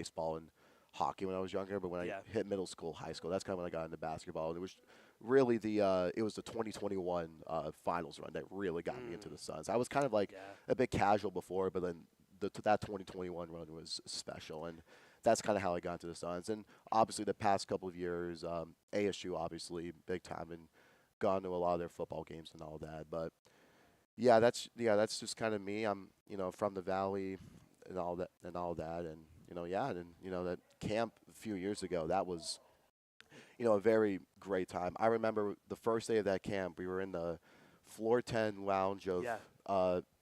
baseball and hockey when I was younger, but when I Yeah. hit middle school, high school, that's kind of when I got into basketball. And it was really it was the 2021 finals run that really got me into the Suns. I was kind of like Yeah. a bit casual before, but then that 2021 run was special, and that's kind of how I got into the Suns. And obviously, the past couple of years, ASU obviously big time and gone to a lot of their football games and all that. But that's just kind of me. I'm from the valley and all that, and that camp a few years ago, that was a very great time. I remember the first day of that camp, we were in the floor 10 lounge of Yeah.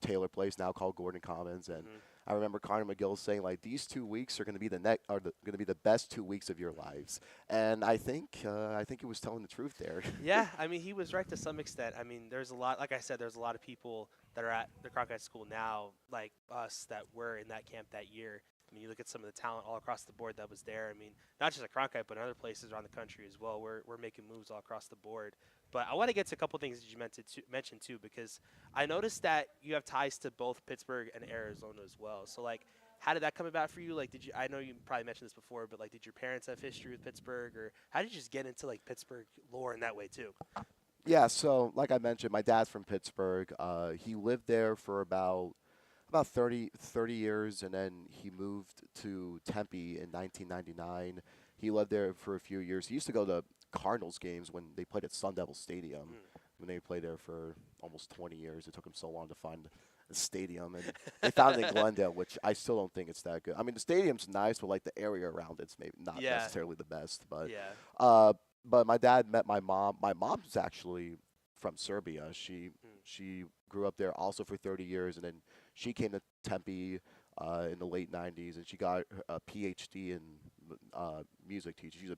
Taylor Place, now called Gordon Commons, and Mhm. I remember Connor McGill saying like these 2 weeks are going to be going to be the best 2 weeks of your lives, and I think he was telling the truth there. Yeah, I mean, he was right to some extent. I mean, there's a lot, like I said, there's a lot of people that are at the Cronkite School now, like us, that were in that camp that year. I mean, you look at some of the talent all across the board that was there. I mean, not just at Cronkite, but in other places around the country as well. We're making moves all across the board. But I want to get to a couple things that you mentioned too, because I noticed that you have ties to both Pittsburgh and Arizona as well. So, like, how did that come about for you? Like, did you? I know you probably mentioned this before, but like, did your parents have history with Pittsburgh, or how did you just get into like Pittsburgh lore in that way too? Yeah, so like I mentioned, my dad's from Pittsburgh. He lived there for about 30 years, and then he moved to Tempe in 1999. He lived there for a few years. He used to go to Cardinals games when they played at Sun Devil Stadium. Mm. When they played there for almost 20 years, it took him so long to find a stadium, and they found it in Glendale, which I still don't think it's that good. I mean, the stadium's nice, but like the area around it's maybe not Yeah, necessarily the best. But yeah. uh, but my dad met my mom. My mom's actually from Serbia. Mm. She grew up there also for 30 years, and then she came to Tempe in the late 90s, and she got a PhD in music teaching.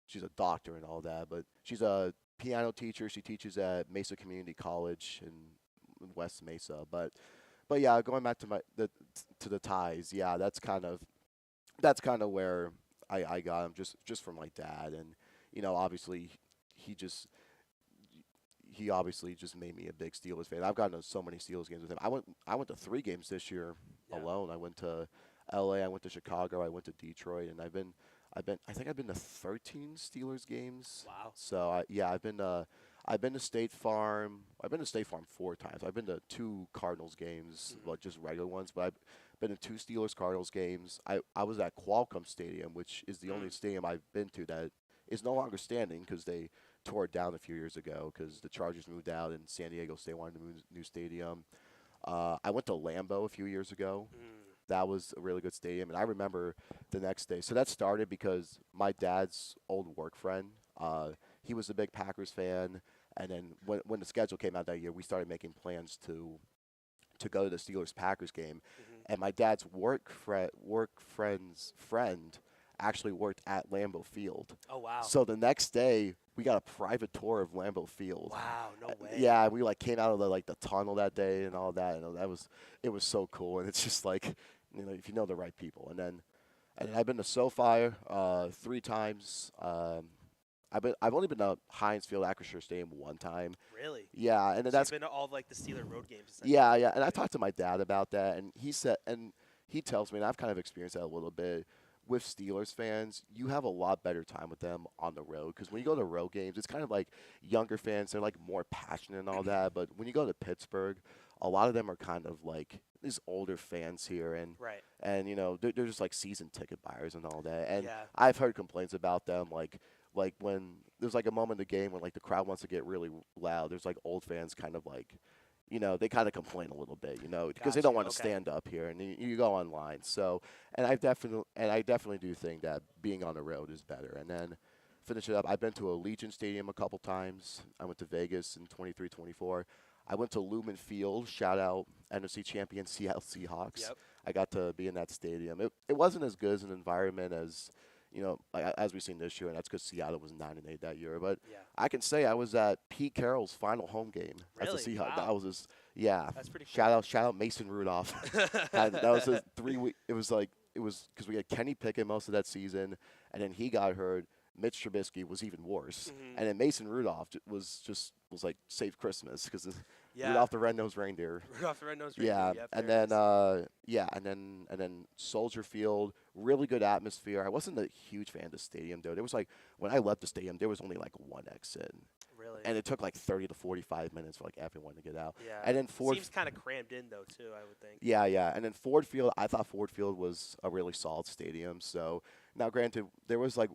She's a doctor and all that, but she's a piano teacher. She teaches at Mesa Community College in West Mesa. But yeah, going back to the ties, yeah, that's kind of where I got him just from my dad, and obviously he just he obviously just made me a big Steelers fan. I've gotten to so many Steelers games with him. I went to 3 games this year Yeah. alone. I went to L.A., I went to Chicago, I went to Detroit, and I think I've been to 13 Steelers games. Wow. So yeah, I've been to State Farm. I've been to State Farm 4 times. I've been to 2 Cardinals games, Mhm. well, just regular ones, but I've been to 2 Steelers Cardinals games. I was at Qualcomm Stadium, which is the only Mm. stadium I've been to that is no longer standing because they tore it down a few years ago because the Chargers moved out and San Diego State wanted to move new stadium. I went to Lambeau a few years ago. Mm. That was a really good stadium, and I remember the next day. So that started because my dad's old work friend, he was a big Packers fan, and then when the schedule came out that year, we started making plans to go to the Steelers Packers game, Mhm. and my dad's work friend's friend actually worked at Lambeau Field. Oh wow. So the next day, we got a private tour of Lambeau Field. Wow. No way. Yeah, we like came out of the tunnel that day and all that, and it was so cool. And it's just like if you know the right people. And then I've been to SoFi 3 times. I've only been to Heinz Field, Acrisure Stadium 1 time. Really? Yeah, and then So you've that's been to all of, like the Steeler road games. yeah, Essentially. yeah. And I talked to my dad about that, and he tells me, and I've kind of experienced that a little bit with Steelers fans. You have a lot better time with them on the road because when you go to road games, it's kind of like younger fans. They're like more passionate and all that. But when you go to Pittsburgh, a lot of them are kind of like these older fans here, and Right. and they're just like season ticket buyers and all that. And Yeah. I've heard complaints about them, like when there's like a moment in the game when like the crowd wants to get really loud. There's like old fans kind of like they kind of complain a little bit, because they Gotcha. don't want to Okay. stand up here, and you go online. So, and I definitely do think that being on the road is better. And then finish it up. I've been to Allegiant Stadium a couple times. I went to Vegas in 23, 24. I went to Lumen Field. Shout out NFC champion Seattle Seahawks. Yep. I got to be in that stadium. It wasn't as good as an environment as like, as we've seen this year, and that's because Seattle was 9-8 that year. But Yeah. I can say I was at Pete Carroll's final home game as Really? a Seahawks. Wow. That was his, yeah. That's pretty cool. Shout out Mason Rudolph. That was his 3 week. It was because we had Kenny Pickett most of that season, and then he got hurt. Mitch Trubisky was even worse, Mhm. and then Mason Rudolph was like save Christmas because Yeah. Rudolph the Red-Nosed Reindeer. Rudolph the Red-Nosed Reindeer. Yeah, Yep, and there it then is. Soldier Field, really good atmosphere. I wasn't a huge fan of the stadium though. There was like when I left the stadium, there was only like one exit, Really. and it took like 30 to 45 minutes for like everyone to get out. Yeah. And then Seems kind of crammed in though too, I would think. Yeah, yeah, and then Ford Field, I thought Ford Field was a really solid stadium. So now, granted, there was like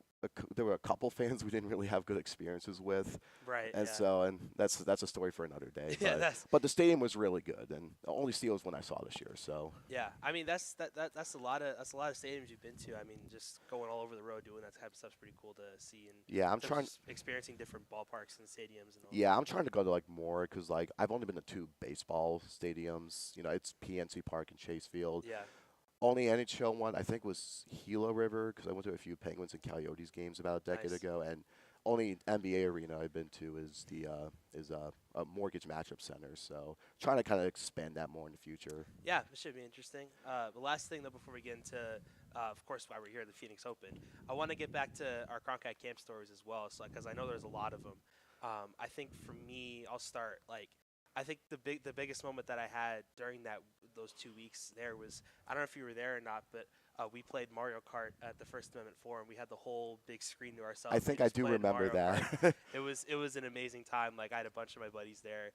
there were a couple fans we didn't really have good experiences with, Right. and Yeah. so that's a story for another day. Yeah. But the stadium was really good, and the only Steelers one I saw this year. So Yeah. I mean, that's a lot of stadiums you've been to. I mean, just going all over the road doing that type of stuff's pretty cool to see and yeah, I'm trying. just experiencing different ballparks and stadiums and all. Yeah, I'm trying to go to like more because like I've only been to two baseball stadiums. You know, it's PNC Park and Chase Field. Yeah. Only NHL one I think was Gila River because I went to a few Penguins and Coyotes games about a decade Nice. ago, and only NBA arena I've been to is a Mortgage Matchup Center. So trying to kind of expand that more in the future. Yeah, it should be interesting. The last thing though, before we get into, of course, why we're here, the Phoenix Open, I want to get back to our Cronkite camp stories as well. So, because I know there's a lot of them. I think for me, I'll start like. I think the biggest moment that I had during those 2 weeks there was, I don't know if you were there or not, but we played Mario Kart at the First Amendment Forum. We had the whole big screen to ourselves. I We think I just do played remember Mario that. Kart. It was an amazing time. Like I had a bunch of my buddies there.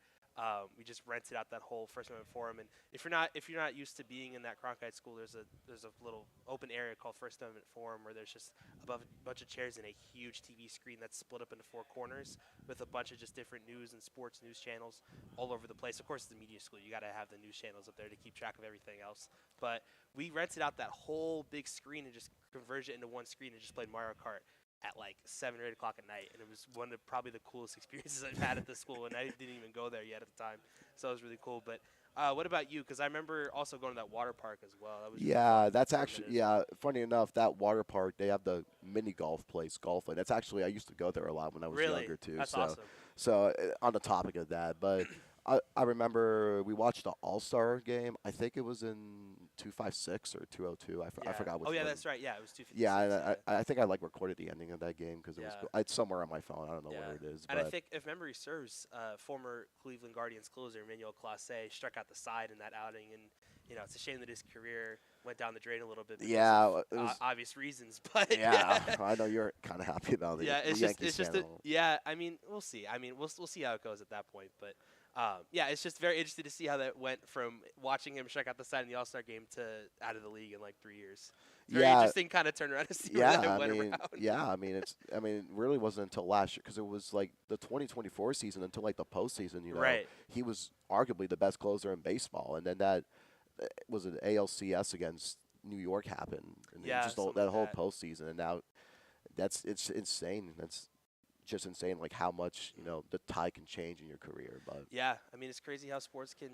We just rented out that whole First Amendment Forum, and if you're not used to being in that Cronkite school, there's a little open area called First Amendment Forum where there's just a bunch of chairs and a huge TV screen that's split up into four corners with a bunch of just different news and sports news channels all over the place. Of course, it's a media school. You got to have the news channels up there to keep track of everything else. But we rented out that whole big screen and just converged it into one screen and just played Mario Kart at like 7 or 8 o'clock at night, and it was one of probably the coolest experiences I've had at the school, and I didn't even go there yet at the time, so it was really cool. But what about you? Because I remember also going to that water park as well. That was really Yeah, fun that's for a actually minute. yeah. Funny enough, that water park they have the mini golf place, golf lane. That's actually I used to go there a lot when I was Really, younger too. that's So awesome. on the topic of that, but I remember we watched the All Star game. I think it was in 256 or 202. I Yeah. forgot which Oh yeah, one. that's right. Yeah, it was 256. Yeah, and I think I like recorded the ending of that game because it was Yeah. it's somewhere on my phone. I don't know Yeah. where it is, And I but think, if memory serves, former Cleveland Guardians closer Emmanuel Clase struck out the side in that outing, and it's a shame that his career went down the drain a little bit because yeah, of it was. obvious reasons. But Yeah, I know you're kind of happy about it. yeah, The it's Yankees just fan. yeah. I mean, we'll see. I mean, we'll see how it goes at that point. But yeah, it's just very interesting to see how that went from watching him strike out the side in the All Star game to out of the league in like 3 years. It's very Yeah, interesting kind of turnaround to see where yeah. that went around. I mean, it really wasn't until last year because it was like the 2024 season until like the postseason. Right. He was arguably the best closer in baseball, and then that was an ALCS against New York happened, and then Yeah, just something that like whole that. postseason, and now it's insane. That's just insane, like how much the tide can change in your career. But Yeah, I mean, it's crazy how sports can,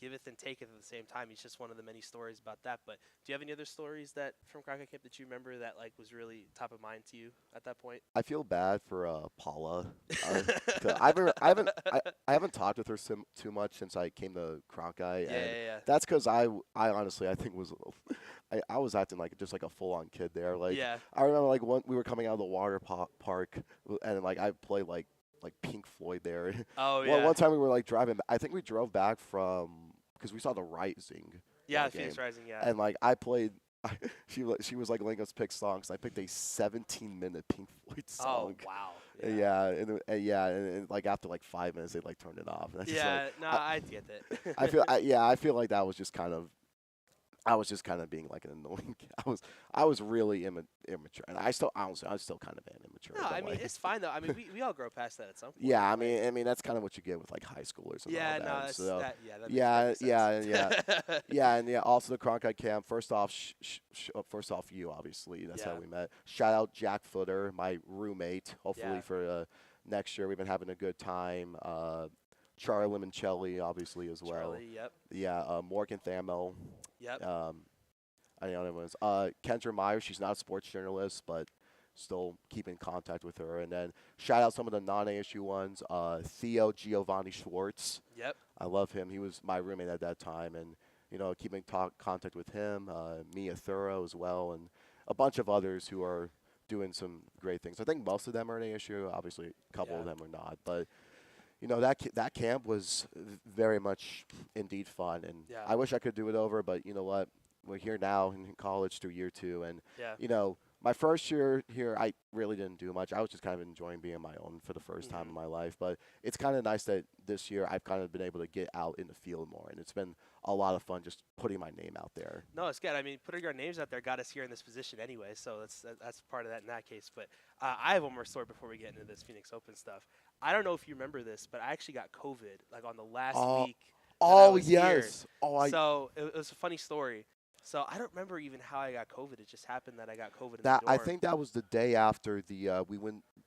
giveth and taketh at the same time. It's just one of the many stories about that. But do you have any other stories that from Crockett Camp that you remember that like was really top of mind to you at that point? I feel bad for Paula. 'Cause I haven't talked with her too much since I came to Cronkite, Yeah, and yeah, that's because I honestly I think was I was acting like just like a full on kid there. Like yeah. I remember like when we were coming out of the water park, and like I played like Pink Floyd there. Oh Well, yeah. one time we were like driving. I think we drove back from because we saw the Rising. Yeah, that Phoenix game. Rising. Yeah. And like I played. She was like letting us pick songs. I picked a 17-minute Pink Floyd Oh song. wow. Yeah, and like after like 5 minutes, they like turned it off. And I just, Yeah. like, No, I get that. I feel like that was just kind of, I was just kind of being like an annoying kid. I was really immature, and I still honestly I still kind of am immature. No, but, I mean like, it's fine though. I mean we all grow past that at some point. yeah, I like- mean that's kind of what you get with like high schoolers and Yeah, all that. no, that's So that. Yeah, that yeah, makes yeah, sense. yeah, and yeah, also the Cronkite camp. First off, first off, you obviously. That's how Yeah. we met. Shout out Jack Footer, my roommate. Hopefully Yeah. for next year, we've been having a good time. Charlie Limoncelli, obviously as well. Charlie. Yep. Yeah, Morgan Thamel. Yep. I know ones. Kendra Meyer. She's not a sports journalist, but still keep in contact with her. And then shout out some of the non-ASU ones. Theo Giovanni Schwartz. Yep. I love him. He was my roommate at that time, and keeping contact with him. Mia Thorough as well, and a bunch of others who are doing some great things. I think most of them are in ASU. Obviously, a couple of Yeah. them are not, but that camp was very much indeed fun, and Yeah. I wish I could do it over. But you know what? We're here now in college through year 2, and Yeah. my first year here, I really didn't do much. I was just kind of enjoying being my own for the first time Hmm. in my life. But it's kind of nice that this year I've kind of been able to get out in the field more, and it's been a lot of fun just putting my name out there. No, it's good. I mean, putting our names out there got us here in this position anyway, so that's part of that in that case. But I have one more story before we get into this Phoenix Open stuff. I don't know if you remember this, but I actually got COVID like on the last Oh, week that I oh was here. yes. Oh, So it was a funny story. So I don't remember even how I got COVID. It just happened that I got COVID in the that I dorm. think that was the day after the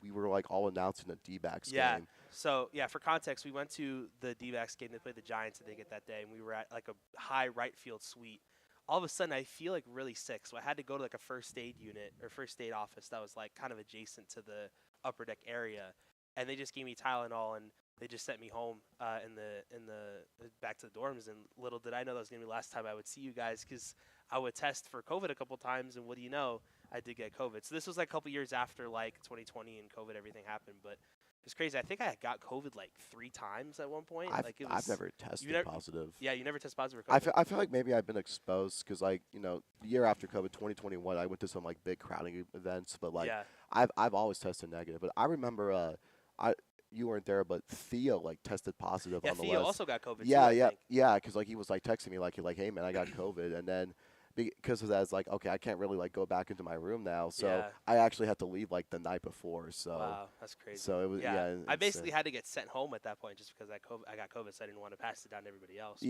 we were like all announcing the D-backs Yeah. game. So yeah, for context, we went to the D-backs game. They played the Giants, I think, at that day, and we were at like a high right field suite. All of a sudden, I feel like really sick, so I had to go to like a first aid unit or first aid office that was like kind of adjacent to the upper deck area, and they just gave me Tylenol and they just sent me home in the back to the dorms. And little did I know that was gonna be the last time I would see you guys, because I would test for COVID a couple times, and what do you know, I did get COVID. So this was like a couple years after like 2020 and COVID everything happened, but it's crazy. I think I got COVID like 3 times at one point. I've Like it I've was. never tested never- positive. Yeah, you never test positive for I COVID. feel, I feel like maybe I've been exposed because, like, the year after COVID, 2021, I went to some like big crowding events, but like Yeah. I've always tested negative. But I remember I you weren't there, but Theo like tested positive Yeah, on the Theo list. also got COVID too, Yeah, I yeah, think. yeah. Because like he was like texting me like hey man, I got COVID, and then because of that, it's like okay, I can't really like go back into my room now, so Yeah. I actually had to leave like the night before. So Wow, that's crazy. so it was yeah. I it's, basically had to get sent home at that point just because I got COVID, so I didn't want to pass it down to everybody else. But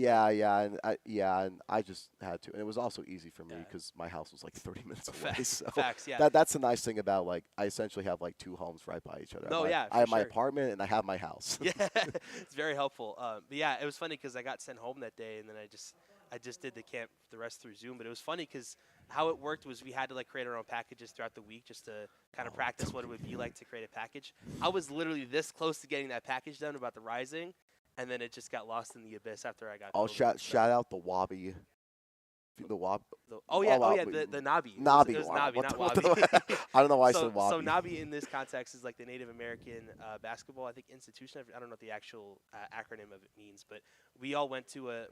and I just had to, and it was also easy for me Yeah. because my house was like 30 minutes away. Facts, So facts, yeah. that's the nice thing about like I essentially have like 2 homes right by each other. No, yeah, I for have my sure. apartment and I have my house. Yeah, it's very helpful. But yeah, it was funny because I got sent home that day, and then I just did the camp the rest through Zoom. But it was funny because how it worked was we had to like create our own packages throughout the week just to kind of practice what it would be like to create a package. I was literally this close to getting that package done about the rising, and then it just got lost in the abyss after I got. I'll COVID, so- shout out the Wabi. The Wab. Oh yeah, Wabi. the Nabi. Nabi. It was Wow, Nabi, what not the- what Wabi. the- I don't know why I so, said Wabi. So Nabi in this context is like the Native American basketball, I think, institution. I don't know what the actual acronym of it means, but we all went to a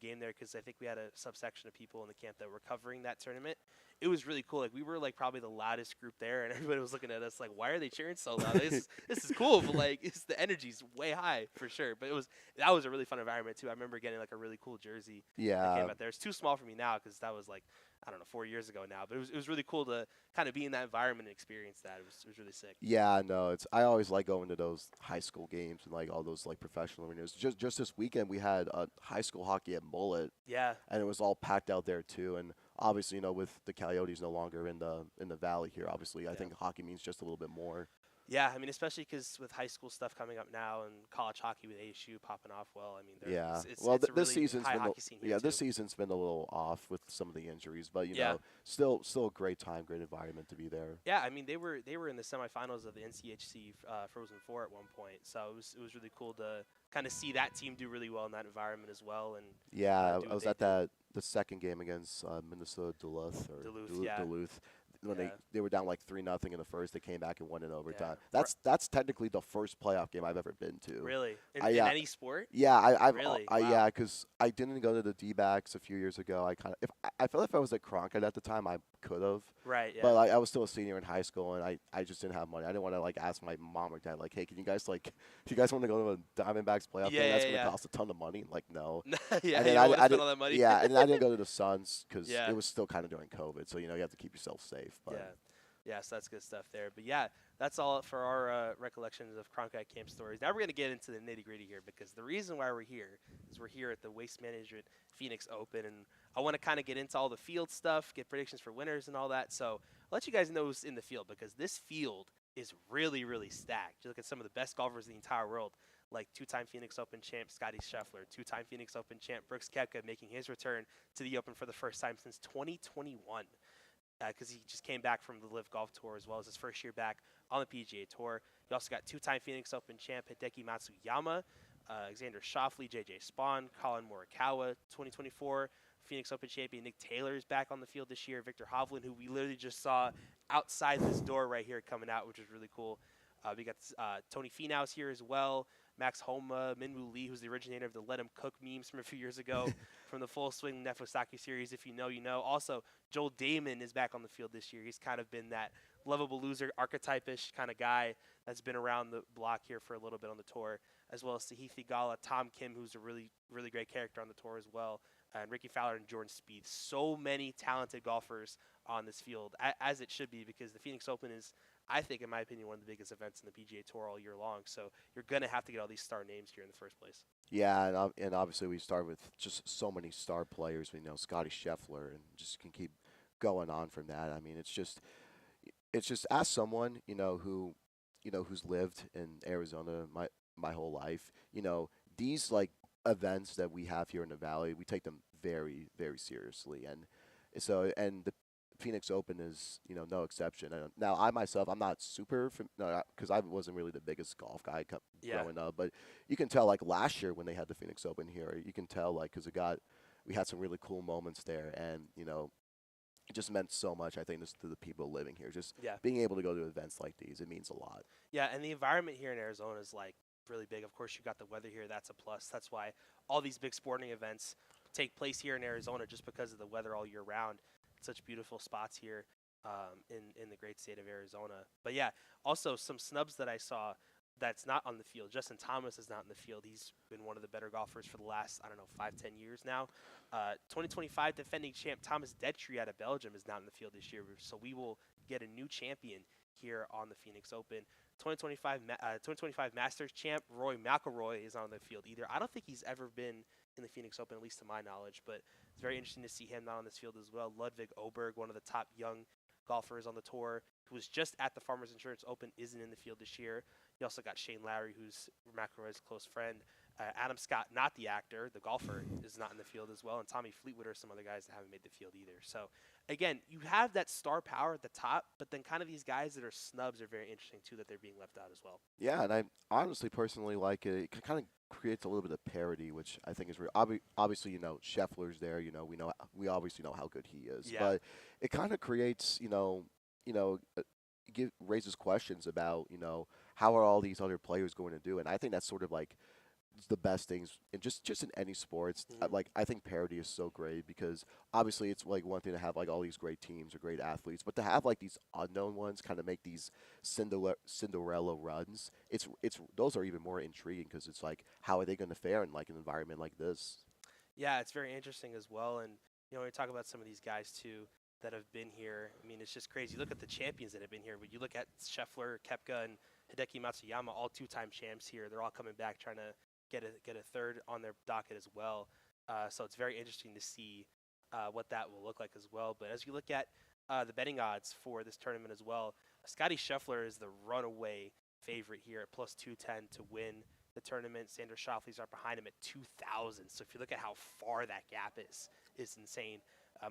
game there because I think we had a subsection of people in the camp that were covering that tournament. It was really cool. Like we were like probably the loudest group there, and everybody was looking at us like, "Why are they cheering so loud? This is cool, but like the energy's way high for sure." But that was a really fun environment too. I remember getting like a really cool jersey that Yeah. came out there. It's too small for me now because that was like I don't know 4 years ago now. But it was really cool to kind of be in that environment and experience that. It was really sick. Yeah, no, I always like going to those high school games and like all those like professional arenas. Just this weekend we had high school hockey at Mullet, Yeah. and it was all packed out there too. And obviously, with the Coyotes no longer in the valley here, obviously I think hockey means just a little bit more. Yeah, I mean, especially because with high school stuff coming up now and college hockey with ASU popping off well, I mean, Yeah. it's Well, a really this season's high been hockey scene here yeah, too. this season's been a little off with some of the injuries, but Yeah. still a great time, great environment to be there. Yeah, I mean, they were in the semifinals of the NCHC Frozen Four at one point, so it was really cool to kind of see that team do really well in that environment as well. And Yeah, do I what was they at did. the second game against Minnesota Duluth or Duluth, yeah. Duluth. When Yeah. they were down like 3-0 in the first, they came back and won in overtime. Yeah. That's technically the first playoff game I've ever been to. Really, in yeah. any sport. Yeah, Really? I Wow. yeah, because I didn't go to the D-backs a few years ago. I kind of I felt if I was at Cronkite at the time, I could have. Right. Yeah. But like, I was still a senior in high school, and I just didn't have money. I didn't want to like ask my mom or dad like, hey, can you guys like, do you guys want to go to a Diamondbacks playoff Yeah, game? That's yeah, gonna yeah. cost a ton of money. Like, no. yeah, And you then don't want to spend all that money. Yeah, and then I didn't go to the Suns because Yeah. it was still kind of during COVID. So you have to keep yourself safe. But Yeah. Yeah, so that's good stuff there. But yeah, that's all for our recollections of Cronkite Camp stories. Now we're going to get into the nitty gritty here because the reason why we're here is we're here at the Waste Management Phoenix Open. And I want to kind of get into all the field stuff, get predictions for winners and all that. So I'll let you guys know who's in the field because this field is really, really stacked. You look at some of the best golfers in the entire world, like 2-time Phoenix Open champ Scotty Scheffler, 2-time Phoenix Open champ Brooks Koepka making his return to the Open for the first time since 2021. Because he just came back from the Live Golf Tour as well as his first year back on the PGA Tour. You also got 2-time Phoenix Open champ Hideki Matsuyama, Xander Schauffele, JJ Spawn, Colin Morikawa, 2024 Phoenix Open champion Nick Taylor is back on the field this year. Victor Hovland, who we literally just saw outside this door right here coming out, which is really cool. We got Tony Finau's here as well. Max Homa, Minwoo Lee, who's the originator of the Let 'Em Cook memes from a few years ago from the Full Swing Nefosaki series. If you know, you know. Also, Joel Damon is back on the field this year. He's kind of been that lovable loser, archetypish kind of guy that's been around the block here for a little bit on the tour, as well as Sahith Theegala, Tom Kim, who's a really, really great character on the tour as well, and Ricky Fowler and Jordan Spieth. So many talented golfers on this field, as it should be, because the Phoenix Open is, I think, in my opinion, one of the biggest events in the PGA Tour all year long. So you're going to have to get all these star names here in the first place. Yeah, and obviously we start with just so many star players. We know Scotty Scheffler, and just can keep going on from that. I mean, it's just as someone who's lived in Arizona my whole life. These like events that we have here in the Valley, we take them very very seriously, and the Phoenix Open is no exception. And now I myself, I'm not super because I wasn't really the biggest golf guy growing up, but you can tell like last year when they had the Phoenix Open here, you can tell like because we had some really cool moments there, and it just meant so much, I think, to the people living here. Just being able to go to events like these, it means a lot. Yeah, and the environment here in Arizona is like really big. Of course, you got the weather here. That's a plus. That's why all these big sporting events take place here in Arizona, just because of the weather all year round. Such beautiful spots here in the great state of Arizona. But yeah, also some snubs that I saw that's not on the field. Justin Thomas is not in the field. He's been one of the better golfers for the last, I don't know, 5-10 years now. 2025 defending champ Thomas Detry out of Belgium is not in the field this year. So we will get a new champion here on the Phoenix Open. 2025 Masters champ Roy McIlroy is on the field either. I don't think he's ever been in the Phoenix Open, at least to my knowledge, but it's very interesting to see him not on this field as well. Ludwig Oberg, one of the top young golfers on the tour, who was just at the Farmers Insurance Open, isn't in the field this year. You also got Shane Lowry, who's McIlroy's close friend. Adam Scott, not the actor, the golfer, is not in the field as well. And Tommy Fleetwood are some other guys that haven't made the field either. So, again, you have that star power at the top, but then kind of these guys that are snubs are very interesting, too, that they're being left out as well. Yeah, and I honestly personally like it. It kind of creates a little bit of parity, which I think is real. Obviously, Scheffler's there. We obviously know how good he is, Yeah. but it kind of creates, raises questions about, how are all these other players going to do? And I think that's sort of like the best things in just in any sports. Like I think parity is so great because obviously it's like one thing to have like all these great teams or great athletes, but to have like these unknown ones kind of make these Cinderella runs. It's those are even more intriguing because it's like how are they going to fare in like an environment like this? Yeah, it's very interesting as well. And, when we talk about some of these guys, too, that have been here, I mean, it's just crazy. Look at the champions that have been here. But you look at Scheffler, Koepka, and Hideki Matsuyama, all two-time champs here. They're all coming back trying to get a third on their docket as well. So it's very interesting to see what that will look like as well. But as you look at the betting odds for this tournament as well, Scotty Scheffler is the runaway favorite here at plus 210 to win the tournament. Xander Schauffele's are behind him at 2,000. So if you look at how far that gap is insane.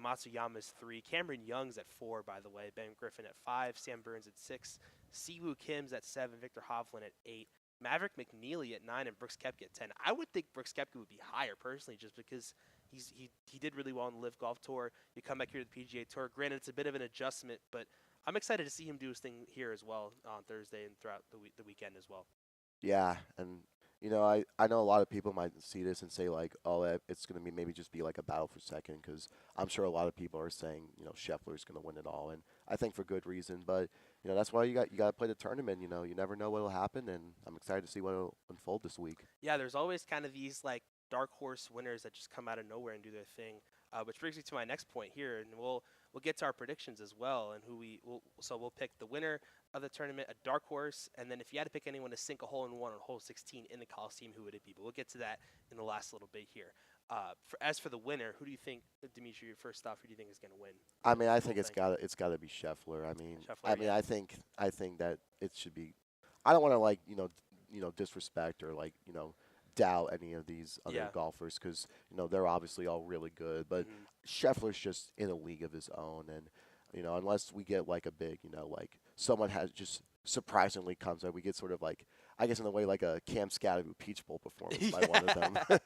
Matsuyama is 3. Cameron Young's at 4, by the way. Ben Griffin at 5. Sam Burns at 6. Siwoo Kim's at 7. Victor Hovland at 8. Maverick McNeely at 9 and Brooks Koepka at 10. I would think Brooks Koepka would be higher personally, just because he did really well on the Live Golf Tour. You come back here to the PGA Tour. Granted, it's a bit of an adjustment, but I'm excited to see him do his thing here as well on Thursday and throughout the weekend as well. Yeah, and I know a lot of people might see this and say like, oh, it's going to be maybe just be like a battle for second because I'm sure a lot of people are saying Scheffler's going to win it all, and I think for good reason. But that's why you got to play the tournament. You never know what will happen, and I'm excited to see what will unfold this week. Yeah, there's always kind of these like dark horse winners that just come out of nowhere and do their thing, which brings me to my next point here, and we'll get to our predictions as well, and we'll pick the winner of the tournament, a dark horse, and then if you had to pick anyone to sink a hole in one on hole 16 in the Coliseum, who would it be? But we'll get to that in the last little bit here. As for the winner, who do you think, Dmitri, first off, who do you think is going to win? I mean, I think it's got to be Scheffler. Scheffler, I think that it should be. I don't want to like disrespect or like doubt any of these other golfers because they're obviously all really good, but Scheffler's just in a league of his own, and unless we get like a big like someone has just surprisingly comes up, we get sort of like I guess in a way like a Cam Scattergood Peach Bowl performance by one of them.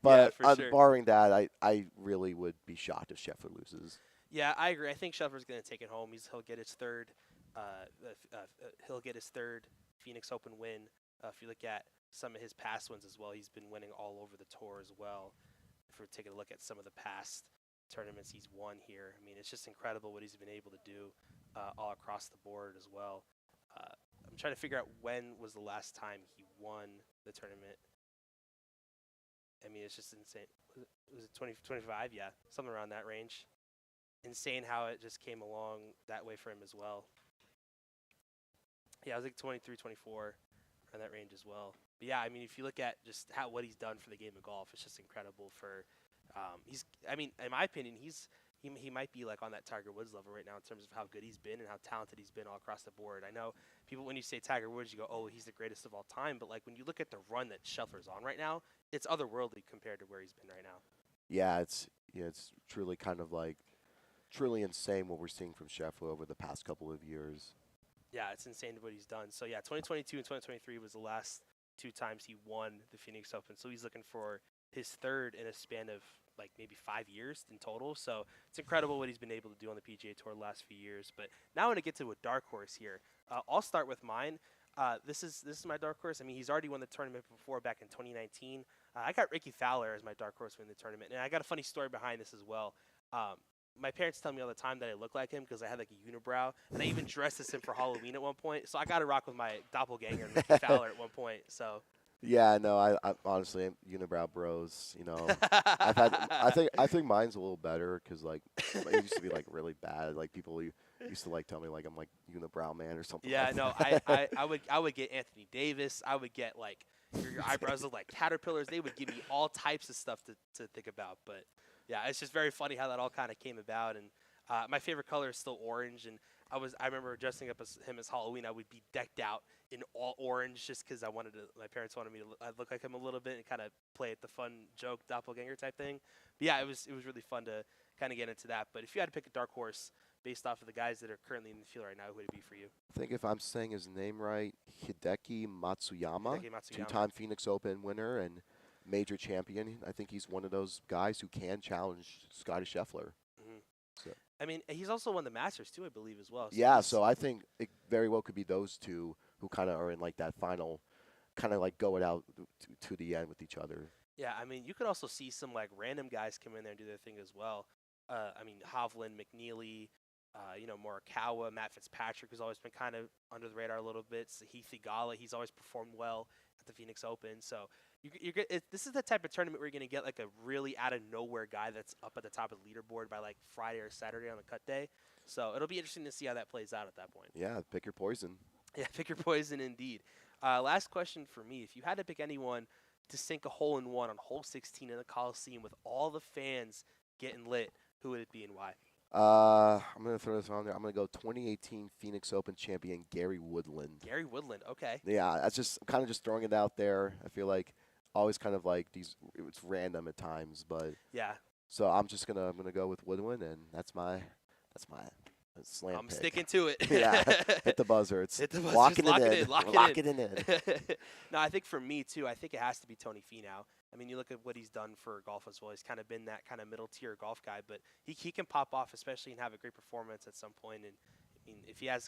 But sure. barring that, I really would be shocked if Scheffler loses. Yeah, I agree. I think Scheffler's going to take it home. He'll get his third. He'll get his third Phoenix Open win. If you look at some of his past ones as well. He's been winning all over the tour as well. If we're taking a look at some of the past tournaments he's won here, I mean, it's just incredible what he's been able to do all across the board as well. I'm trying to figure out when was the last time he won the tournament. I mean, it's just insane. Was it 2025? Yeah, something around that range. Insane how it just came along that way for him as well. Yeah, I was like 23, 24, around that range as well. But yeah, I mean, if you look at just what he's done for the game of golf, it's just incredible. I mean, in my opinion, he might be like on that Tiger Woods level right now in terms of how good he's been and how talented he's been all across the board. I know people, when you say Tiger Woods, you go, oh, he's the greatest of all time. But like when you look at the run that Scheffler's on right now, it's otherworldly compared to where he's been right now. Yeah, it's truly kind of like truly insane what we're seeing from Scheffler over the past couple of years. Yeah, it's insane what he's done. So yeah, 2022 and 2023 was the last 2 times he won the Phoenix Open. So he's looking for his third in a span of like maybe 5 years in total. So it's incredible what he's been able to do on the PGA Tour the last few years. But now I want to get to a dark horse here. I'll start with mine. This is my dark horse. I mean, he's already won the tournament before back in 2019. I got Ricky Fowler as my dark horse win the tournament, and I got a funny story behind this as well. My parents tell me all the time that I look like him because I had like a unibrow, and I even dressed as him for Halloween at one point. So I got to rock with my doppelganger, Ricky Fowler, at one point. So. Yeah, no, I honestly, unibrow bros. You know, I think mine's a little better because like it used to be like really bad. Like people used to like tell me like I'm like unibrow man or something. Yeah, like no, that. I would get Anthony Davis. I would get like your eyebrows look like caterpillars. They would give me all types of stuff to think about. But yeah, it's just very funny how that all kind of came about. And my favorite color is still orange. And I remember dressing up as him as Halloween. I would be decked out in all orange just because my parents wanted me to look like him a little bit and kind of play at the fun joke doppelganger type thing. But yeah, it was really fun to kind of get into that. But if you had to pick a dark horse based off of the guys that are currently in the field right now, who would it be for you? I think if I'm saying his name right, Hideki Matsuyama, Hideki Matsuyama. two-time Phoenix Open winner and major champion. I think he's one of those guys who can challenge Scotty Scheffler. Mm-hmm. So. I mean, he's also won the Masters too, I believe, as well. So yeah, so I think it very well could be those two who kind of are in like that final, kind of like go it out to the end with each other. Yeah, I mean, you could also see some like random guys come in there and do their thing as well. I mean, Hovland, McNeely, Morikawa, Matt Fitzpatrick has always been kind of under the radar a little bit. Sahith Theegala, he's always performed well at the Phoenix Open. So this is the type of tournament where you're going to get like a really out of nowhere guy that's up at the top of the leaderboard by like Friday or Saturday on the cut day. So it'll be interesting to see how that plays out at that point. Yeah, pick your poison. Yeah, pick your poison indeed. Last question for me. If you had to pick anyone to sink a hole in one on hole 16 in the Coliseum with all the fans getting lit, who would it be and why? I'm going to throw this on there. I'm going to go 2018 Phoenix Open champion Gary Woodland. Gary Woodland, okay. Yeah, that's just kind of just throwing it out there. I feel like always kind of like it's random at times, but yeah. So I'm gonna go with Woodland, and that's my slam. I'm pick. sticking to it. Yeah, hit the buzzer. Hit the buzzer. Locking Lock it in. Lock it in. No, I think for me too. I think it has to be Tony Finau. I mean, you look at what he's done for golf as well. He's kind of been that kind of middle tier golf guy, but he can pop off, especially and have a great performance at some point. And I mean, if he has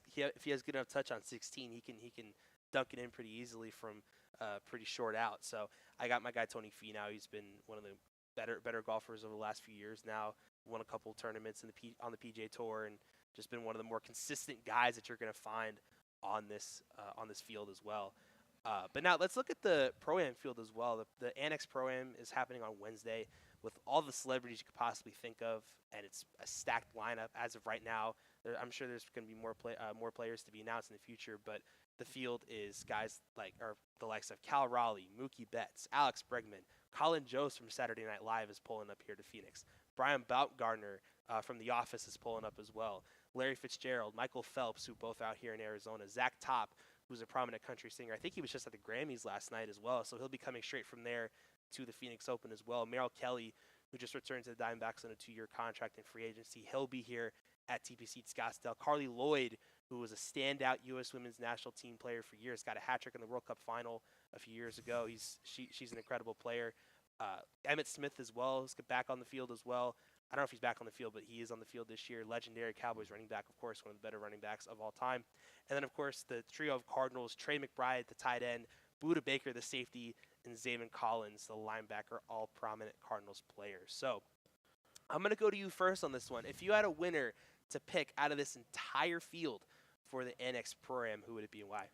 good enough touch on 16, he can dunk it in pretty easily from pretty short out. So I got my guy Tony Finau. He's been one of the better golfers over the last few years now. Won a couple tournaments on the PGA Tour and just been one of the more consistent guys that you're going to find on this field as well. But now let's look at the Pro-Am field as well. The Annex Pro-Am is happening on Wednesday with all the celebrities you could possibly think of, and it's a stacked lineup as of right now. I'm sure there's going to be more players to be announced in the future, but the field is guys like the likes of Cal Raleigh, Mookie Betts, Alex Bregman, Colin Jost from Saturday Night Live is pulling up here to Phoenix. Brian Baumgartner from The Office is pulling up as well. Larry Fitzgerald, Michael Phelps, who both out here in Arizona. Zach Top, who's a prominent country singer. I think he was just at the Grammys last night as well, so he'll be coming straight from there to the Phoenix Open as well. Merrill Kelly, who just returned to the Diamondbacks on a 2-year contract in free agency, he'll be here at TPC Scottsdale. Carly Lloyd, who was a standout U.S. Women's National Team player for years, got a hat trick in the World Cup final a few years ago. She's an incredible player. Emmett Smith as well is back on the field as well. I don't know if he's back on the field, but he is on the field this year. Legendary Cowboys running back, of course, one of the better running backs of all time. And then, of course, the trio of Cardinals, Trey McBride at the tight end, Buda Baker, the safety, and Zayvon Collins, the linebacker, all prominent Cardinals players. So I'm going to go to you first on this one. If you had a winner to pick out of this entire field for the Annex Pro-Am, who would it be and why?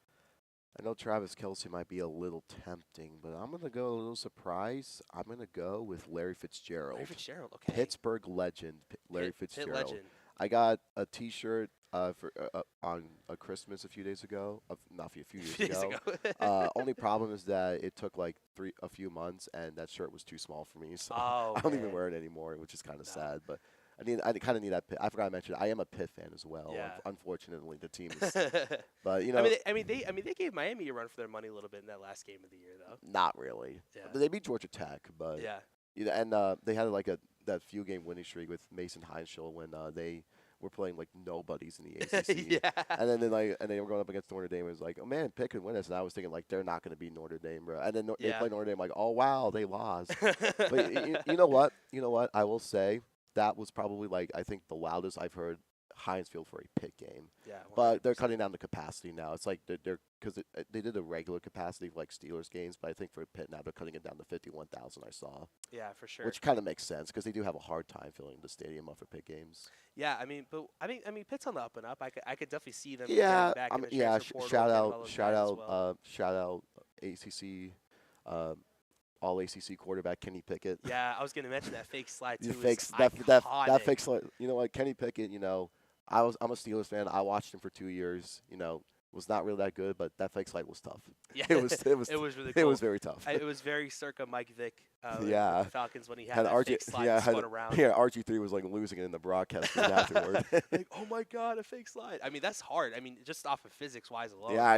I know Travis Kelce might be a little tempting, but I'm going to go a little surprise. I'm going to go with Larry Fitzgerald. Larry Fitzgerald, okay. Pittsburgh legend, Larry Fitzgerald. Pitt legend. I got a T-shirt for on a Christmas a few days ago. Not a few years ago. Only problem is that it took like a few months, and that shirt was too small for me, so I don't even wear it anymore, which is kind of sad. But I kind of need that. I forgot to mention I am a Pitt fan as well. Yeah. Unfortunately, the team is. But you know, they gave Miami a run for their money a little bit in that last game of the year, though. Not really. Yeah. They beat Georgia Tech, but yeah. You know, and they had like that few game winning streak with Mason Heinschel when they were playing like nobodies in the ACC. Yeah. And then they were going up against Notre Dame. It was like, oh man, Pitt could win this. And I was thinking like they're not going to beat Notre Dame, bro. And then they played Notre Dame. Like, oh wow, they lost. But you know what? You know what? I will say that was probably like I think the loudest I've heard Heinz Field for a Pitt game. Yeah. 100%. But they're cutting down the capacity now. It's like they're because they did a regular capacity for like Steelers games, but I think for Pitt now they're cutting it down to 51,000. I saw. Yeah, for sure. Which kind of makes sense because they do have a hard time filling the stadium up for Pitt games. Yeah, I mean, Pitt's on the up and up. I could definitely see them. Yeah, back in the shout out ACC. All ACC quarterback Kenny Pickett. Yeah, I was going to mention that fake slide too. That fake slide. You know what, Kenny Pickett. You know, I'm a Steelers fan. I watched him for 2 years. You know, was not really that good, but that fake slide was tough. Yeah, it was really cool. It was very tough. It was very circa Mike Vick. With the Falcons when he had that fake slide spun around. Yeah, RG3 was like losing it in the broadcast afterward. Like, oh my God, a fake slide. I mean, that's hard. I mean, just off of physics wise alone. Yeah.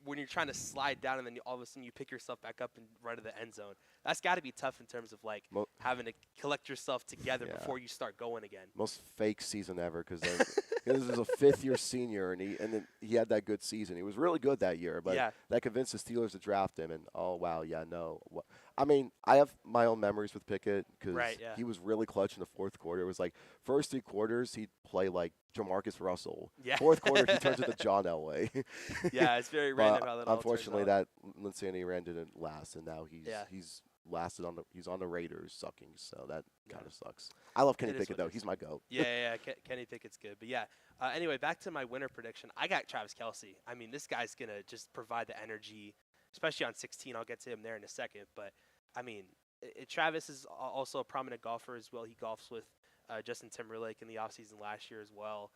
When you're trying to slide down and then all of a sudden you pick yourself back up and run to the end zone, that's got to be tough in terms of like having to collect yourself together before you start going again. Most fake season ever because this is a fifth-year senior and then he had that good season. He was really good that year, but that convinced the Steelers to draft him. And oh wow, I mean, I have my own memories with Pickett because he was really clutch in the fourth quarter. It was like first 3 quarters he'd play like Jamarcus Russell. Yeah. Fourth quarter he turns into John Elway. Yeah, it's very random how that all unfortunately, turns out. that Linciani Rand didn't last, and now he's on the Raiders sucking. So that kind of sucks. I love Kenny Pickett though. He's my goat. Yeah. Kenny Pickett's good, but yeah. Anyway, back to my winner prediction. I got Travis Kelce. I mean, this guy's gonna just provide the energy, especially on 16. I'll get to him there in a second, but I mean, Travis is also a prominent golfer as well. He golfs with Justin Timberlake in the offseason last year as well.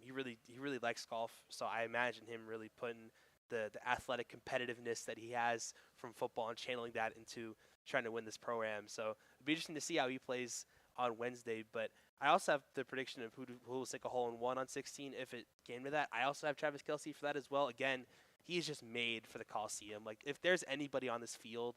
He really likes golf, so I imagine him really putting the athletic competitiveness that he has from football and channeling that into trying to win this Pro-Am. So it'll be interesting to see how he plays on Wednesday. But I also have the prediction of who will stick a hole-in-one on 16 if it came to that. I also have Travis Kelce for that as well. Again, he's just made for the Coliseum. Like, if there's anybody on this field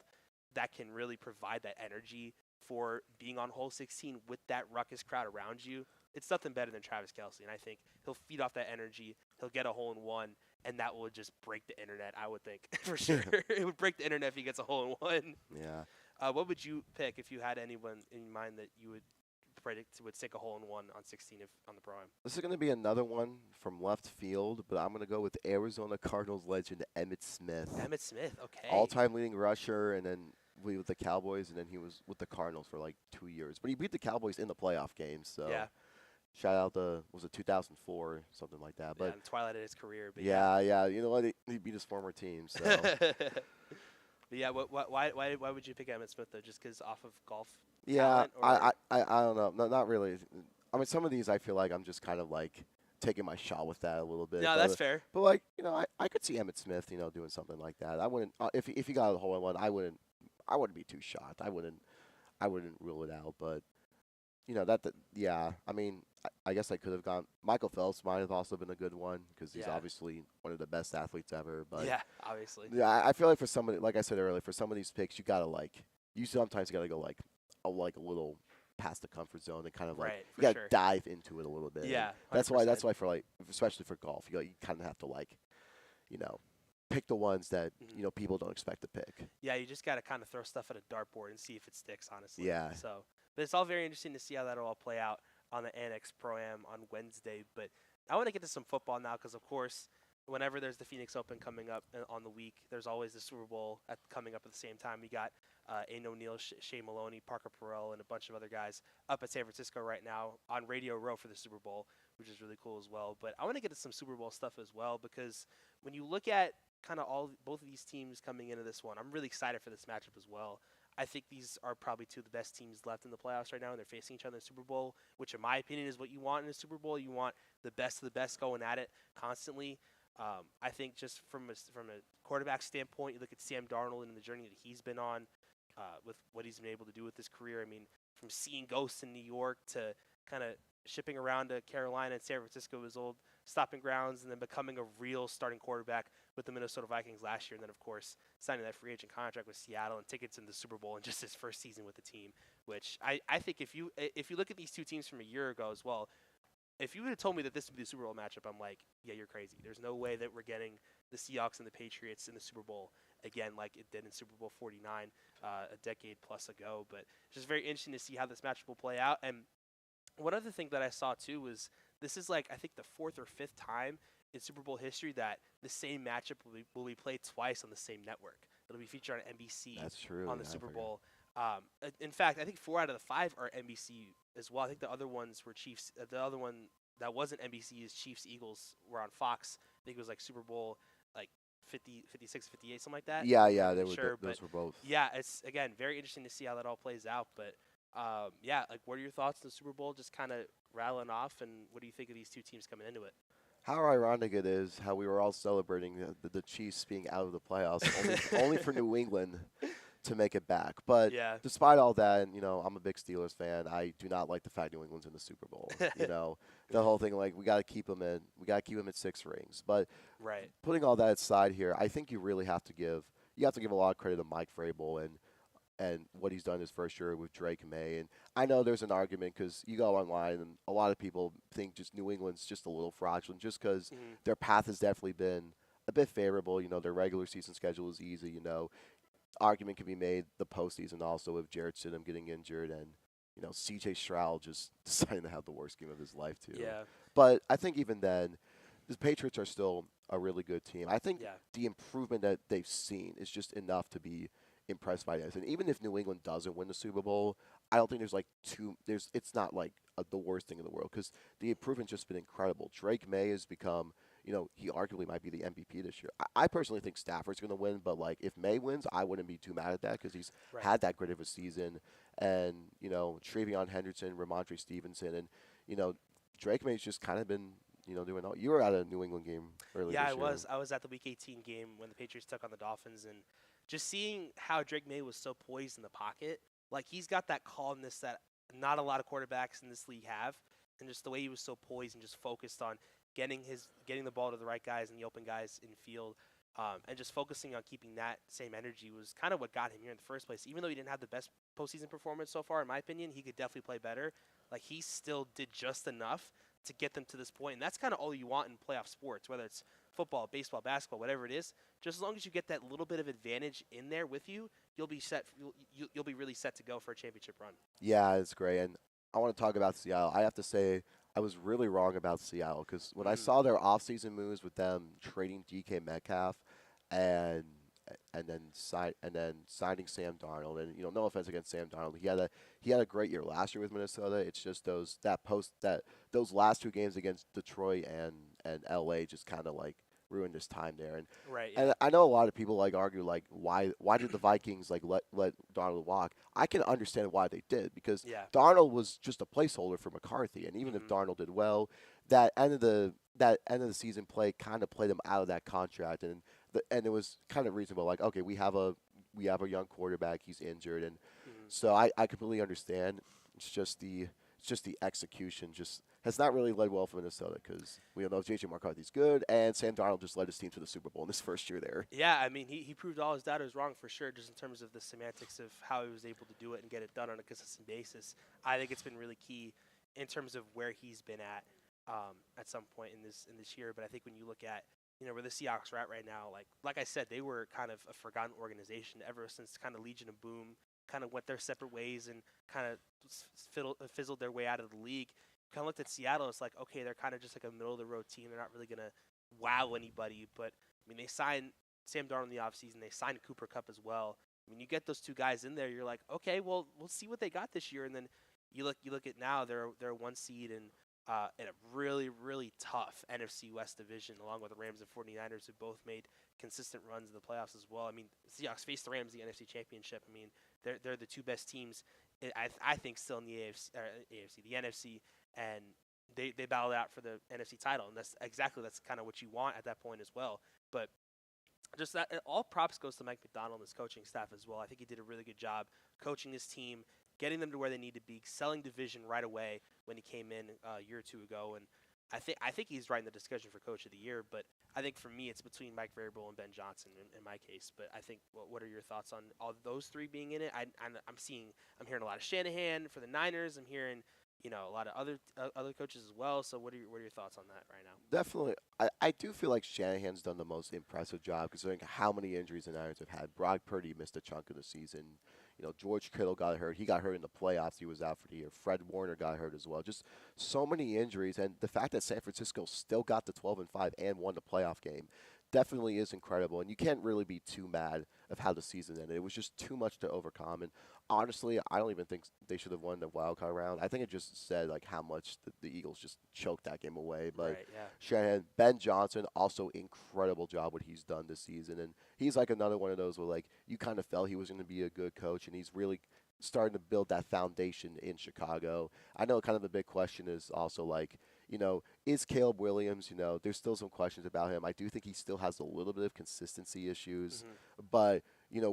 that can really provide that energy for being on hole 16 with that ruckus crowd around you, it's nothing better than Travis Kelce. And I think he'll feed off that energy. He'll get a hole-in-one, and that will just break the internet, I would think, for sure. It would break the internet if he gets a hole-in-one. Yeah. What would you pick if you had anyone in mind that you would predict would stick a hole-in-one on 16 on the Pro-Am? This is going to be another one from left field, but I'm going to go with Arizona Cardinals legend Emmitt Smith. Emmitt Smith, okay. All-time leading rusher, and then with the Cowboys, and then he was with the Cardinals for like 2 years. But he beat the Cowboys in the playoff games, so shout out to, was it 2004, something like that. But the twilight of his career. But yeah. You know what? He beat his former team, so. But yeah, why would you pick Emmitt Smith, though? Just because off of golf Yeah, talent, I don't know. No, not really. I mean, some of these I feel like I'm just kind of like taking my shot with that a little bit. No, that's fair. But like, you know, I could see Emmitt Smith, you know, doing something like that. I wouldn't if he got a hole-in-one, I wouldn't be too shocked. I wouldn't rule it out. But you know I mean, I guess I could have gone. Michael Phelps might have also been a good one because he's obviously one of the best athletes ever. But yeah, obviously. Yeah, I feel like for somebody, like I said earlier, for some of these picks, you sometimes gotta go like a little past the comfort zone and kind of like you gotta dive into it a little bit. Yeah, 100%. That's why for like, especially for golf, you kind of have to like, you know, pick the ones that you know people don't expect to pick. Yeah, you just gotta kind of throw stuff at a dartboard and see if it sticks. Honestly. Yeah. So, but it's all very interesting to see how that'll all play out on the Annex Pro-Am on Wednesday. But I want to get to some football now because, of course, whenever there's the Phoenix Open coming up on the week, there's always the Super Bowl coming up at the same time. We got Aiden O'Neal, Shea Maloney, Parker Perrell, and a bunch of other guys up at San Francisco right now on Radio Row for the Super Bowl, which is really cool as well. But I want to get to some Super Bowl stuff as well, because when you look at kind of both of these teams coming into this one, I'm really excited for this matchup as well. I think these are probably two of the best teams left in the playoffs right now, and they're facing each other in the Super Bowl, which in my opinion is what you want in a Super Bowl. You want the best of the best going at it constantly. I think just from a quarterback standpoint, you look at Sam Darnold and the journey that he's been on with what he's been able to do with his career. I mean, from seeing ghosts in New York to kind of shipping around to Carolina and San Francisco, his old stopping grounds, and then becoming a real starting quarterback with the Minnesota Vikings last year, and then, of course, signing that free agent contract with Seattle and tickets in the Super Bowl in just his first season with the team, which I think if you look at these two teams from a year ago as well, if you would have told me that this would be the Super Bowl matchup, I'm like, yeah, you're crazy. There's no way that we're getting the Seahawks and the Patriots in the Super Bowl again like it did in Super Bowl 49 a decade plus ago. But it's just very interesting to see how this matchup will play out. And one other thing that I saw too was this is like I think the fourth or fifth time in Super Bowl history that the same matchup will be played twice on the same network. It'll be featured on NBC That's true. on the Super Bowl. In fact, I think 4 out of the 5 are NBC as well. I think the other ones were Chiefs. The other one that wasn't NBC is Chiefs Eagles were on Fox. I think it was like Super Bowl like 50, 56, 58, something like that. Yeah, I'm yeah, not they really were, sure, those but were both. yeah, it's again very interesting to see how that all plays out. But yeah, like what are your thoughts on the Super Bowl? Just kind of rattling off, and what do you think of these two teams coming into it? How ironic it is how we were all celebrating the Chiefs being out of the playoffs, only for New England to make it back. But Yeah. despite all that, and, I'm a big Steelers fan. I do not like the fact New England's in the Super Bowl. The whole thing, like, we got to keep them in. We got to keep them at 6 rings. But Right. putting all that aside here, I think you really have to give a lot of credit to Mike Vrabel and what he's done his first year with Drake May. And I know there's an argument because you go online and a lot of people think just New England's just a little fraudulent just because their path has definitely been a bit favorable. Their regular season schedule is easy. Argument can be made the postseason also with Jarrett Stidham getting injured and C.J. Stroud just deciding to have the worst game of his life too. Yeah. But I think even then, the Patriots are still a really good team. I think Yeah. the improvement that they've seen is just enough to be impressed by this. And even if New England doesn't win the Super Bowl, I don't think there's like it's not like the worst thing in the world because the improvement's just been incredible. Drake May has become, he arguably might be the MVP this year. I personally think Stafford's going to win, but like if May wins, I wouldn't be too mad at that because he's Right. had that great of a season. And, Travion Henderson, Ramondre Stevenson, and, Drake May's just kind of been, doing all. You were at a New England game earlier Yeah, this I year. was. I was at the Week 18 game when the Patriots took on the Dolphins, and just seeing how Drake May was so poised in the pocket, like he's got that calmness that not a lot of quarterbacks in this league have, and just the way he was so poised and just focused on getting the ball to the right guys and the open guys in field, and just focusing on keeping that same energy was kind of what got him here in the first place. Even though he didn't have the best postseason performance so far, in my opinion, he could definitely play better. Like he still did just enough to get them to this point, and that's kind of all you want in playoff sports, whether it's football, baseball, basketball, whatever it is. Just as long as you get that little bit of advantage in there with you, you'll be set. You'll be really set to go for a championship run. Yeah, it's great. And I want to talk about Seattle. I have to say I was really wrong about Seattle because when I saw their offseason moves with them trading DK Metcalf and then signing Sam Darnold, and no offense against Sam Darnold, he had a great year last year with Minnesota. It's just those last 2 games against Detroit and LA just kind of like ruined his time there. Right. And I know a lot of people like argue like why did the Vikings like let Darnold walk? I can understand why they did because Yeah. Darnold was just a placeholder for McCarthy, and even if Darnold did well, that end of the season play kind of played him out of that contract, and it was kind of reasonable. Like, okay, we have a young quarterback, he's injured, and so I completely understand. It's just the execution just has not really led well for Minnesota because we all know J.J. McCarthy's good, and Sam Darnold just led his team to the Super Bowl in his first year there. Yeah, I mean, he proved all his doubters wrong for sure, just in terms of the semantics of how he was able to do it and get it done on a consistent basis. I think it's been really key in terms of where he's been at some point in this year. But I think when you look at where the Seahawks are at right now, like I said, they were kind of a forgotten organization ever since kind of Legion of Boom kind of went their separate ways and kind of fizzled their way out of the league. Kind of looked at Seattle, it's like, okay, they're kind of just like a middle of the road team. They're not really gonna wow anybody. But I mean, they signed Sam Darnold in the offseason. They signed Cooper Cup as well. I mean, you get those two guys in there, you're like, okay, well, we'll see what they got this year. And then you look at now, they're one seed in a really, really tough NFC West division, along with the Rams and 49ers, who both made consistent runs in the playoffs as well. I mean, Seahawks faced the Rams in the NFC Championship. I mean, they're the two best teams, I think, still in the AFC, the NFC, and they battled out for the NFC title, and that's kind of what you want at that point as well. But just that all props goes to Mike McDonald and his coaching staff as well. I think he did a really good job coaching this team, getting them to where they need to be, selling division right away when he came in a year or two ago. And I think he's right in the discussion for Coach of the Year. But I think for me, it's between Mike Vrabel and Ben Johnson in my case. But I think what are your thoughts on all those three being in it? I'm hearing a lot of Shanahan for the Niners. I'm hearing a lot of other coaches as well. So what are your thoughts on that right now? Definitely. I do feel like Shanahan's done the most impressive job considering how many injuries the Niners have had. Brock Purdy missed a chunk of the season. George Kittle got hurt. He got hurt in the playoffs. He was out for the year. Fred Warner got hurt as well. Just so many injuries. And the fact that San Francisco still got to 12-5 and won the playoff game definitely is incredible. And you can't really be too mad of how the season ended. It was just too much to overcome. And honestly, I don't even think they should have won the wild card round. I think it just said like how much the Eagles just choked that game away. But Right. Yeah. Shanahan, Ben Johnson, also incredible job what he's done this season, and he's like another one of those where like you kind of felt he was going to be a good coach, and he's really starting to build that foundation in Chicago. I know kind of the big question is also like, is Caleb Williams, there's still some questions about him. I do think he still has a little bit of consistency issues, Hmm. but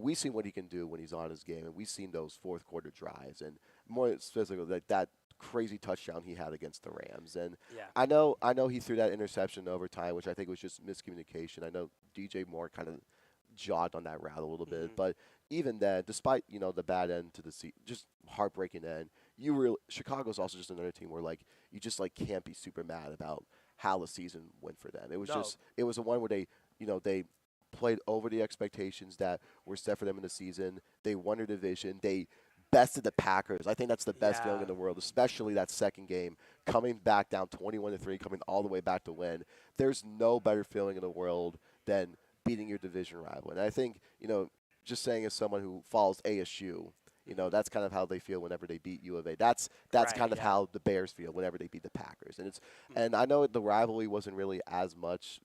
we've seen what he can do when he's on his game, and we've seen those fourth quarter drives, and more specifically, like that crazy touchdown he had against the Rams. And Yeah. I know he threw that interception in overtime, which I think was just miscommunication. I know DJ Moore kind of jogged on that route a little bit, Hmm. but even then, despite the bad end to the just heartbreaking end, Chicago's also just another team where like you just like can't be super mad about how the season went for them. No. It was a one where they played over the expectations that were set for them in the season. They won their division. They bested the Packers. I think that's the best feeling Yeah. in the world, especially that second game, coming back down 21-3, coming all the way back to win. There's no better feeling in the world than beating your division rival. And I think, just saying as someone who follows ASU, Hmm. that's kind of how they feel whenever they beat U of A. That's Right. kind of Yeah. how the Bears feel whenever they beat the Packers. Hmm. And I know the rivalry wasn't really as much,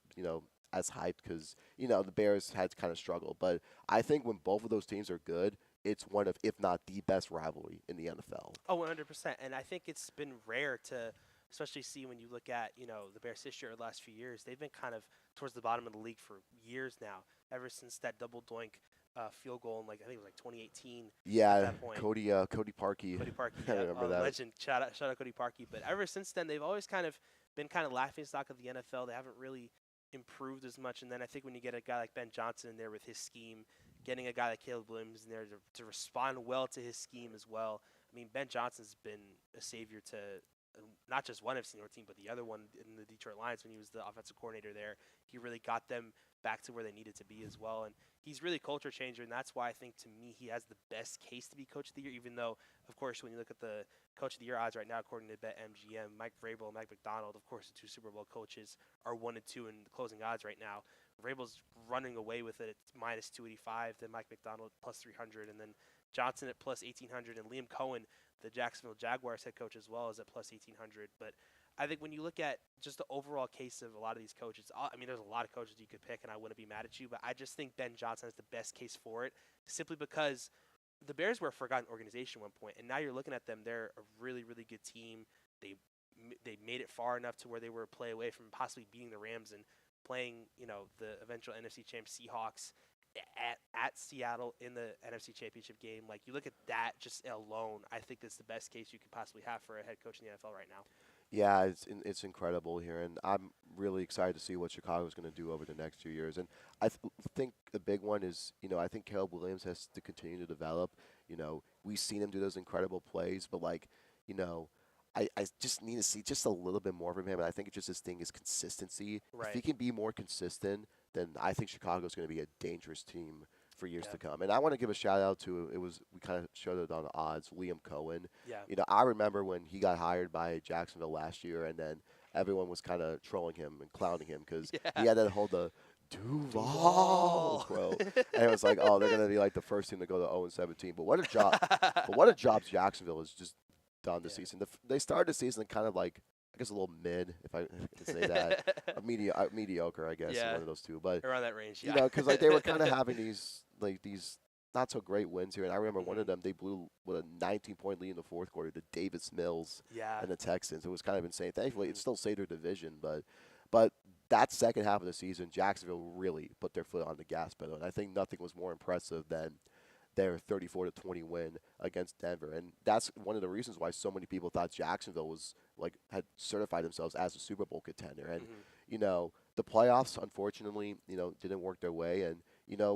as hyped because, the Bears had to kind of struggle. But I think when both of those teams are good, it's one of, if not the best rivalry in the NFL. Oh, 100%. And I think it's been rare to, especially see when you look at, the Bears' history over the last few years. They've been kind of towards the bottom of the league for years now, ever since that double doink field goal in, like, I think it was like 2018 at Yeah, that point. Cody Parkey. Cody Parkey, I yeah, remember that. legend. Shout out Cody Parkey. But ever since then, they've always kind of been kind of laughing stock of the NFL. They haven't really improved as much. And then I think when you get a guy like Ben Johnson in there with his scheme, getting a guy like Caleb Williams in there to respond well to his scheme as well. I mean, Ben Johnson's been a savior to not just one FC North team, but the other one in the Detroit Lions when he was the offensive coordinator there. He really got them back to where they needed to be as well. And he's really culture changer, and that's why I think to me he has the best case to be coach of the year. Even though, of course, when you look at the coach of the year odds right now, according to BetMGM, Mike Vrabel and Mike McDonald, of course, the two Super Bowl coaches, are 1 and 2 in the closing odds right now. Vrabel's running away with it at minus 285, then Mike McDonald plus 300, and then Johnson at plus 1800, and Liam Cohen, the Jacksonville Jaguars head coach as well, is at plus 1800. But I think when you look at just the overall case of a lot of these coaches, I mean, there's a lot of coaches you could pick, and I wouldn't be mad at you, but I just think Ben Johnson has the best case for it, simply because the Bears were a forgotten organization at one point, and now you're looking at them. They're a really, really good team. They they made it far enough to where they were a play away from possibly beating the Rams and playing, the eventual NFC champ Seahawks at Seattle in the NFC Championship game. Like, you look at that just alone, I think it's the best case you could possibly have for a head coach in the NFL right now. Yeah, it's incredible here, and I'm really excited to see what Chicago's going to do over the next 2 years. And think the big one is, I think Caleb Williams has to continue to develop. We've seen him do those incredible plays, but like, you know, I just need to see just a little bit more from him. And I think it's just his thing is consistency. If he Right. can be more consistent, then I think Chicago's going to be a dangerous team for years Yeah. to come. And I want to give a shout out to we kind of showed it on the odds, Liam Cohen. Yeah. I remember when he got hired by Jacksonville last year, and then everyone was kind of trolling him and clowning him because he Yeah. had that whole the Duval Duval. quote, and it was like, oh, they're gonna be like the first team to go to 0-17. But what a job! But what a job Jacksonville has just done this Yeah. season. They started the season kind of like I guess a little mid, if I can say that, mediocre, I guess, Yeah. one of those two. But Around that range, you yeah. know, because like they were kind of having these not so great wins here, and I remember one of Mhm. them they blew with a 19-point lead in the fourth quarter to Davis Mills Yeah. and the Texans. It was kind of insane. Thankfully, it Mhm. still saved their division, but that second half of the season, Jacksonville really put their foot on the gas pedal, and I think nothing was more impressive than their 34-20 win against Denver, and that's one of the reasons why so many people thought Jacksonville was like had certified themselves as a Super Bowl contender. And Mhm. you know, the playoffs unfortunately, didn't work their way. And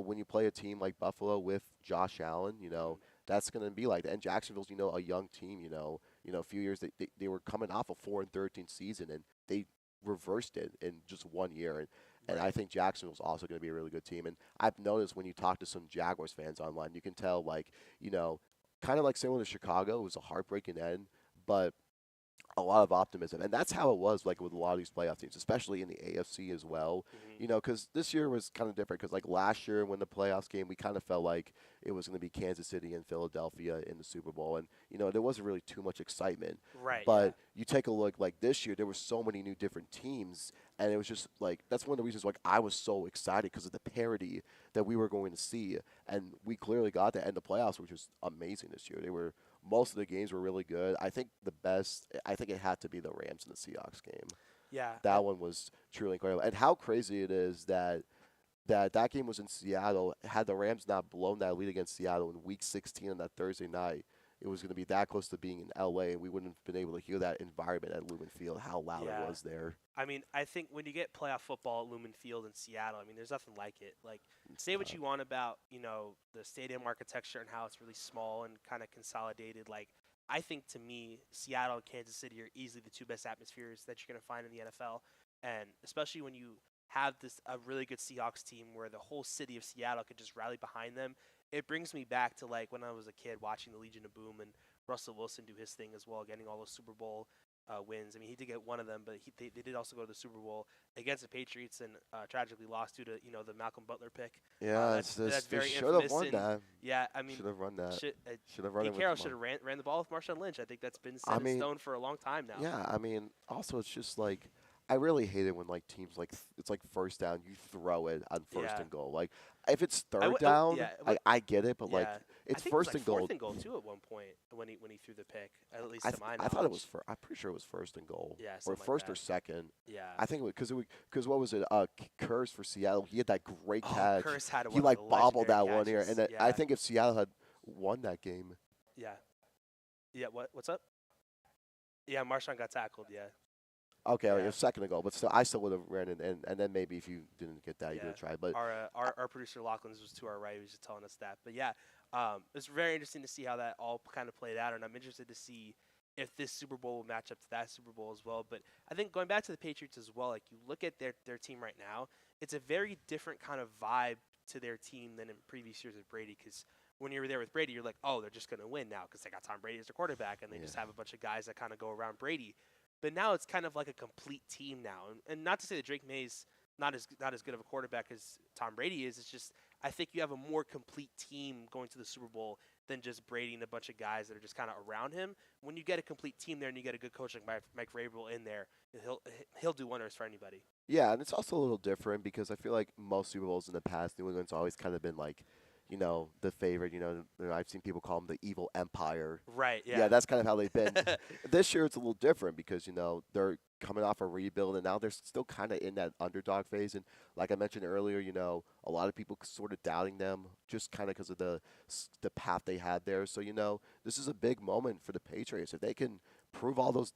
when you play a team like Buffalo with Josh Allen, Mhm. that's going to be like that. And Jacksonville's a young team. A few years they were coming off a 4-13 season, and they reversed it in just 1 year. And I Right. think Jacksonville's also going to be a really good team. And I've noticed when you talk to some Jaguars fans online, you can tell, like, you know, kind of like similar to Chicago, it was a heartbreaking end, but a lot of optimism. And that's how it was, like, with a lot of these playoff teams, especially in the AFC as well. Mhm. Because this year was kind of different because, like, last year when the playoffs came, we kind of felt like it was going to be Kansas City and Philadelphia in the Super Bowl. And, there wasn't really too much excitement. Right. Yeah. But you take a look, like, this year, there were so many new different teams. And it was just, like, that's one of the reasons, like, I was so excited because of the parity that we were going to see. And we clearly got that. And the playoffs were just amazing this year. Most of the games were really good. I think it had to be the Rams and the Seahawks game. Yeah. That one was truly incredible. And how crazy it is that game was in Seattle. Had the Rams not blown that lead against Seattle in Week 16 on that Thursday night, it was going to be that close to being in LA, and we wouldn't have been able to hear that environment at Lumen Field, how loud it Yeah. was there. I mean, I think when you get playoff football at Lumen Field in Seattle, I mean, there's nothing like it. Like, say what Uh, you want about, the stadium architecture and how it's really small and kind of consolidated. Like, I think to me, Seattle and Kansas City are easily the two best atmospheres that you're going to find in the NFL. And especially when you have a really good Seahawks team where the whole city of Seattle could just rally behind them. It brings me back to like when I was a kid watching the Legion of Boom and Russell Wilson do his thing as well, getting all those Super Bowl wins. I mean, he did get one of them, but they did also go to the Super Bowl against the Patriots and tragically lost due to the Malcolm Butler pick. yeah, That's they very should have infamous. won And that. yeah, I mean, Should have run that. should, Should have run Pete it with Carroll should Lamar. have ran the ball with Marshawn Lynch. I think that's been I set in mean, stone for a long time now. yeah, I mean, also it's just like I really hate it when like teams like it's like first down, you throw it on first Yeah, and goal. Like if it's third down, yeah, I get it, but like yeah. I it's think it was first like and goal. fourth and goal too at one point when he threw the pick. At least I to th- my I thought it was knowledge. I'm pretty sure it was first and goal Yeah, or something like first or that. second. Yeah. I think because what was it? Curse for Seattle. He had that great Oh, catch. Curse had He one of like the bobbled legendary that one here, catches. and I Yeah. think if Seattle had won that game, Yeah. Yeah. What's up? Yeah, Marshawn got tackled. Yeah. okay, it Yeah. was second and goal, but still, I still would have ran it, and then maybe if you didn't get that, you would Yeah. have tried. But Our producer Lachlan's was to our right. He was just telling us that. But yeah, it's very interesting to see how that all kind of played out, and I'm interested to see if this Super Bowl will match up to that Super Bowl as well. But I think going back to the Patriots as well, like you look at their team right now, it's a very different kind of vibe to their team than in previous years with Brady. Because when you were there with Brady, you're like, oh, they're just going to win now because they got Tom Brady as their quarterback, and they just yeah, have a bunch of guys that kind of go around Brady. But now it's kind of like a complete team now, and not to say that Drake May's not as good of a quarterback as Tom Brady is. It's just I think you have a more complete team going to the Super Bowl than just Brady and a bunch of guys that are just kind of around him. When you get a complete team there and you get a good coach like Mike Vrabel in there, he'll do wonders for anybody. yeah, and it's also a little different because I feel like most Super Bowls in the past, New England's always kind of been like, the favorite. I've seen people call them the evil empire. Right. Yeah, Yeah. that's kind of how they've been. This year it's a little different because they're coming off a rebuild and now they're still kind of in that underdog phase. And like I mentioned earlier, a lot of people sort of doubting them just kind of because of the path they had there. So this is a big moment for the Patriots if they can prove all those.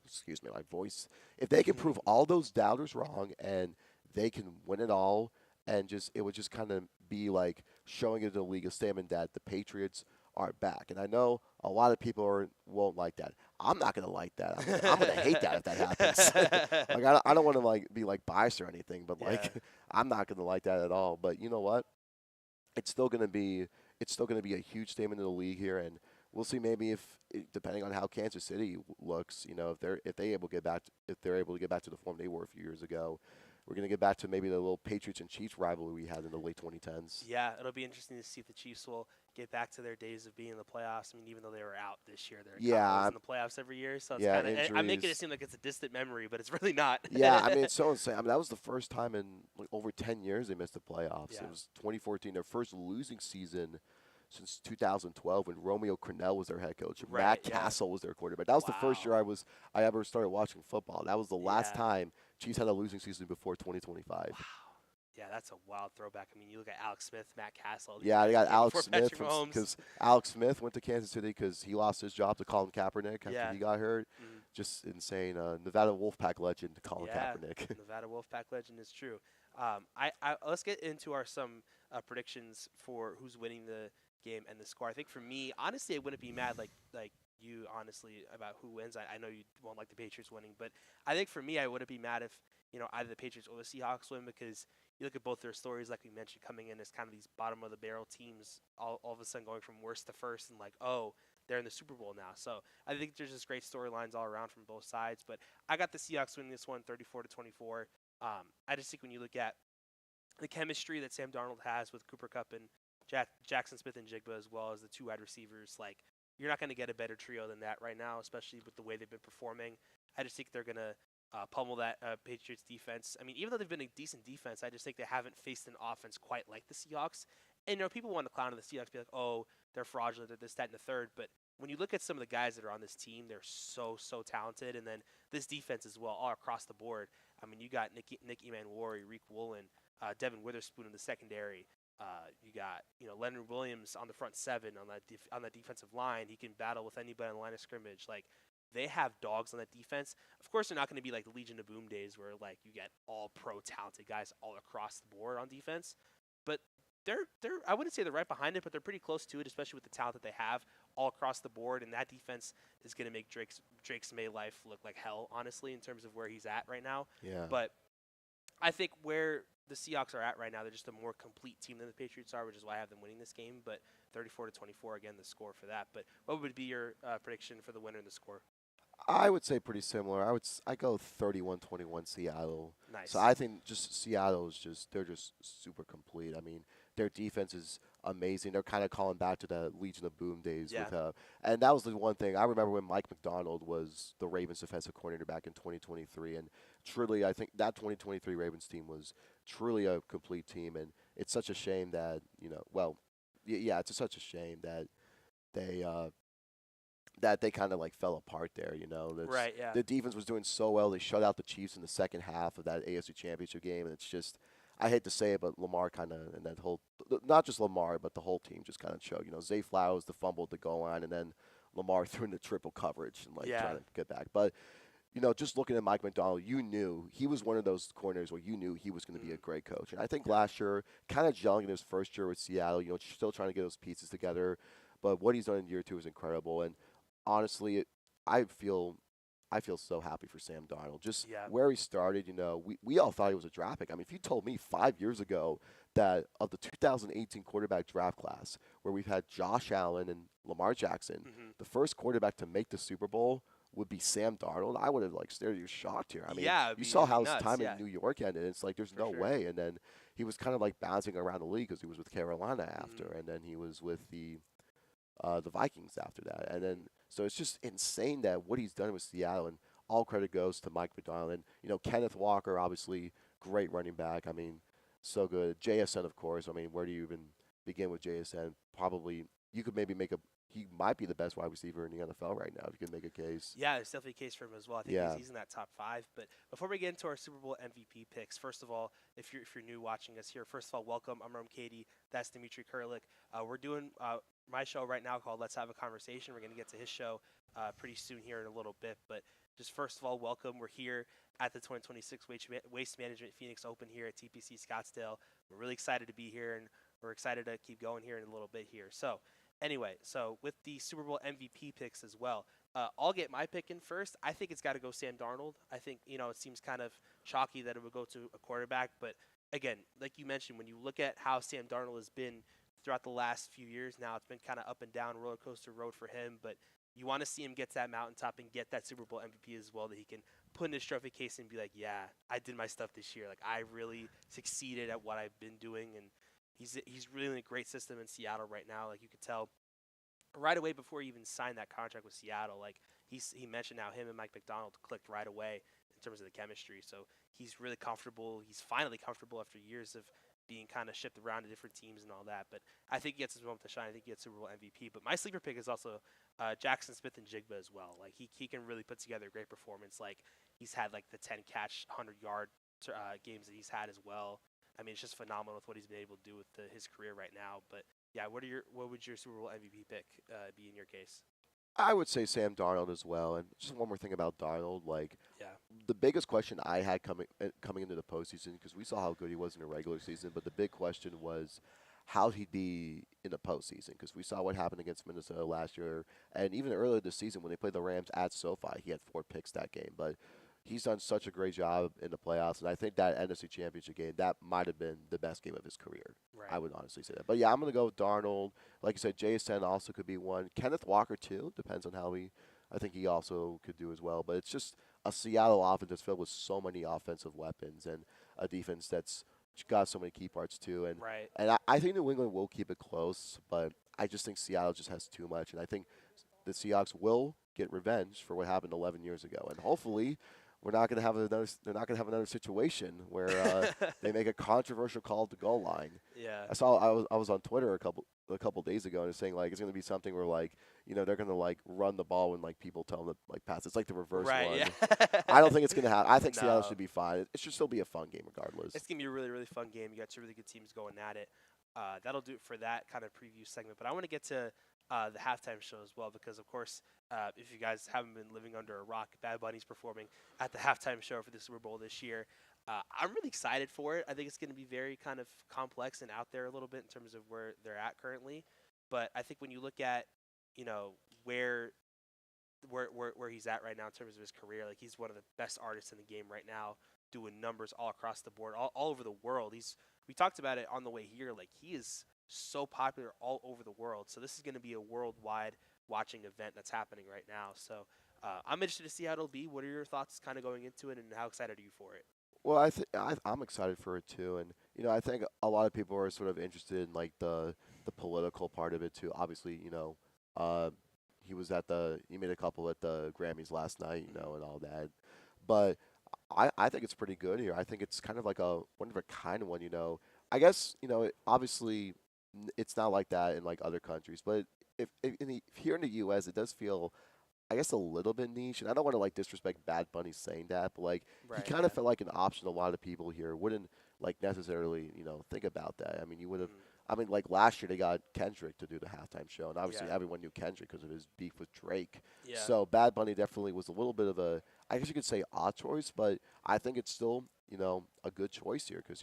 Excuse me, my voice. If they can prove all those doubters wrong and they can win it all, and it would just kind of be like showing it to the league of salmon that the Patriots are back. And I know a lot of people won't like that. I'm not gonna like that. I'm gonna hate that if that happens. Like I don't want to like be like biased or anything, but Yeah. like I'm not gonna like that at all. But you know what? It's still gonna be a huge statement in the league here, and we'll see maybe depending on how Kansas City looks, if they're able to get back to the form they were a few years ago, we're gonna get back to maybe the little Patriots and Chiefs rivalry we had in the late 2010s. Yeah, it'll be interesting to see if the Chiefs will get back to their days of being in the playoffs. I mean, even though they were out this year, they're always Yeah, in the playoffs every year. So it's yeah, kind of I'm making it injuries. seem like it's a distant memory, but it's really not. Yeah, I mean it's so insane. I mean that was the first time in like over 10 years they missed the playoffs. Yeah. It was 2014, their first losing season since 2012 when Romeo Crennel was their head coach. Right. Matt Yeah. Castle was their quarterback. That was the first year Wow. I ever started watching football. That was the last Yeah. time Chiefs had a losing season before 2025. Wow. Yeah, that's a wild throwback. I mean, you look at Alex Smith, Matt Castle. These Yeah, they guys got came Alex before Smith Patrick Mahomes. because Alex Smith went to Kansas City because he lost his job to Colin Kaepernick after Yeah. he got hurt. Mm. Just insane. Nevada Wolfpack legend Colin Yeah, Kaepernick. Nevada Wolfpack legend is true. Let's get into our some predictions for who's winning the game and the score. I think for me, honestly, I wouldn't be mad like you honestly about who wins. I know you won't like the Patriots winning, but I think for me, I wouldn't be mad if either the Patriots or the Seahawks win because you look at both their stories, like we mentioned, coming in as kind of these bottom of the barrel teams, all of a sudden going from worst to first, and like, oh, they're in the Super Bowl now. So I think there's just great storylines all around from both sides. But I got the Seahawks winning this one, 34-24. I just think when you look at the chemistry that Sam Darnold has with Cooper Kupp and Jackson Smith and Jigba, as well as the two wide receivers, like you're not going to get a better trio than that right now, especially with the way they've been performing. I just think they're going to pummel that Patriots defense. I mean, even though they've been a decent defense, I just think they haven't faced an offense quite like the Seahawks. And people want to clown on the Seahawks, be like, oh, they're fraudulent, they're this, that, and the third. But when you look at some of the guys that are on this team, they're so talented. And then this defense as well, all across the board. I mean, you got Nick Emmanwori, Reek Woolen, Devin Witherspoon in the secondary. You got Leonard Williams on the front seven on that defensive line. He can battle with anybody on the line of scrimmage. Like they have dogs on that defense. Of course, they're not going to be like the Legion of Boom days where like you get all pro talented guys all across the board on defense. But they're I wouldn't say they're right behind it, but they're pretty close to it, especially with the talent that they have all across the board. And that defense is going to make Drake's May life look like hell, honestly, in terms of where he's at right now. Yeah. But I think where the Seahawks are at right now, they're just a more complete team than the Patriots are, which is why I have them winning this game. But 34-24, again, the score for that. But what would be your prediction for the winner and the score? I would say pretty similar. I go 31-21 Seattle. Nice. So I think just Seattle is they're just super complete. I mean, their defense is amazing. They're kind of calling back to the Legion of Boom days Yeah. and that was the one thing I remember when Mike McDonald was the Ravens defensive coordinator back in 2023, and truly I think that 2023 Ravens team was truly a complete team, and it's such a shame that it's such a shame that they kind of like fell apart there, Right, yeah. The defense was doing so well. They shut out the Chiefs in the second half of that AFC Championship game, and it's just, I hate to say it, but Lamar kind of, and that whole, not just Lamar, but the whole team just kind of choked. Zay Flowers, the fumble at the goal line, and then Lamar threw in the triple coverage and trying to get back. But, just looking at Mike McDonald, you knew he was one of those corners where you knew he was going to be a great coach. And I think last year, kind of gelling in his first year with Seattle, still trying to get those pieces together. But what he's done in year two is incredible. And honestly, I feel so happy for Sam Darnold. Just where he started, we all thought he was a draft pick. I mean, if you told me 5 years ago that of the 2018 quarterback draft class, where we've had Josh Allen and Lamar Jackson, the first quarterback to make the Super Bowl would be Sam Darnold, I would have stared at you shocked here. I mean, you saw how his time in New York ended. It's like there's no way. And then he was kind of bouncing around the league because he was with Carolina after, and then he was with the Vikings after that, and then so it's just insane that what he's done with Seattle, and all credit goes to Mike McDonald. And Kenneth Walker, obviously great running back. I mean, so good. JSN, of course. I mean, where do you even begin with JSN? Probably you could maybe he might be the best wide receiver in the NFL right now, if you could make a case. Yeah, it's definitely a case for him as well. I think he's in that top 5. But before we get into our Super Bowl MVP picks, first of all, if you're new watching us here, first of all, welcome. I'm Kadi. That's Dmitri Kiriluk. We're doing my show right now called Let's Have a Conversation. We're going to get to his show pretty soon here in a little bit. But just first of all, welcome. We're here at the 2026 Waste Management Phoenix Open here at TPC Scottsdale. We're really excited to be here, and we're excited to keep going here in a little bit here. So anyway, with the Super Bowl MVP picks as well, I'll get my pick in first. I think it's got to go Sam Darnold. I think, it seems kind of chalky that it would go to a quarterback. But again, like you mentioned, when you look at how Sam Darnold has been throughout the last few years now. It's been kind of up and down roller coaster road for him, but you want to see him get to that mountaintop and get that Super Bowl MVP as well, that he can put in his trophy case and be like, yeah, I did my stuff this year. Like, I really succeeded at what I've been doing, and he's really in a great system in Seattle right now. Like, you could tell right away before he even signed that contract with Seattle. Like, he mentioned how him and Mike McDonald clicked right away in terms of the chemistry. So he's really comfortable. He's finally comfortable after years of being kind of shipped around to different teams and all that. But I think he gets his moment to shine. I think he gets Super Bowl MVP. But my sleeper pick is also Jackson Smith and Jigba as well. Like, he can really put together a great performance. Like, he's had like the 10 catch, 100-yard games that he's had as well. I mean, it's just phenomenal with what he's been able to do with his career right now. But yeah, what would your Super Bowl MVP pick be in your case? I would say Sam Darnold as well. And just one more thing about Darnold, like Yeah. the biggest question I had coming into the postseason, because we saw how good he was in the regular season, but the big question was how he'd be in the postseason, because we saw what happened against Minnesota last year, and even earlier this season when they played the Rams at SoFi, he had 4 picks that game. But he's done such a great job in the playoffs, and I think that NFC Championship game, that might have been the best game of his career. Right. I would honestly say that. But yeah, I'm going to go with Darnold. Like you said, JSN also could be one. Kenneth Walker, too. Depends on how I think he also could do as well. But it's just a Seattle offense that's filled with so many offensive weapons and a defense that's got so many key parts, too. And, Right. and I think New England will keep it close, but I just think Seattle just has too much. And I think the Seahawks will get revenge for what happened 11 years ago. And hopefully we're not going to have another. They're not going to have another situation where they make a controversial call at the goal line. Yeah. I was on Twitter a couple days ago and it's saying like it's going to be something where like they're going to like run the ball when like people tell them to like pass. It's like the reverse Right. one. Yeah. I don't think it's going to happen. I think Seattle No. should be fine. It should still be a fun game regardless. It's gonna be a really, really fun game. You got two really good teams going at it. That'll do it for that kind of preview segment. But I want to get to the halftime show as well, because of course, if you guys haven't been living under a rock, Bad Bunny's performing at the halftime show for the Super Bowl this year. I'm really excited for it. I think it's going to be very kind of complex and out there a little bit in terms of where they're at currently. But I think when you look at, you know, where he's at right now in terms of his career, like he's one of the best artists in the game right now, doing numbers all across the board, all over the world. We talked about it on the way here. Like, he is so popular all over the world. So this is going to be a worldwide watching event that's happening right now. So I'm interested to see how it'll be. What are your thoughts kind of going into it, and how excited are you for it? Well, I'm excited for it too, and I think a lot of people are sort of interested in like the political part of it too. Obviously, uh, he made a couple at the Grammys last night, and all that. But I think it's pretty good here. I think it's kind of like a one of a kind one. I guess obviously it's not like that in like other countries, but if here in the U.S. it does feel I guess a little bit niche, and I don't want to like disrespect Bad Bunny saying that, but like he Right. kind Yeah. of felt like an option. A lot of people here wouldn't like necessarily, think about that. I mean, you would have. Mm. I mean, like last year they got Kendrick to do the halftime show, and obviously Yeah. everyone knew Kendrick because of his beef with Drake. Yeah. So Bad Bunny definitely was a little bit of a, I guess you could say odd choice, but I think it's still, a good choice here because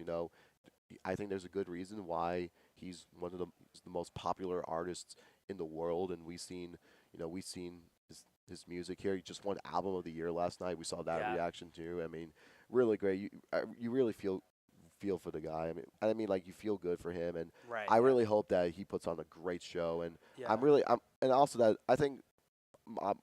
I think there's a good reason why he's the most popular artists in the world, and we've seen his music here. He just won Album of the Year last night. We saw that Yeah. reaction too. I mean, really great. You really feel for the guy. I mean, like you feel good for him, and Right. I Yeah. really hope that he puts on a great show. And Yeah. and also that I think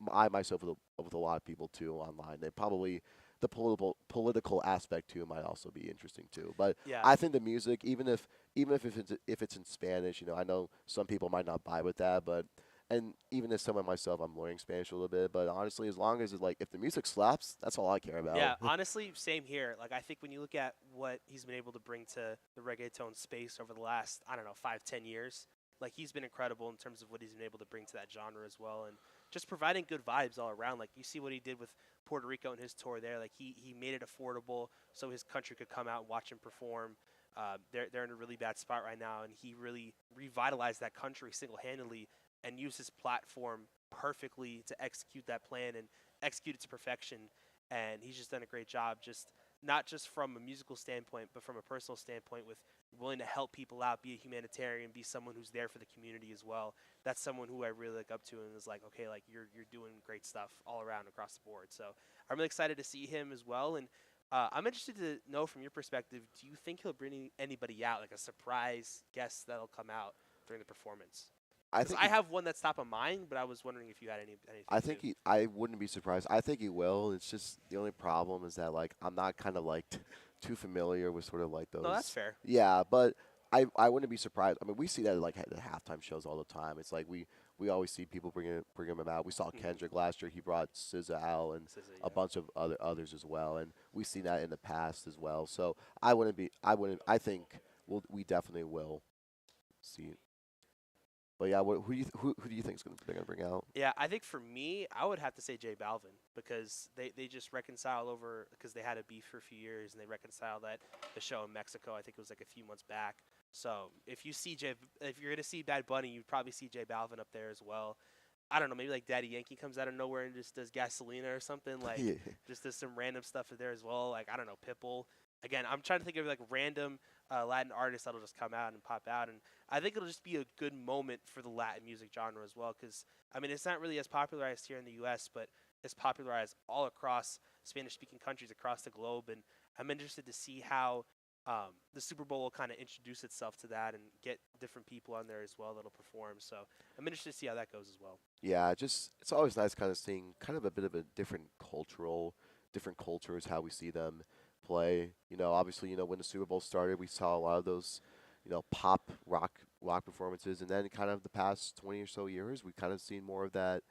I myself with a lot of people too online. They probably the political aspect too might also be interesting too. But Yeah. I think the music, even if it's in Spanish, I know some people might not buy with that, but and even as someone myself, I'm learning Spanish a little bit. But honestly, as long as if the music slaps, that's all I care about. Yeah, honestly, same here. Like, I think when you look at what he's been able to bring to the reggaeton space over the last, I don't know, 5, 10 years, like he's been incredible in terms of what he's been able to bring to that genre as well, and just providing good vibes all around. Like, you see what he did with Puerto Rico and his tour there. Like, he made it affordable so his country could come out and watch him perform. They're in a really bad spot right now, and he really revitalized that country single-handedly and used his platform perfectly to execute that plan and execute it to perfection. And he's just done a great job, just not just from a musical standpoint, but from a personal standpoint, with willing to help people out, be a humanitarian, be someone who's there for the community as well. That's someone who I really look up to and is like, okay, like you're doing great stuff all around across the board. So I'm really excited to see him as well. And I'm interested to know from your perspective, do you think he'll bring anybody out, like a surprise guest that'll come out? during the performance? I Because think I have one that's top of mind, but I was wondering if you had anything I think too. I wouldn't be surprised. I think he will. It's just the only problem is that like I'm not kind of like too familiar with sort of like No, that's those. fair. Yeah, but I wouldn't be surprised. I mean, we see that like at the halftime shows all the time. It's like we always see people bringing him out. We saw Mm-hmm. Kendrick last year. He brought SZA out and a Yeah. bunch of others as well. And we've seen that in the past as well. So I wouldn't be. I wouldn't. I think we definitely will see. But yeah, who do you think they're gonna bring out? Yeah, I think for me, I would have to say J Balvin because they just reconciled over because they had a beef for a few years and they reconciled at the show in Mexico. I think it was like a few months back. So if you're gonna see Bad Bunny, you'd probably see J Balvin up there as well. I don't know, maybe like Daddy Yankee comes out of nowhere and just does Gasolina or something, like Yeah. just does some random stuff there as well. Like I don't know, Pitbull. Again, I'm trying to think of like random Latin artists that'll just come out and pop out, and I think it'll just be a good moment for the Latin music genre as well. Because I mean, it's not really as popularized here in the U.S., but it's popularized all across Spanish-speaking countries across the globe, and I'm interested to see how the Super Bowl will kind of introduce itself to that and get different people on there as well that'll perform. So I'm interested to see how that goes as well. Yeah, just it's always nice kind of seeing kind of a bit of a different cultures, how we see them play. Obviously, when the Super Bowl started, we saw a lot of those, pop rock performances, and then kind of the past 20 or so years, we've kind of seen more of that,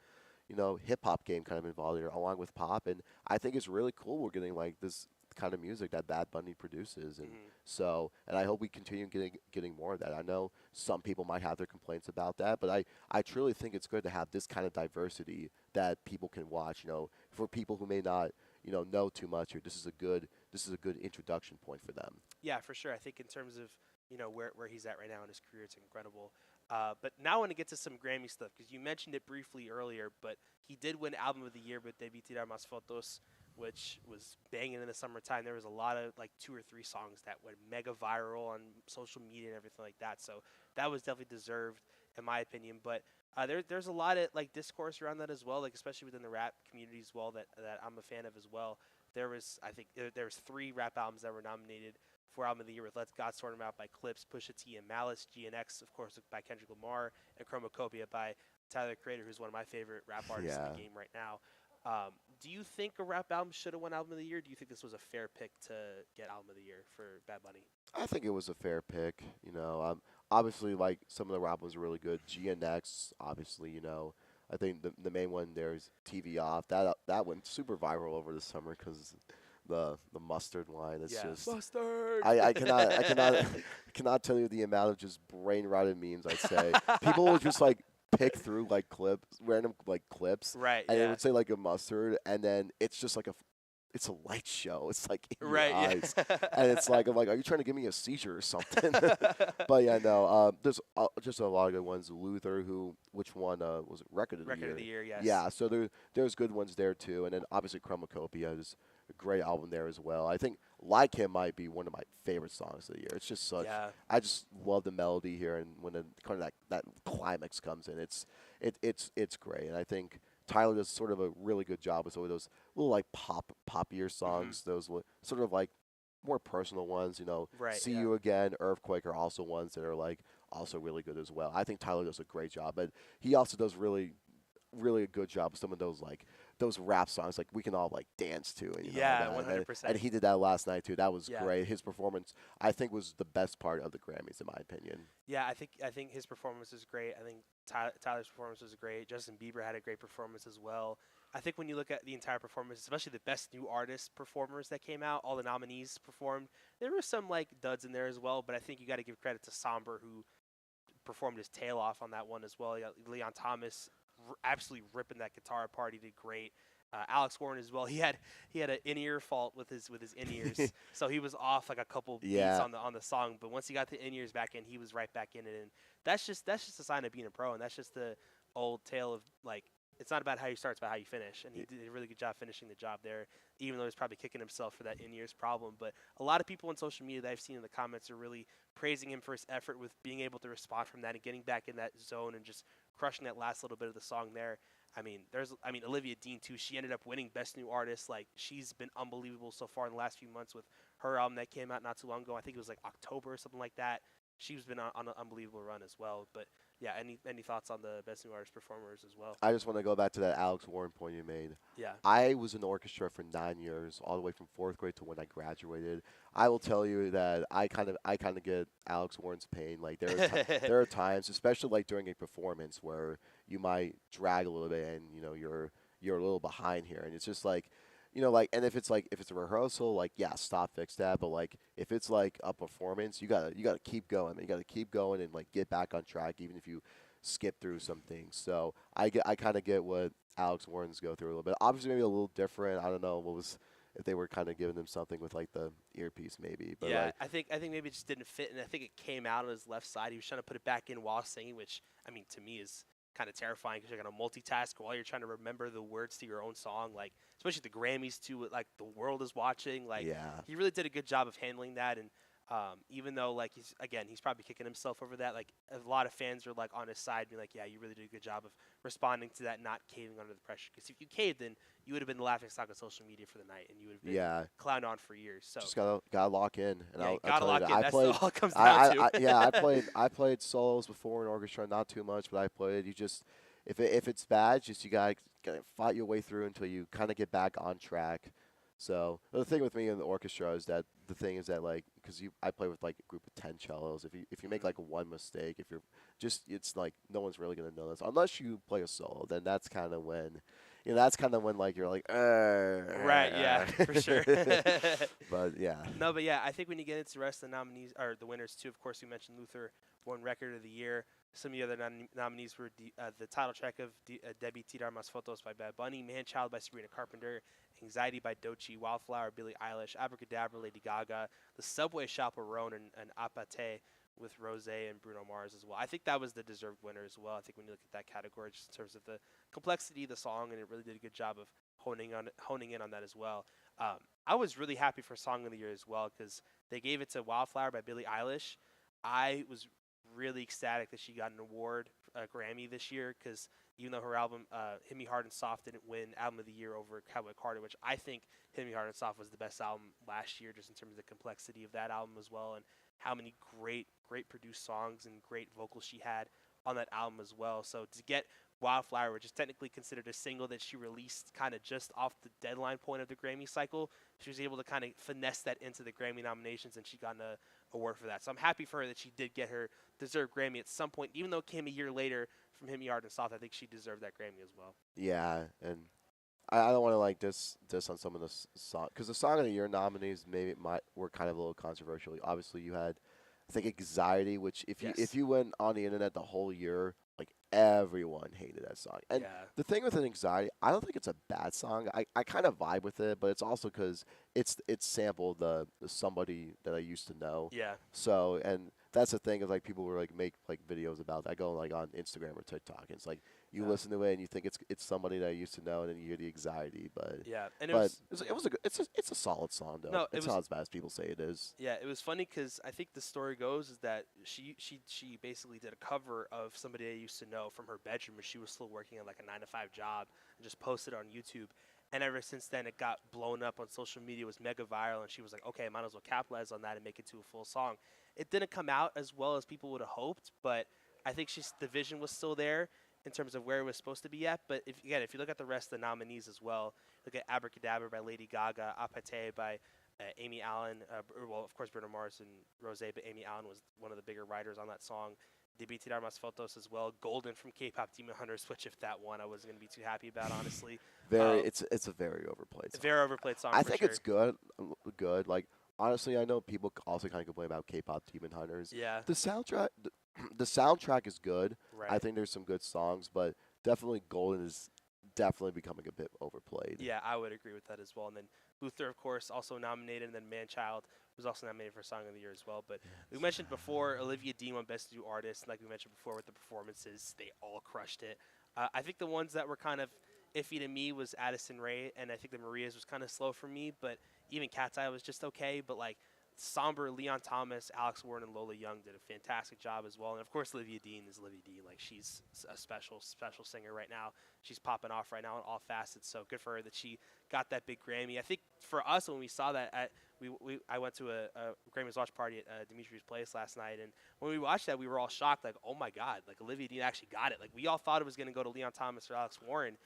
hip hop game kind of involved here, along with pop, and I think it's really cool we're getting like this kind of music that Bad Bunny produces, and Hmm. and I hope we continue getting more of that. I know some people might have their complaints about that, but I truly think it's good to have this kind of diversity that people can watch. For people who may not know too much here, this is a good introduction point for them. Yeah, for sure. I think in terms of where he's at right now in his career, it's incredible. But now I want to get to some Grammy stuff because you mentioned it briefly earlier, but he did win Album of the Year with Debí Tirar Más Fotos, which was banging in the summertime. There was a lot of like 2 or 3 songs that went mega viral on social media and everything like that. So that was definitely deserved, in my opinion. But there's a lot of like discourse around that as well, like especially within the rap community as well that I'm a fan of as well. There was 3 rap albums that were nominated for Album of the Year with Let God Sort 'Em Out by Clips, Pusha T, and Malice, GNX, of course, by Kendrick Lamar, and Chromacopia by Tyler the Creator, who's one of my favorite rap artists in Yeah. the game right now. Do you think a rap album should have won Album of the Year? Do you think this was a fair pick to get Album of the Year for Bad Bunny? I think it was a fair pick. Obviously, like some of the rap was really good. GNX, obviously, I think the main one there is TV Off. That went super viral over the summer because the mustard line. It's Yeah, just mustard. I cannot tell you the amount of just brain rotted memes I'd say. People will just like pick through like random like clips, Right. and it Yeah. would say like a mustard, and then it's just like it's a light show. It's like in your Right. eyes, Yeah. and it's like I'm like, are you trying to give me a seizure or something? But yeah, no. There's just a lot of good ones. Luther, which one was it? Record of the Record Year. of the Year. Yes. Yeah, so there's good ones there too, and then obviously Chromacopia is a great album there as well. I think Like Him might be one of my favorite songs of the year. It's just such. Yeah. I just love the melody here, and when the kind of that climax comes in, it's great, and I think Tyler does sort of a really good job with some of those little like poppier Hmm. songs, those sort of like more personal ones. Right. See Yeah. You Again, Earthquake are also ones that are like also really good as well. I think Tyler does a great job, but he also does really a good job with some of those like those rap songs like we can all like dance to and Yeah. that. One hundred And percent. he did that last night too. That was Yeah. great. His performance I think was the best part of the Grammys in my opinion. Yeah, I think his performance was great. I think Tyler's performance was great. Justin Bieber had a great performance as well. I think when you look at the entire performance, especially the best new artist performers that came out, all the nominees performed. There were some like duds in there as well, but I think you got to give credit to Somber who performed his tail off on that one as well. You got Leon Thomas absolutely ripping that guitar apart. He did great. Alex Warren as well. He had an in ear fault with his in ears, so he was off like a couple beats Yeah. on the song. But once he got the in ears back in, he was right back in it, and that's just a sign of being a pro, and that's just the old tale of like it's not about how you start, it's about how you finish. And he did a really good job finishing the job there, even though he's probably kicking himself for that in ears problem. But a lot of people on social media that I've seen in the comments are really praising him for his effort with being able to respond from that and getting back in that zone and just crushing that last little bit of the song there. I mean, Olivia Dean too. She ended up winning Best New Artist. Like she's been unbelievable so far in the last few months with her album that came out not too long ago. I think it was like October or something like that. she's been on an unbelievable run as well. But yeah, any thoughts on the best new artist performers as well? I just want to go back to that Alex Warren point you made. Yeah. I was in the orchestra for 9 years, all the way from fourth grade to when I graduated. I will tell you that I kind of get Alex Warren's pain. Like there are times, especially like during a performance, where you might drag a little bit, and you're a little behind here, and it's just like. Like, and if it's a rehearsal, like, yeah, stop, fix that. But like, if it's like a performance, you gotta keep going. Man. You gotta keep going and like get back on track, even if you skip through some things. So I kind of get what Alex Warren's go through a little bit. Obviously, maybe a little different. I don't know what was if they were kind of giving him something with like the earpiece, maybe. But Yeah, like, I think maybe it just didn't fit, and I think it came out on his left side. He was trying to put it back in while singing, which I mean to me is kind of terrifying because you're gonna multitask while you're trying to remember the words to your own song, like especially the Grammys too. Like the world is watching. Like yeah, he really did a good job of handling that, and even though like he's probably kicking himself over that. Like a lot of fans are like on his side, being like, yeah, you really did a good job of responding to that, not caving under the pressure. Because if you caved, then you would have been the laughing stock of social media for the night, and you would have been yeah. clowned on for years. So Just gotta lock in, and yeah, you I'll gotta tell you lock that in. I That's played. all it comes down to. Yeah, I played solos before in orchestra, not too much, but I played. You just if it's bad, just you gotta fight your way through until you kind of get back on track. So the thing with me in the orchestra is that the thing is that like because I play with like a group of 10 cellos. If you make like one mistake, if you're just it's like no one's really gonna know this unless you play a solo. Then that's kind of when like you're like, Right, yeah, for sure. but yeah, No, but yeah, I think when you get into the rest of the nominees, or the winners too, of course, we mentioned Luther won Record of the Year. Some of the other nominees were the title track of Debbie Tirar Mas Fotos by Bad Bunny, Man-Child by Sabrina Carpenter, Anxiety by Doechii, Wildflower, Billie Eilish, Abracadabra, Lady Gaga, The Subway Chaperone, and Apate with Rose and Bruno Mars as well. I think that was the deserved winner as well. I think when you look at that category, just in terms of the complexity of the song, and it really did a good job of honing in on that as well. I was really happy for Song of the Year as well because they gave it to Wildflower by Billie Eilish. I was really ecstatic that she got an award, a Grammy this year, because even though her album Hit Me Hard and Soft didn't win Album of the Year over Cowboy Carter, which I think Hit Me Hard and Soft was the best album last year, just in terms of the complexity of that album as well, and how many great produced songs and great vocals she had on that album as well. So to get Wildflower, which is technically considered a single that she released kind of just off the deadline point of the Grammy cycle, she was able to kind of finesse that into the Grammy nominations, and she got an award for that. So I'm happy for her that she did get her deserved Grammy at some point, even though it came a year later from Hit Me Hard and Soft. I think she deserved that Grammy as well. yeah, and I don't want to like this on some of the song because the Song of the Year nominees maybe were kind of a little controversial. Obviously, you had I think Anxiety, which if Yes. you went on the internet the whole year, like everyone hated that song. And Yeah. the thing with an Anxiety, I don't think it's a bad song. I kind of vibe with it, but it's also because it's sampled the somebody that I used to know. Yeah. So and that's the thing is like people were like make like videos about that. I go like on Instagram or TikTok. And it's like you Yeah. listen to it and you think it's somebody that I used to know, and then you hear the Anxiety. But Yeah. And it was a good, it's a solid song though. no, it It's was not as bad as people say it is. Yeah, it was funny because I think the story goes is that she basically did a cover of somebody I used to know from her bedroom when she was still working at like a 9 to 5 job, and just posted it on YouTube. And ever since then, it got blown up on social media, was mega viral, and she was like, okay, I might as well capitalize on that and make it to a full song. It didn't come out as well as people would have hoped, but I think the vision was still there in terms of where it was supposed to be at. But if you look at the rest of the nominees as well, look at Abracadabra by Lady Gaga, Apate by Amy Allen, well, of course, Bruno Mars and Rose, but Amy Allen was one of the bigger writers on that song. Debí tirar más fotos as well. Golden from K-pop Demon Hunters, which if that won, I wasn't going to be too happy about, honestly. It's a very overplayed song. Very overplayed song. I for think sure. it's good. Good. Like honestly, I know people also kind of complain about K-pop Demon Hunters. Yeah. The soundtrack, the soundtrack is good. Right. I think there's some good songs, but definitely Golden is definitely becoming a bit overplayed. Yeah, I would agree with that as well. And then Luther, of course, also nominated, and then Man-Child was also nominated for Song of the Year as well. But we mentioned before Olivia Dean won Best New Artist. Like we mentioned before with the performances, they all crushed it. I think the ones that were kind of iffy to me was Addison Rae, and I think the Maria's was kind of slow for me. But even Cat's Eye was just okay. But like Somber, Leon Thomas, Alex Warren, and Lola Young did a fantastic job as well. And of course, Olivia Dean is Olivia Dean. Like she's a special singer right now. She's popping off right now in all facets. So good for her that she got that big Grammy. I think for us, when we saw that, I went to a Grammys watch party at Dimitri's place last night, and when we watched that, we were all shocked, like, oh my God, like Olivia Dean actually got it. Like we all thought it was going to go to Leon Thomas or Alex Warren,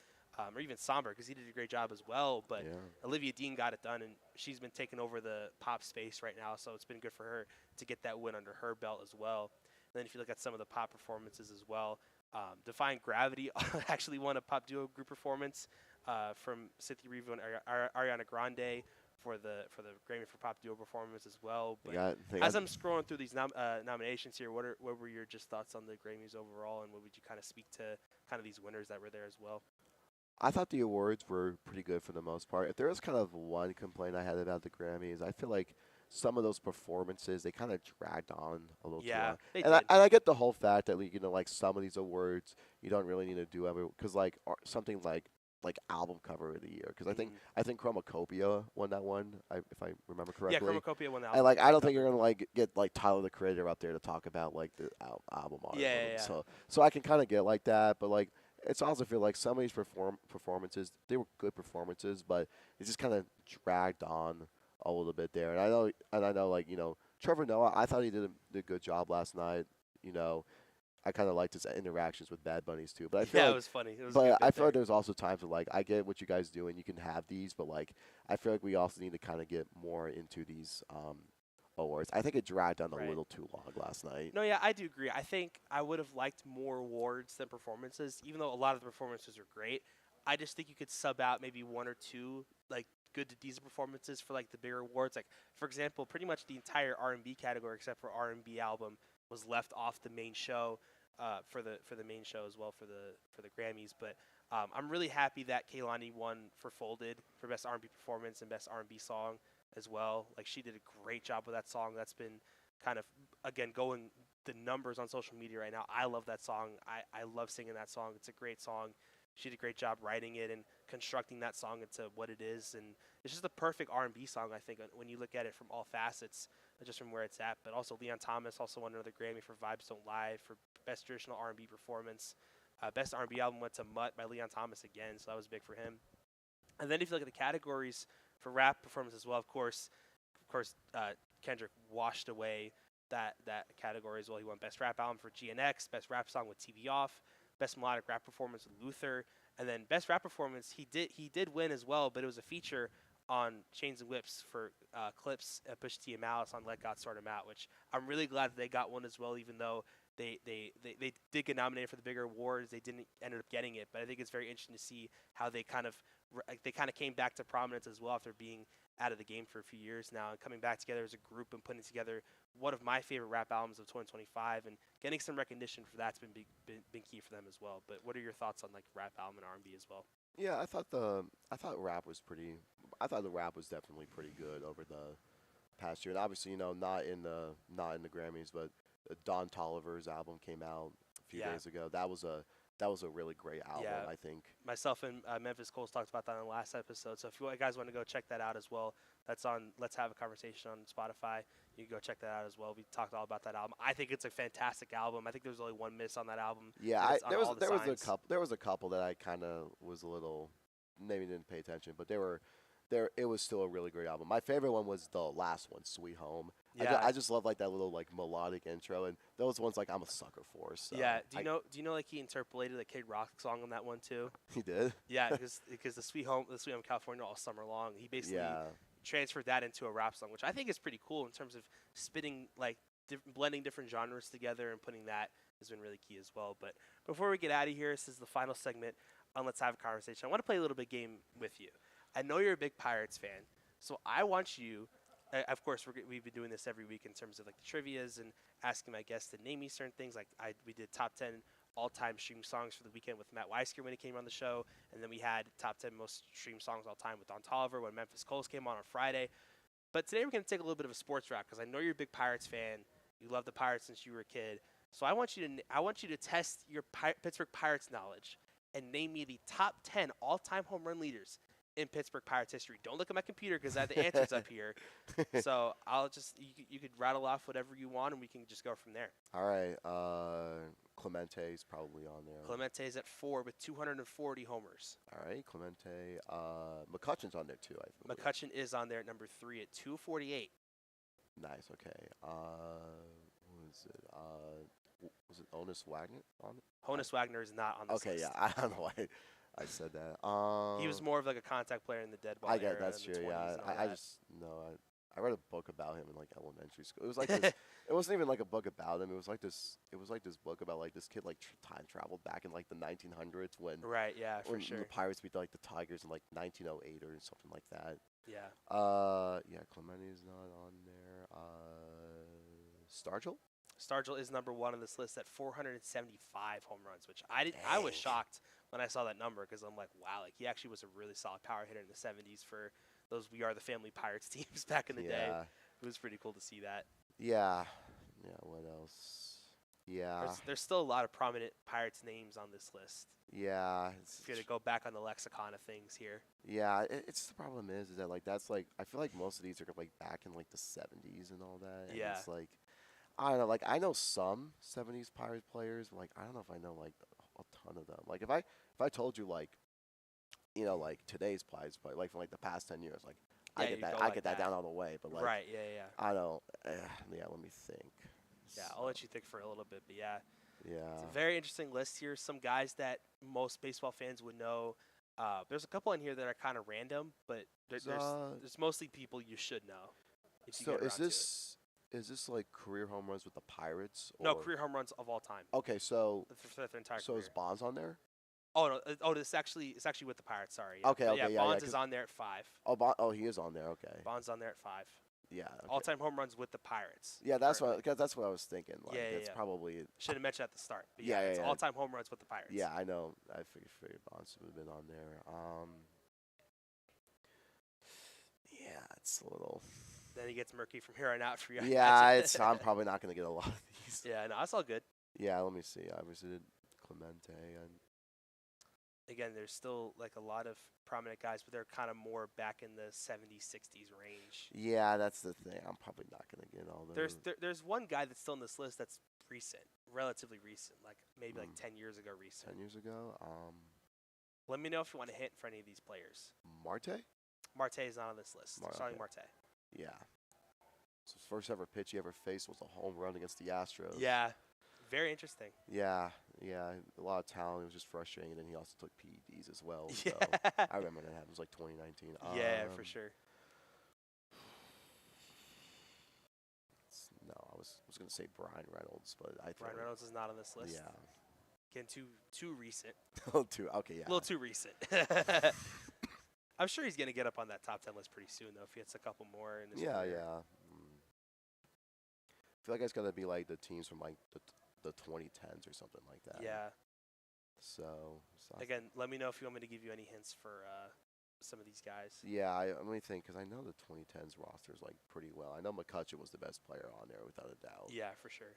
or even Somber, because he did a great job as well. But Yeah. Olivia Dean got it done, and she's been taking over the pop space right now, so it's been good for her to get that win under her belt as well. And then if you look at some of the pop performances as well, Defying Gravity actually won a pop duo group performance from Cynthia Erivo and Ariana Grande for the Grammy for pop duo performance as well. But as I'm scrolling through these nominations here, what were your just thoughts on the Grammys overall, and what would you kind of speak to kind of these winners that were there as well? I thought the awards were pretty good for the most part. If there was kind of one complaint I had about the Grammys, I feel like some of those performances they kind of dragged on a little too Yeah, long. they And did. I get the whole fact that like some of these awards you don't really need to do every because like something like album cover of the year because I think Chromacopia won that one if I remember Yeah, correctly. Chromacopia won the album. And like I don't think you're gonna like get like Tyler the Creator up there to talk about like the album art. Yeah. So I can kind of get like that, but like it's also feel like some of these performances they were good performances, but it just kind of dragged on a little bit there. And I know like Trevor Noah, I thought he did a good job last night. You know, I kind of liked his interactions with Bad Bunnies too. But I feel Yeah, like, it was funny. It was a but good I bit feel like there. there's also times where like I get what you guys do and you can have these, but like I feel like we also need to kind of get more into these awards. I think it dragged on a Right. little too long last night. No, yeah, I do agree. I think I would have liked more awards than performances, even though a lot of the performances are great. I just think you could sub out maybe one or two like good to decent performances for like the bigger awards. Like for example, pretty much the entire R&B category except for R&B album was left off the main show for the main show as well for the Grammys. But I'm really happy that Kehlani won for Folded for best R&B performance and best R&B song as well. Like she did a great job with that song. That's been kind of again going the numbers on social media right now. I love that song. I love singing that song. It's a great song. She did a great job writing it and constructing that song into what it is, and it's just a perfect R&B song. I think when you look at it from all facets, just from where it's at. But also Leon Thomas also won another Grammy for Vibes Don't Lie for best traditional R&B performance. Best R&B album went to Mutt by Leon Thomas again, so that was big for him. And then if you look at the categories for rap performance as well, of course, Kendrick washed away that category as well. He won Best Rap Album for GNX, Best Rap Song with TV Off, Best Melodic Rap Performance with Luther, and then Best Rap Performance he did win as well, but it was a feature on Chains and Whips for Clips, Push T and Malice on Let God Sort 'Em Out, which I'm really glad that they got one as well, even though they did get nominated for the bigger awards. They didn't end up getting it, but I think it's very interesting to see how they kind of came back to prominence as well after being out of the game for a few years now and coming back together as a group and putting together one of my favorite rap albums of 2025 and getting some recognition for that's been key for them as well. But what are your thoughts on like rap album and R&B as well? Yeah, I thought rap was pretty. I thought the rap was definitely pretty good over the past year, and obviously not in the Grammys, but Don Toliver's album came out a few Yeah. days ago. That was a really great album. Yeah. I think. Myself and Memphis Coles talked about that in the last episode. So if you guys want to go check that out as well, that's on Let's Have a Conversation on Spotify. You can go check that out as well. We talked all about that album. I think it's a fantastic album. I think there was only one miss on that album. Yeah, and it's on all the there was signs. there was a couple that I kind of was a little maybe didn't pay attention, but it was still a really great album. My favorite one was the last one, Sweet Home. Yeah. I just love like that little like melodic intro, and those ones like I'm a sucker for. So Yeah. Do you know like he interpolated a Kid Rock song on that one too? he did? Yeah, because the Sweet Home California all summer long. He basically Yeah. transferred that into a rap song, which I think is pretty cool in terms of spitting like blending different genres together and putting that has been really key as well. But before we get out of here, this is the final segment on Let's Have a Conversation. I want to play a little bit game with you. I know you're a big Pirates fan, so I want you. Of course, we've been doing this every week in terms of like the trivias and asking my guests to name me certain things. Like we did top 10 all-time stream songs for the weekend with Matt Weisker when he came on the show, and then we had top 10 most streamed songs all time with Don Toliver when Memphis Coles came on Friday. But today we're going to take a little bit of a sports route because I know you're a big Pirates fan. You love the Pirates since you were a kid. So I want you to test your Pittsburgh Pirates knowledge and name me the top 10 all-time home run leaders in Pittsburgh Pirates history. Don't look at my computer because I have the answers up here. So I'll just you could rattle off whatever you want, and we can just go from there. All right. Clemente's probably on there. Clemente's at 4 with 240 homers. All right, Clemente. McCutcheon's on there too, I believe. McCutcheon is on there at number 3 at 248. Nice. Okay. What is it? Was it Honus Wagner on it? Honus Wagner is not on this Okay, list. yeah. I don't know why I said that. He was more of like a contact player in the dead ball I get era that's in the true. 20s Yeah, and all I that. just no. I read a book about him in like elementary school. It was like this, it wasn't even like a book about him. It was like this. It was like this book about like this kid like time traveled back in like the 1900s when Right, yeah, for when sure. the Pirates beat like the Tigers in like 1908 or something like that. Yeah. Yeah, Clemente's not on there. Stargell? Stargell is number 1 on this list at 475 home runs, which I was Dang. shocked when I saw that number because I'm like, wow, like he actually was a really solid power hitter in the 70s for those We Are the Family Pirates teams back in the day. Yeah. It was pretty cool to see that. Yeah. Yeah. What else? Yeah. There's still a lot of prominent Pirates names on this list. Yeah. If you're to go back on the lexicon of things here. Yeah, it's the problem is that like that's like I feel like most of these are like back in like the 70s and all that. And Yeah. It's like I don't know. Like I know some 70s Pirates players, but like I don't know if I know like a ton of them. Like if I told you like like today's Pirates play like from like the past 10 years, like Yeah, I get you'd that go I like get that that. down all the way. But like Right, yeah, yeah. I don't. Yeah, let me think. Yeah, I'll let you think for a little bit, but yeah. Yeah. It's a very interesting list here. Some guys that most baseball fans would know. There's a couple in here that are kind of random, but there's mostly people you should know. If you So get is around to it. this like career home runs with the Pirates? No, or- career home runs of all time. Okay, so For their entire so career. is Bonds on there? Oh no! It's actually with the Pirates. Sorry. Yeah. Okay, But okay, yeah. yeah, Bonds yeah, is on there at 5. Oh, he is on there. Okay. Bonds on there at 5. Yeah. Okay. All-time home runs with the Pirates. Yeah, that's currently. that's what I was thinking. Like, Yeah, that's yeah. probably. Should have mentioned at the start. But Yeah, yeah, yeah, it's yeah. all-time home runs with the Pirates. Yeah, I know. I figured Bonds would have been on there. Yeah, it's a little. Then he gets murky from here on out for you. I Yeah, imagine. I'm probably not gonna get a lot of these. Yeah, no, that's all good. Yeah, let me see. I visited Clemente and. Again, there's still like a lot of prominent guys, but they're kind of more back in the 70s, 60s range. Yeah, that's the thing. I'm probably not gonna get all those. There's one guy that's still on this list that's recent, relatively recent, like maybe like 10 years ago recent. 10 years ago. Let me know if you want a hint for any of these players. Marte. Marte is not on this list. Starling Marte. Yeah. So his first ever pitch he ever faced was a home run against the Astros. Yeah, very interesting. Yeah, a lot of talent. It was just frustrating, and then he also took PEDs as well. So Yeah. I remember that happened. It was like 2019. Yeah, for sure. No, I was gonna say Brian Reynolds, but I Brian Reynolds is not on this list. Yeah. Again, too recent. Too okay. Yeah. A little too recent. I'm sure he's gonna get up on that top 10 list pretty soon, though, if he hits a couple more in his career. Yeah. I feel like it's gotta be like the teams from like the 2010s or something like that. Yeah. So Again, let me know if you want me to give you any hints for some of these guys. yeah, let me think, because I know the 2010s roster is like pretty well. I know McCutcheon was the best player on there without a doubt. Yeah, for sure.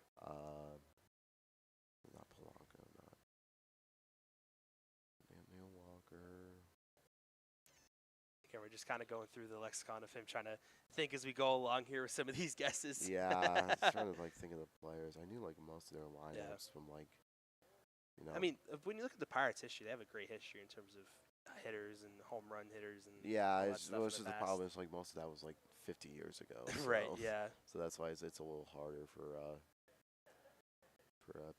Not Polanco, not Neil Walker. Again, we're just kind of going through the lexicon of him, trying to think as we go along here with some of these guesses. Yeah, I was trying to like think of the players. I knew like most of their lineups from like, I mean, when you look at the Pirates' history, they have a great history in terms of hitters and home run hitters and yeah, all that it's stuff in just the the past. problem is like most of that was like 50 years ago. Right. so- Yeah. So that's why it's a little harder for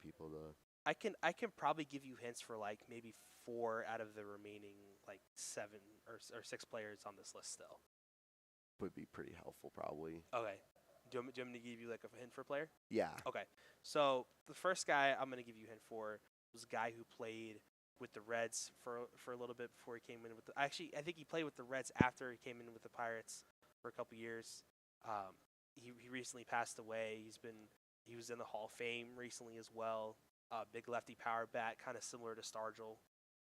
people to. I can probably give you hints for like maybe 4 out of the remaining like 7 or 6 players on this list still. Would be pretty helpful probably. Okay. Do you want me to give you like a hint for a player? Yeah. Okay. So the first guy I'm going to give you a hint for was a guy who played with the Reds for a little bit before he came in with I think he played with the Reds after he came in with the Pirates for a couple years. He recently passed away. He was in the Hall of Fame recently as well. Big lefty power bat, kind of similar to Stargell,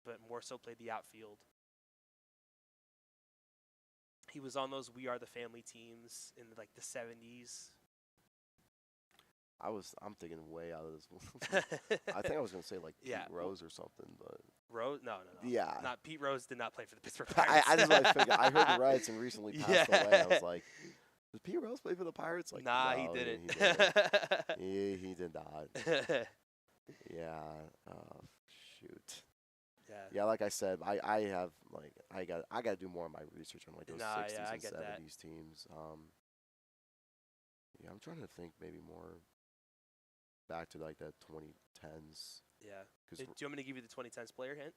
but more so played the outfield. He was on those We Are the Family teams in like the 70s. I'm thinking way out of this. I think I was gonna say like Pete Yeah. Rose or something, but Rose? No, no, no. yeah. Not Pete Rose did not play for the Pittsburgh I, Pirates. I just like figured. I heard the Reds and recently passed away. I was Yeah. like, did Pete Rose play for the Pirates? Like, Nah, he no, didn't. he didn't. He did not. Yeah. Oh, shoot. Yeah. Yeah, like I said, I have like I got to do more of my research on like those Nah, 60s yeah, I and get that. 70s teams. Yeah, I'm trying to think maybe more back to like the 2010s. Yeah. Cause Do you want me to give you the 2010s player hint?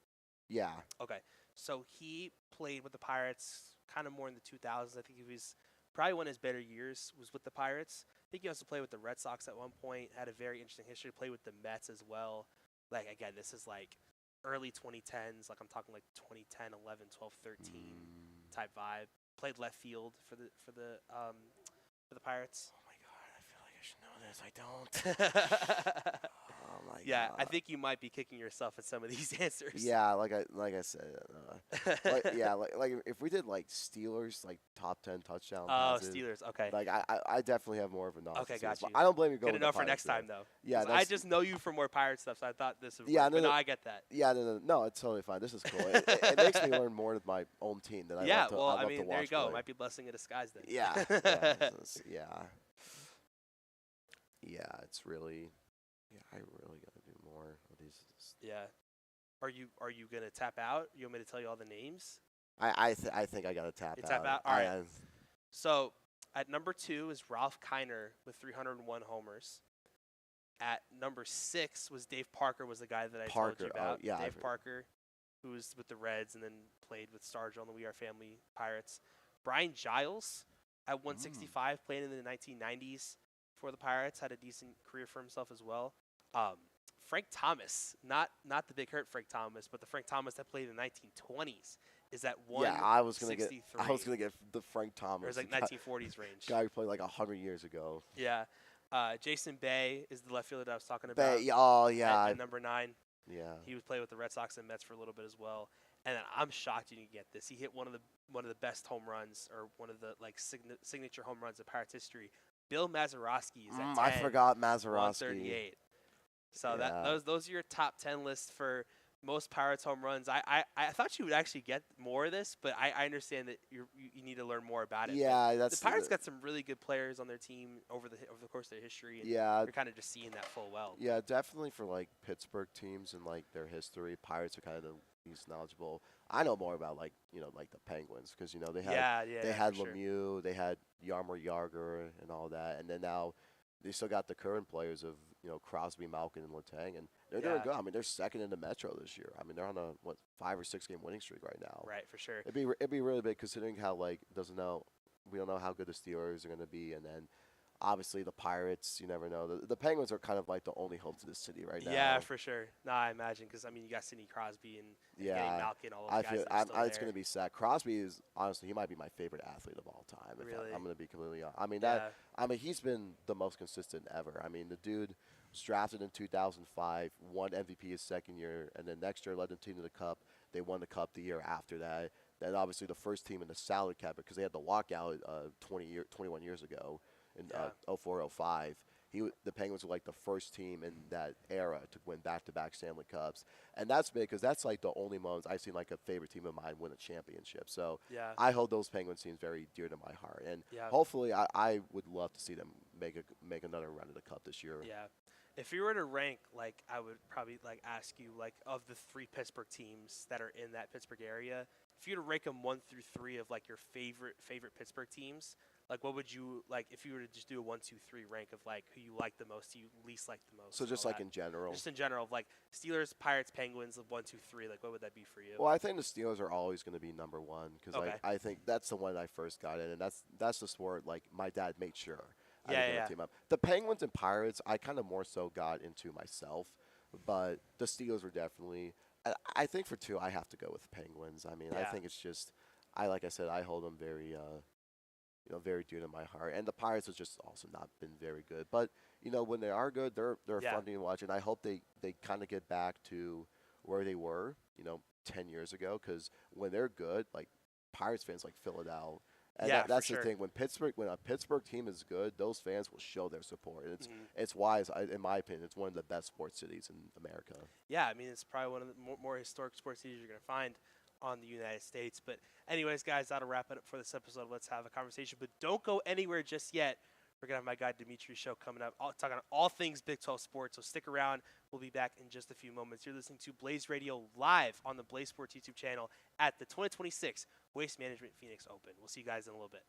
yeah, Okay. So he played with the Pirates kind of more in the 2000s. I think he was probably one of his better years was with the Pirates. I think he also played with the Red Sox at one point, had a very interesting history, played with the Mets as well. Like, again, this is like early 2010s. Like, I'm talking like 2010, 11, 12, 13 type vibe. Played left field for the Pirates. Oh my god, I feel like I should know this. I don't. Oh my Yeah, I god. think you might be kicking yourself at some of these answers. Yeah, like I said, like if we did like Steelers like top 10 touchdown Oh, passes, Steelers. Okay. like I definitely have more of a knowledge. Okay, of got Steelers, but you. I don't blame you going Good with the enough for Pirates, next time, though. Yeah, 'Cause I just know you for more pirate stuff, so I thought this would yeah, work. But no, I get that. Yeah, no, it's totally fine. This is cool. It makes me learn more of my own team that I Yeah, love to, well, I love I to mean, watch there you go. play. It might be a blessing in disguise then. Yeah, yeah. It's really, yeah. I really gotta do more of these. Yeah. Are you gonna tap out? You want me to tell you all the names? I think I gotta tap You out. tap out? All right. So at number 2 is Ralph Kiner with 301 homers. At number 6 was Dave Parker, was the guy that I told you about. yeah, Dave Parker, who was with the Reds and then played with Stargell on the We Are Family Pirates. Brian Giles at 165, playing in the 1990s for the Pirates, had a decent career for himself as well. Frank Thomas, not the big hurt Frank Thomas, but the Frank Thomas that played in the 1920s, is at 163. Yeah, I was gonna get the Frank Thomas. Or it's like 1940s range. Guy who played like 100 years ago. Yeah. Jason Bay is the left fielder that I was talking about. Bay, oh yeah. At number 9. Yeah. He was playing with the Red Sox and Mets for a little bit as well. And then I'm shocked you didn't get this. He hit one of the best home runs, or one of the like signature home runs of Pirates history. Bill Mazeroski is at 10, I forgot Mazeroski. 138. So those are your top 10 lists for most Pirates home runs. I thought you would actually get more of this, but I understand that you need to learn more about it. Yeah, the Pirates got some really good players on their team over the course of their history. And yeah, you're kind of just seeing that full well. Yeah, definitely for like Pittsburgh teams and like their history, Pirates are kind of the least knowledgeable. I know more about like like the Penguins because they had they had Lemieux, they had Yarmer Yarger and all that, and then now they still got the current players of Crosby, Malkin, and Letang, and they're doing good. I mean, they're second in the Metro this year. I mean, they're on a 5 or 6 game winning streak right now. Right, for sure. It'd be really big considering how we don't know how good the Steelers are going to be, and then obviously the Pirates. You never know. The Penguins are kind of like the only hope to this city right now. Yeah, for sure. No, I imagine because I mean you got Sidney Crosby and getting Malkin, all those guys. It's going to be sad. Crosby is honestly he might be my favorite athlete of all time. Really? I'm going to be completely honest. I mean he's been the most consistent ever. I mean the dude was drafted in 2005, won MVP his second year, and then next year led the team to the Cup. They won the Cup the year after that. Then obviously the first team in the salary cap because they had the lockout 21 years ago in 04-05. The Penguins were like the first team in that era to win back-to-back Stanley Cups, and that's big because that's like the only moments I've seen like a favorite team of mine win a championship. So I hold those Penguins teams very dear to my heart, and hopefully I would love to see them make another run of the Cup this year. Yeah. If you were to rank, like, I would probably like ask you, like, of the 3 Pittsburgh teams that are in that Pittsburgh area, if you were to rank them 1 through 3 of like your favorite Pittsburgh teams, like, what would you like if you were to just do a 1, 2, 3 rank of like who you like the most, who you least like the most? So just like in general. Just in general, of like Steelers, Pirates, Penguins, of 1, 2, 3. Like, what would that be for you? Well, I think the Steelers are always going to be number 1 because I think that's the one I first got in, and that's the sport like my dad made sure. Team up. The Penguins and Pirates, I kind of more so got into myself, but the Steelers were definitely. I think for 2, I have to go with the Penguins. I mean, I think it's just, like I said, I hold them very, very dear to my heart. And the Pirates have just also not been very good, but when they are good, they're fun to watch, and I hope they kind of get back to where they were, 10 years ago, because when they're good, like Pirates fans like fill it out. And Yeah, for that's the sure. thing. When a Pittsburgh team is good, those fans will show their support. And Mhm. it's why, in my opinion, it's one of the best sports cities in America. Yeah, I mean, it's probably one of the more historic sports cities you're going to find on the United States. But, anyways, guys, that'll wrap it up for this episode. Let's have a conversation. But don't go anywhere just yet. We're going to have my guy Dmitri show coming up, talking all things Big 12 sports. So stick around. We'll be back in just a few moments. You're listening to Blaze Radio live on the Blaze Sports YouTube channel at the 2026 Waste Management Phoenix Open. We'll see you guys in a little bit.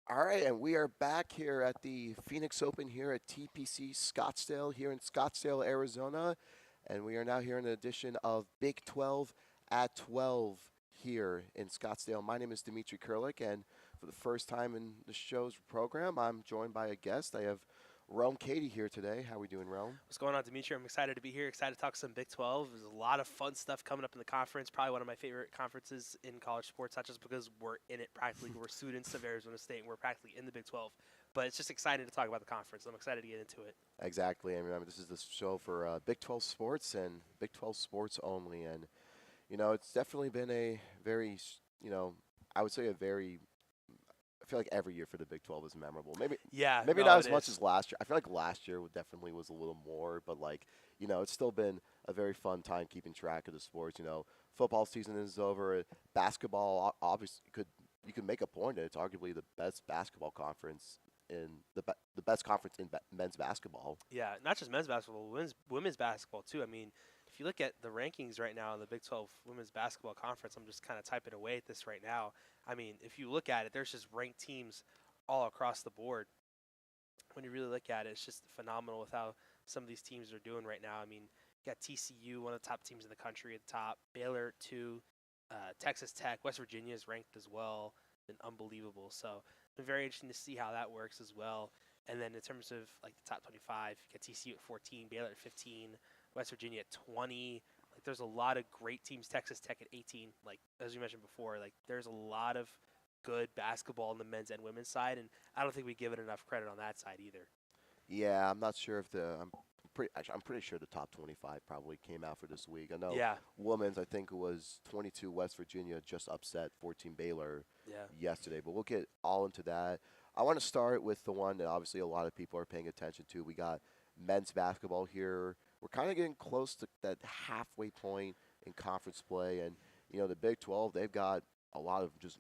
All right, and we are back here at the Phoenix Open here at TPC Scottsdale here in Scottsdale, Arizona. And we are now here in an edition of Big 12 at 12 here in Scottsdale. My name is Dmitri Kiriluk, and for the first time in the show's program, I'm joined by a guest. I have Kadi here today. How are we doing, Rome? What's going on, Dmitri? I'm excited to be here. Excited to talk some Big 12. There's a lot of fun stuff coming up in the conference. Probably one of my favorite conferences in college sports, not just because we're in it practically. We're students of Arizona State, and we're practically in the Big 12. But it's just exciting to talk about the conference. I'm excited to get into it. Exactly. And remember, this is the show for Big 12 sports and Big 12 sports only. And, it's definitely been a very, I would say a very I feel like every year for the Big 12 is memorable. Yeah, Maybe no, not it as much is. as last year. I feel like last year definitely was a little more, but it's still been a very fun time keeping track of the sports. Football season is over. Basketball, obviously, you could make a point that it's arguably the best basketball conference in the best conference in men's basketball. Yeah, not just men's basketball, women's basketball too. I mean, if you look at the rankings right now in the Big 12 Women's Basketball Conference, I'm just kind of typing away at this right now. I mean, if you look at it, there's just ranked teams all across the board. When you really look at it, it's just phenomenal with how some of these teams are doing right now. I mean, you got TCU, one of the top teams in the country at the top, Baylor, two, Texas Tech, West Virginia is ranked as well. Been unbelievable. So, it's been very interesting to see how that works as well. And then in terms of like the top 25, you got TCU at 14, Baylor at 15, West Virginia at 20. Like there's a lot of great teams. Texas Tech at 18. Like as you mentioned before, like there's a lot of good basketball on the men's and women's side, and I don't think we give it enough credit on that side either. Yeah, I'm not sure if I'm pretty sure the top 25 probably came out for this week. I know Yeah, women's, I think it was 22 West Virginia just upset 14 Baylor yeah. yesterday, but we'll get all into that. I want to start with the one that obviously a lot of people are paying attention to. We got men's basketball here. We're kind of getting close to that halfway point in conference play, and the Big 12, they've got a lot of just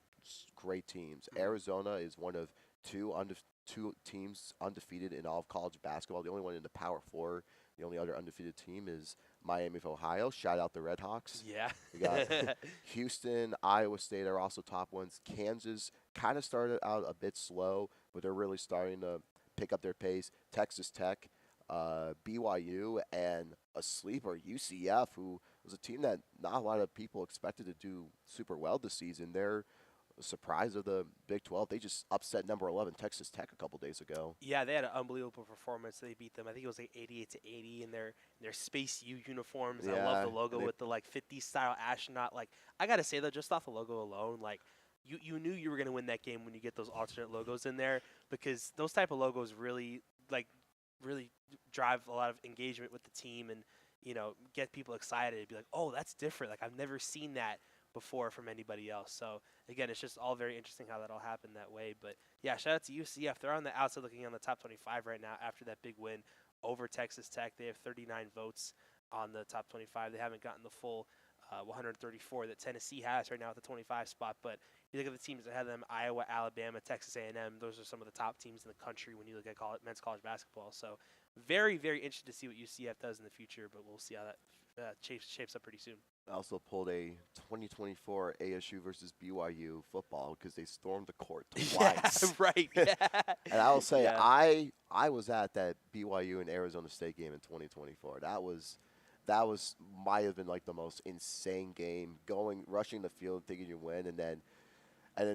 great teams. Mhm. Arizona is one of two teams undefeated in all of college basketball. The only one in the Power Four. The only other undefeated team is Miami of Ohio. Shout out the Redhawks. Yeah. We got Houston, Iowa State are also top ones. Kansas kind of started out a bit slow, but they're really starting to pick up their pace. Texas Tech, BYU, and a sleeper, UCF, who was a team that not a lot of people expected to do super well this season. They're a surprise of the Big 12. They just upset number 11 Texas Tech a couple days ago. Yeah, they had an unbelievable performance. They beat them. I think it was like 88 to 80 in their Space U uniforms. I love Yeah, the logo and they with the like 50 style astronaut. Like I gotta say though, just off the logo alone, like you knew you were gonna win that game when you get those alternate logos in there because those type of logos like really drive a lot of engagement with the team and get people excited. It'd be like, oh, that's different. Like I've never seen that before from anybody else. So again, it's just all very interesting how that all happened that way. But yeah, shout out to UCF. They're on the outside looking on the top 25 right now after that big win over Texas Tech. They have 39 votes on the top 25. They haven't gotten the full 134 that Tennessee has right now at the 25 spot. But you look at the teams that have them: Iowa, Alabama, Texas A&M. Those are some of the top teams in the country when you look at men's college basketball. So very, very interested to see what UCF does in the future. But we'll see how that shapes up pretty soon. I also pulled a 2024 ASU versus BYU football because they stormed the court Yeah, twice. right. Yeah. And I will say, Yeah. I was at that BYU and Arizona State game in 2024. That was might have been like the most insane game. Rushing the field, thinking you win, and then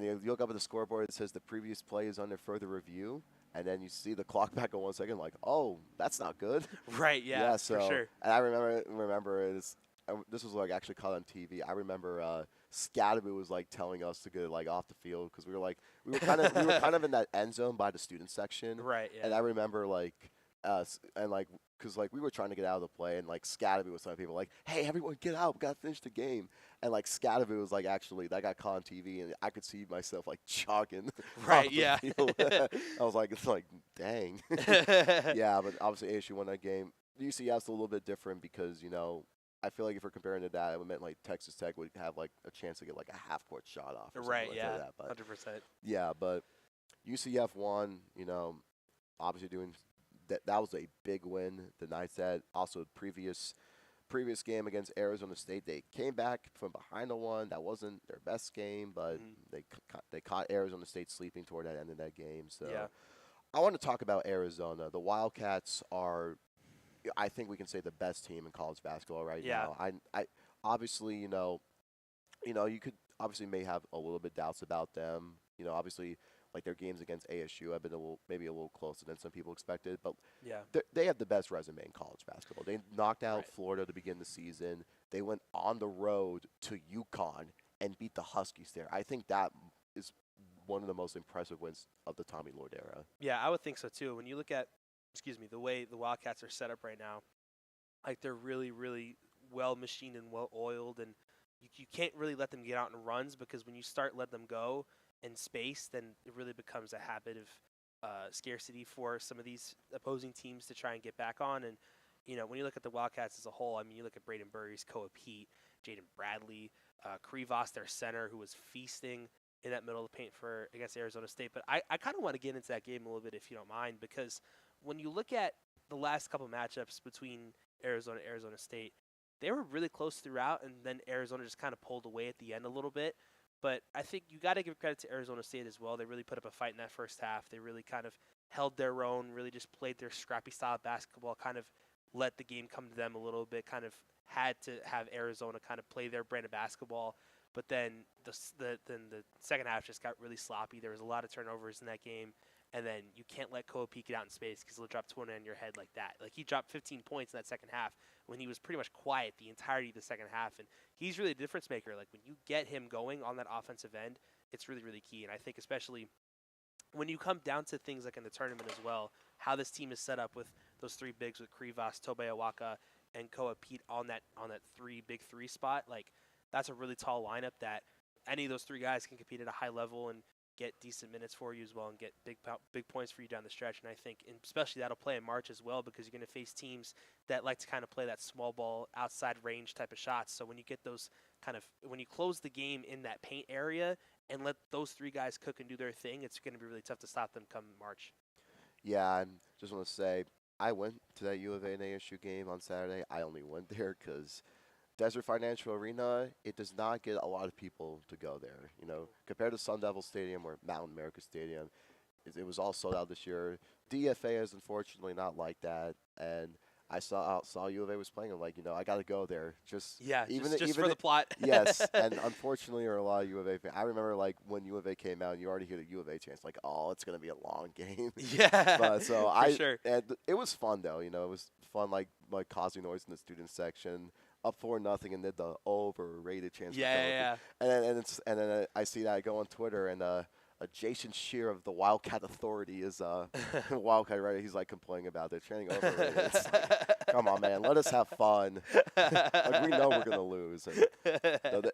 you look up at the scoreboard. It says the previous play is under further review, and then you see the clock back on 1 second. Like, oh, that's not good. Right. Yeah. Yeah. For So, sure. and I remember it. This was like actually caught on TV. I remember Scadaboo was like telling us to get like off the field because we were kind of in that end zone by the student section, Right. Yeah. and I remember like and like because like we were trying to get out of the play, and like Scadaboo was telling people like, "Hey, everyone, get out! We got to finish the game." And like Scadaboo was like actually that got caught on TV, and I could see myself like jogging Right. off Yeah. the field. I was like, it's like, dang. Yeah, but obviously ASU won that game. UCF's a little bit different because I feel like if we're comparing to that, it would meant like Texas Tech would have like a chance to get like a half court shot off. Or Right. something Yeah. like that. But 100%. yeah, but UCF won. Obviously doing that. That was a big win. The night that also previous previous game against Arizona State, they came back from behind the one. That wasn't their best game, but they caught Arizona State sleeping toward that end of that game. So Yeah. I want to talk about Arizona. The Wildcats are, I think we can say, the best team in college basketball right Yeah. now. I obviously, you could obviously may have a little bit doubts about them. Obviously, like their games against ASU have been maybe a little closer than some people expected, but Yeah. they have the best resume in college basketball. They knocked out Right. Florida to begin the season. They went on the road to UConn and beat the Huskies there. I think that is one of the most impressive wins of the Tommy Lloyd era. Yeah, I would think so too. When you look at, the way the Wildcats are set up right now, like they're really, really well machined and well oiled, and you can't really let them get out in runs, because when you start letting them go in space, then it really becomes a habit of scarcity for some of these opposing teams to try and get back on. And when you look at the Wildcats as a whole, I mean, you look at Braden Burries, Koa Pete, Jaden Bradley, Krivos, their center, who was feasting in that middle of the paint against Arizona State. But I kind of want to get into that game a little bit, if you don't mind, because when you look at the last couple matchups between Arizona and Arizona State, they were really close throughout, and then Arizona just kind of pulled away at the end a little bit. But I think you got to give credit to Arizona State as well. They really put up a fight in that first half. They really kind of held their own, really just played their scrappy style of basketball, kind of let the game come to them a little bit, kind of had to have Arizona kind of play their brand of basketball. But then the second half just got really sloppy. There was a lot of turnovers in that game. And then you can't let Koa Pete get out in space, because he'll drop 20 on your head like that. Like, he dropped 15 points in that second half when he was pretty much quiet the entirety of the second half. And he's really a difference maker. Like, when you get him going on that offensive end, it's really, really key. And I think especially when you come down to things like in the tournament as well, how this team is set up with those three bigs with Krivos, Tobe Awaka, and Koa Pete on that big three spot, like, that's a really tall lineup that any of those three guys can compete at a high level and get decent minutes for you as well, and get big points for you down the stretch. And I think, especially, that'll play in March as well, because you're going to face teams that like to kind of play that small ball, outside range type of shots. So when you get those when you close the game in that paint area and let those three guys cook and do their thing, it's going to be really tough to stop them come March. Yeah, and just want to say, I went to that U of A and ASU game on Saturday. I only went there because Desert Financial Arena, it does not get a lot of people to go there. Compared to Sun Devil Stadium or Mountain America Stadium, it was all sold out this year. DFA is unfortunately not like that, and I saw U of A was playing. I'm like, I got to go there. Just Even even for the plot. Yes, and unfortunately, there are a lot of U of A fans. I remember like when U of A came out, and you already hear the U of A chants, like, "Oh, it's gonna be a long game." Yeah, But so for sure. and it was fun though. It was fun, like causing noise in the student section. Up 4-0, and did the overrated chance. Yeah. And then I see that I go on Twitter, and Jason Shear of the Wildcat Authority is Wildcat writer. He's like complaining about it, chanting overrated. It's like, come on, man, let us have fun. Like, we know we're gonna lose. And,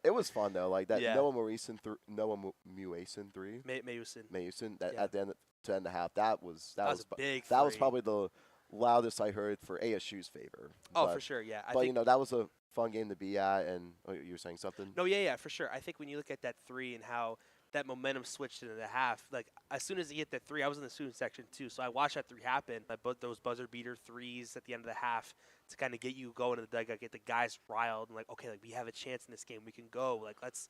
it was fun though. Like that Noah Muason three. Mayuson at the end to end the half. That was a big. That was probably the loudest I heard for ASU's favor. Oh, for sure, yeah. I think that was a fun game to be at, and you were saying something? No, yeah, for sure. I think when you look at that three and how that momentum switched into the half, like as soon as he hit that three, I was in the student section too, so I watched that three happen. Those buzzer beater threes at the end of the half to kind of get you going in the dugout, get the guys riled, and like, okay, like we have a chance in this game, we can go. Like let's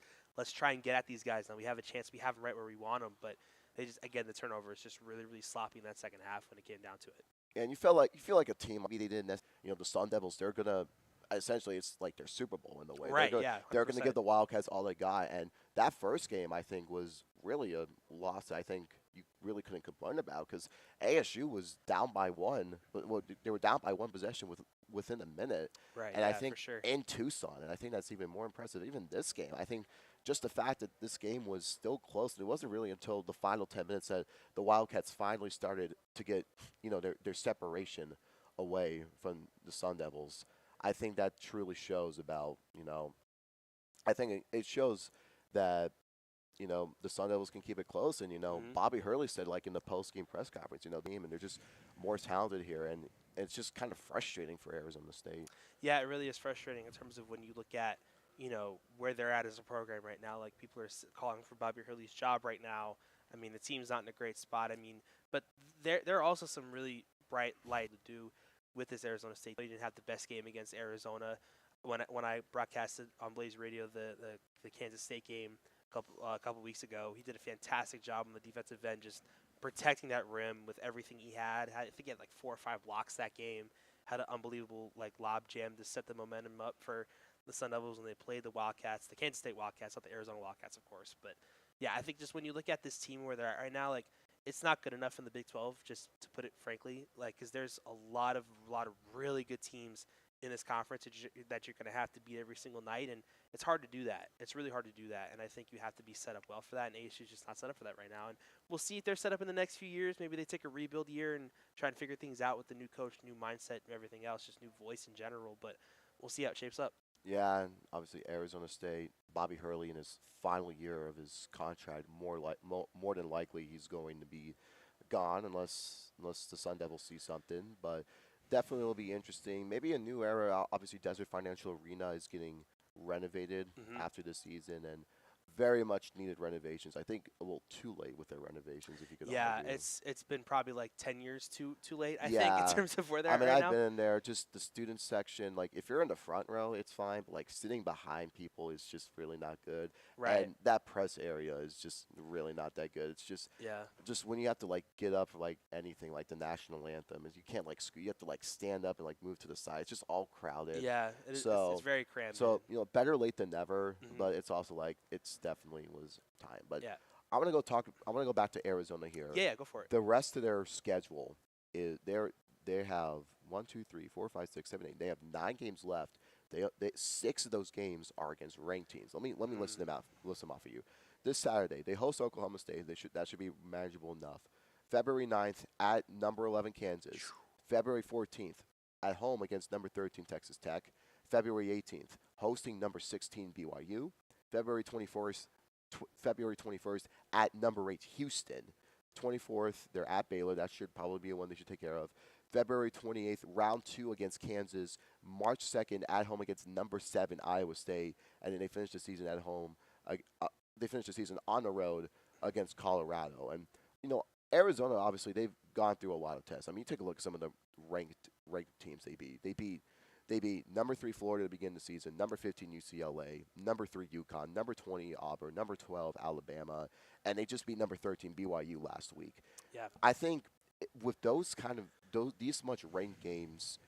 try and get at these guys now. We have a chance. We have them right where we want them, but they just, again, the turnover is just really, really sloppy in that second half when it came down to it. And you feel like a team. Maybe they didn't. The Sun Devils. They're gonna essentially, it's like their Super Bowl in the way. Right. Yeah. 100%. They're gonna give the Wildcats all they got. And that first game, I think, was really a loss that I think you really couldn't complain about, because ASU was down by one. Well, they were down by one possession within a minute. Right. And yeah, I think for sure. in Tucson, and I think that's even more impressive. Even this game, I think. Just the fact that this game was still close, and it wasn't really until the final 10 minutes that the Wildcats finally started to get, their separation away from the Sun Devils. I think that truly shows about, I think it shows that, the Sun Devils can keep it close. And, Bobby Hurley said, like, in the post-game press conference, team, and they're just more talented here. And it's just kind of frustrating for Arizona State. Yeah, it really is frustrating in terms of when you look at, where they're at as a program right now. Like, people are calling for Bobby Hurley's job right now. I mean, the team's not in a great spot. I mean, but there are also some really bright light to do with this Arizona State. They didn't have the best game against Arizona. when I broadcasted on Blaze Radio the Kansas State game a couple weeks ago. He did a fantastic job on the defensive end, just protecting that rim with everything he had. I think he had like 4 or 5 blocks that game. Had an unbelievable like lob jam to set the momentum up for the Sun Devils when they played the Wildcats, the Kansas State Wildcats, not the Arizona Wildcats, of course. But yeah, I think just when you look at this team where they're at right now, like it's not good enough in the Big 12, just to put it frankly, like because there's a lot of really good teams in this conference that you're going to have to beat every single night, and it's hard to do that. It's really hard to do that, and I think you have to be set up well for that, and ASU is just not set up for that right now. And we'll see if they're set up in the next few years. Maybe they take a rebuild year and try and figure things out with the new coach, new mindset, and everything else, just new voice in general, but we'll see how it shapes up. Yeah, and obviously Arizona State, Bobby Hurley in his final year of his contract, more than likely he's going to be gone unless the Sun Devils see something. But definitely will be interesting. Maybe a new era. Obviously, Desert Financial Arena is getting renovated Hmm. after this season, and very much needed renovations. I think a little too late with their renovations, if you could Yeah, argue. it's been probably like 10 years too late, I think, in Yeah, terms of where they're I at mean, right I've now. been in there, just the student section. Like, if you're in the front row, it's fine, but like sitting behind people is just really not good. Right. And that press area is just really not that good. It's Yeah. just when you have to like get up for like anything, like the national anthem, is you can't like you have to like stand up and like move to the side. It's just all crowded. Yeah, it's So, very cramped, man. so better late than never. Hmm. But it's also like it's definitely was time. But Yeah. I want to go talk. I want to go back to Arizona here. Yeah, go for it. The rest of their schedule is they have 1, 2, 3, 4, 5, 6, 7, 8. They have 9 games left. They 6 of those games are against ranked teams. Let me Mm. list them off for you. This Saturday they host Oklahoma State. That should be manageable enough. February 9th at number 11 Kansas. February 14th at home against number 13 Texas Tech. February 18th hosting number 16 BYU. February 21st February 21st at number 8 Houston. 24th, they're at Baylor. That should probably be one they should take care of. February 28th, round 2 against Kansas. March 2nd, at home against number 7 Iowa State. And then they finish the season at home. They finish the season on the road against Colorado. And, Arizona, obviously, they've gone through a lot of tests. I mean, you take a look at some of the ranked teams they beat. They beat number 3 Florida to begin the season, number 15 UCLA, number 3 UConn, number 20 Auburn, number 12 Alabama, and they just beat number 13 BYU last week. Yeah. I think with these much ranked games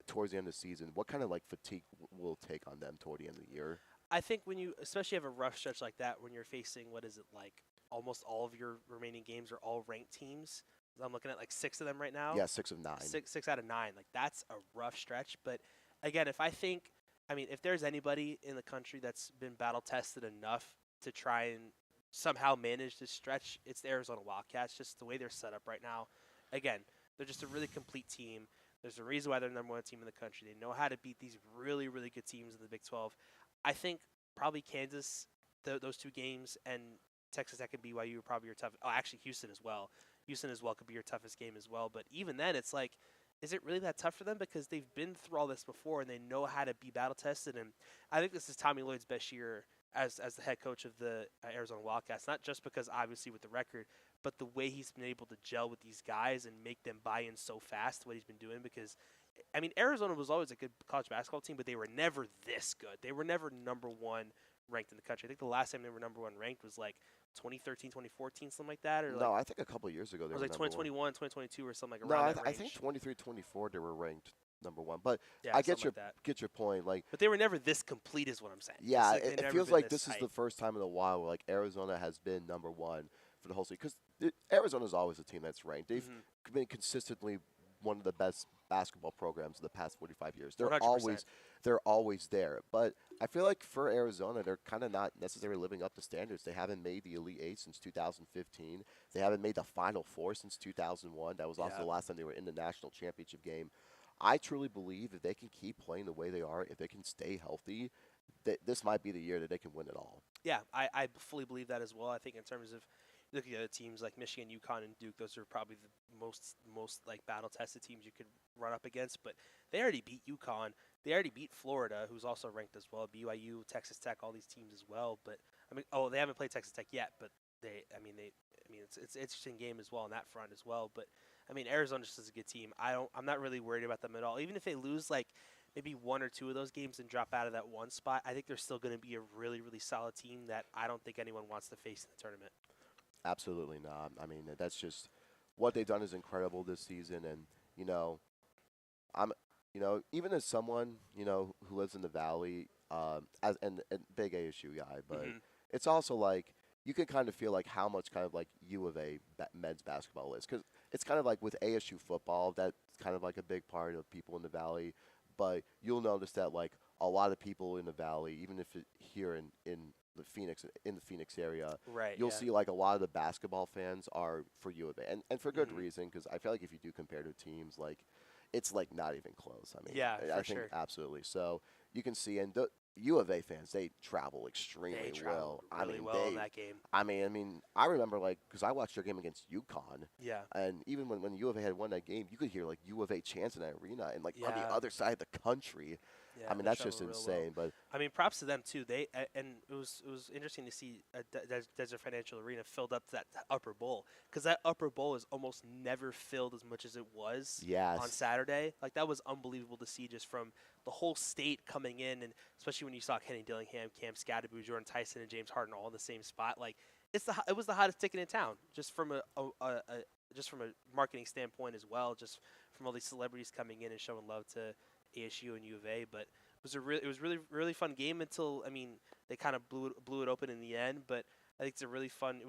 towards the end of the season, what kind of like fatigue will it take on them toward the end of the year? I think when you especially have a rough stretch like that, when you're facing what is it like almost all of your remaining games are all ranked teams. I'm looking at like 6 of them right now. Yeah, 6 of 9. Six out of 9. Like that's a rough stretch. But again, I mean, if there's anybody in the country that's been battle tested enough to try and somehow manage this stretch, it's the Arizona Wildcats. Just the way they're set up right now. Again, they're just a really complete team. There's a reason why they're the number 1 team in the country. They know how to beat these really, really good teams in the Big 12. I think probably Kansas, those 2 games, and Texas Tech and BYU are probably your tough. Oh, actually, Houston as well. Houston as well could be your toughest game as well. But even then, it's like, is it really that tough for them? Because they've been through all this before and they know how to be battle tested. And I think this is Tommy Lloyd's best year as the head coach of the Arizona Wildcats. Not just because obviously with the record, but the way he's been able to gel with these guys and make them buy in so fast. What he's been doing, because I mean Arizona was always a good college basketball team, but they were never this good. They were never number 1 ranked in the country. I think the last time they were number 1 ranked was like 2013, 2014, something like that, or No, like I think a couple of years ago it they was were like number 1. 2021, 2022, or something like No, around that I range. think 23, 24 they were ranked number 1. But Yeah, I get something your like that. get your point. Like, But they were never this complete, is what I'm saying. It's yeah, like they've it never feels been like this is hype. the first time in a while where like Arizona has been number 1 for the whole season. Because Arizona's always a team that's ranked. They've Mhm. been consistently one of the best basketball programs in the past 45 years. 100%. They're always there. But I feel like for Arizona, they're kind of not necessarily living up to standards. They haven't made the Elite Eight since 2015. They haven't made the Final Four since 2001. That was also Yeah. the last time they were in the national championship game. I truly believe if they can keep playing the way they are, if they can stay healthy, that this might be the year that they can win it all. Yeah, I fully believe that as well. I think in terms of looking at other teams like Michigan, UConn, and Duke, those are probably the most like battle tested teams you could run up against. But they already beat UConn. They already beat Florida, who's also ranked as well. BYU, Texas Tech, all these teams as well. But I mean, they haven't played Texas Tech yet. But it's an interesting game as well on that front as well. But I mean, Arizona just is a good team. I'm not really worried about them at all. Even if they lose like maybe one or two of those games and drop out of that one spot, I think they're still going to be a really, really solid team that I don't think anyone wants to face in the tournament. Absolutely not. I mean, that's just what they've done is incredible this season, and you know, I'm, even as someone who lives in the valley, as and big ASU guy, but Hmm. it's also like you can kind of feel like how much kind of like U of A men's basketball is because it's kind of like with ASU football that's kind of like a big part of people in the valley, but you'll notice that like a lot of people in the valley, even if here in the Phoenix area, Right. you'll Yeah. see like a lot of the basketball fans are for U of A, and for good Hmm. reason because I feel like if you do comparative teams, like it's like not even close. I mean, Yeah, I for think sure. absolutely. So you can see, and the U of A fans they travel They extremely traveled well. I really mean, well in that game. I remember like because I watched their game against UConn, Yeah. and even when U of A had won that game, you could hear like U of A chants in that arena, and like on the Yeah. other side of the country. Yeah, I mean, they that's just traveled real well. insane. But I mean, props to them too. And it was interesting to see Desert Financial Arena filled up to that upper bowl because that upper bowl is almost never filled as much as it was on yes, Saturday. Like that was unbelievable to see just from the whole state coming in, and especially when you saw Kenny Dillingham, Cam Scadaboo, Jordan Tyson, and James Harden all in the same spot. Like it was the hottest ticket in town just from just from a marketing standpoint as well, just from all these celebrities coming in and showing love to ASU and U of A. But it was really really fun game until they kind of blew it open in the end. But I think it was a really fun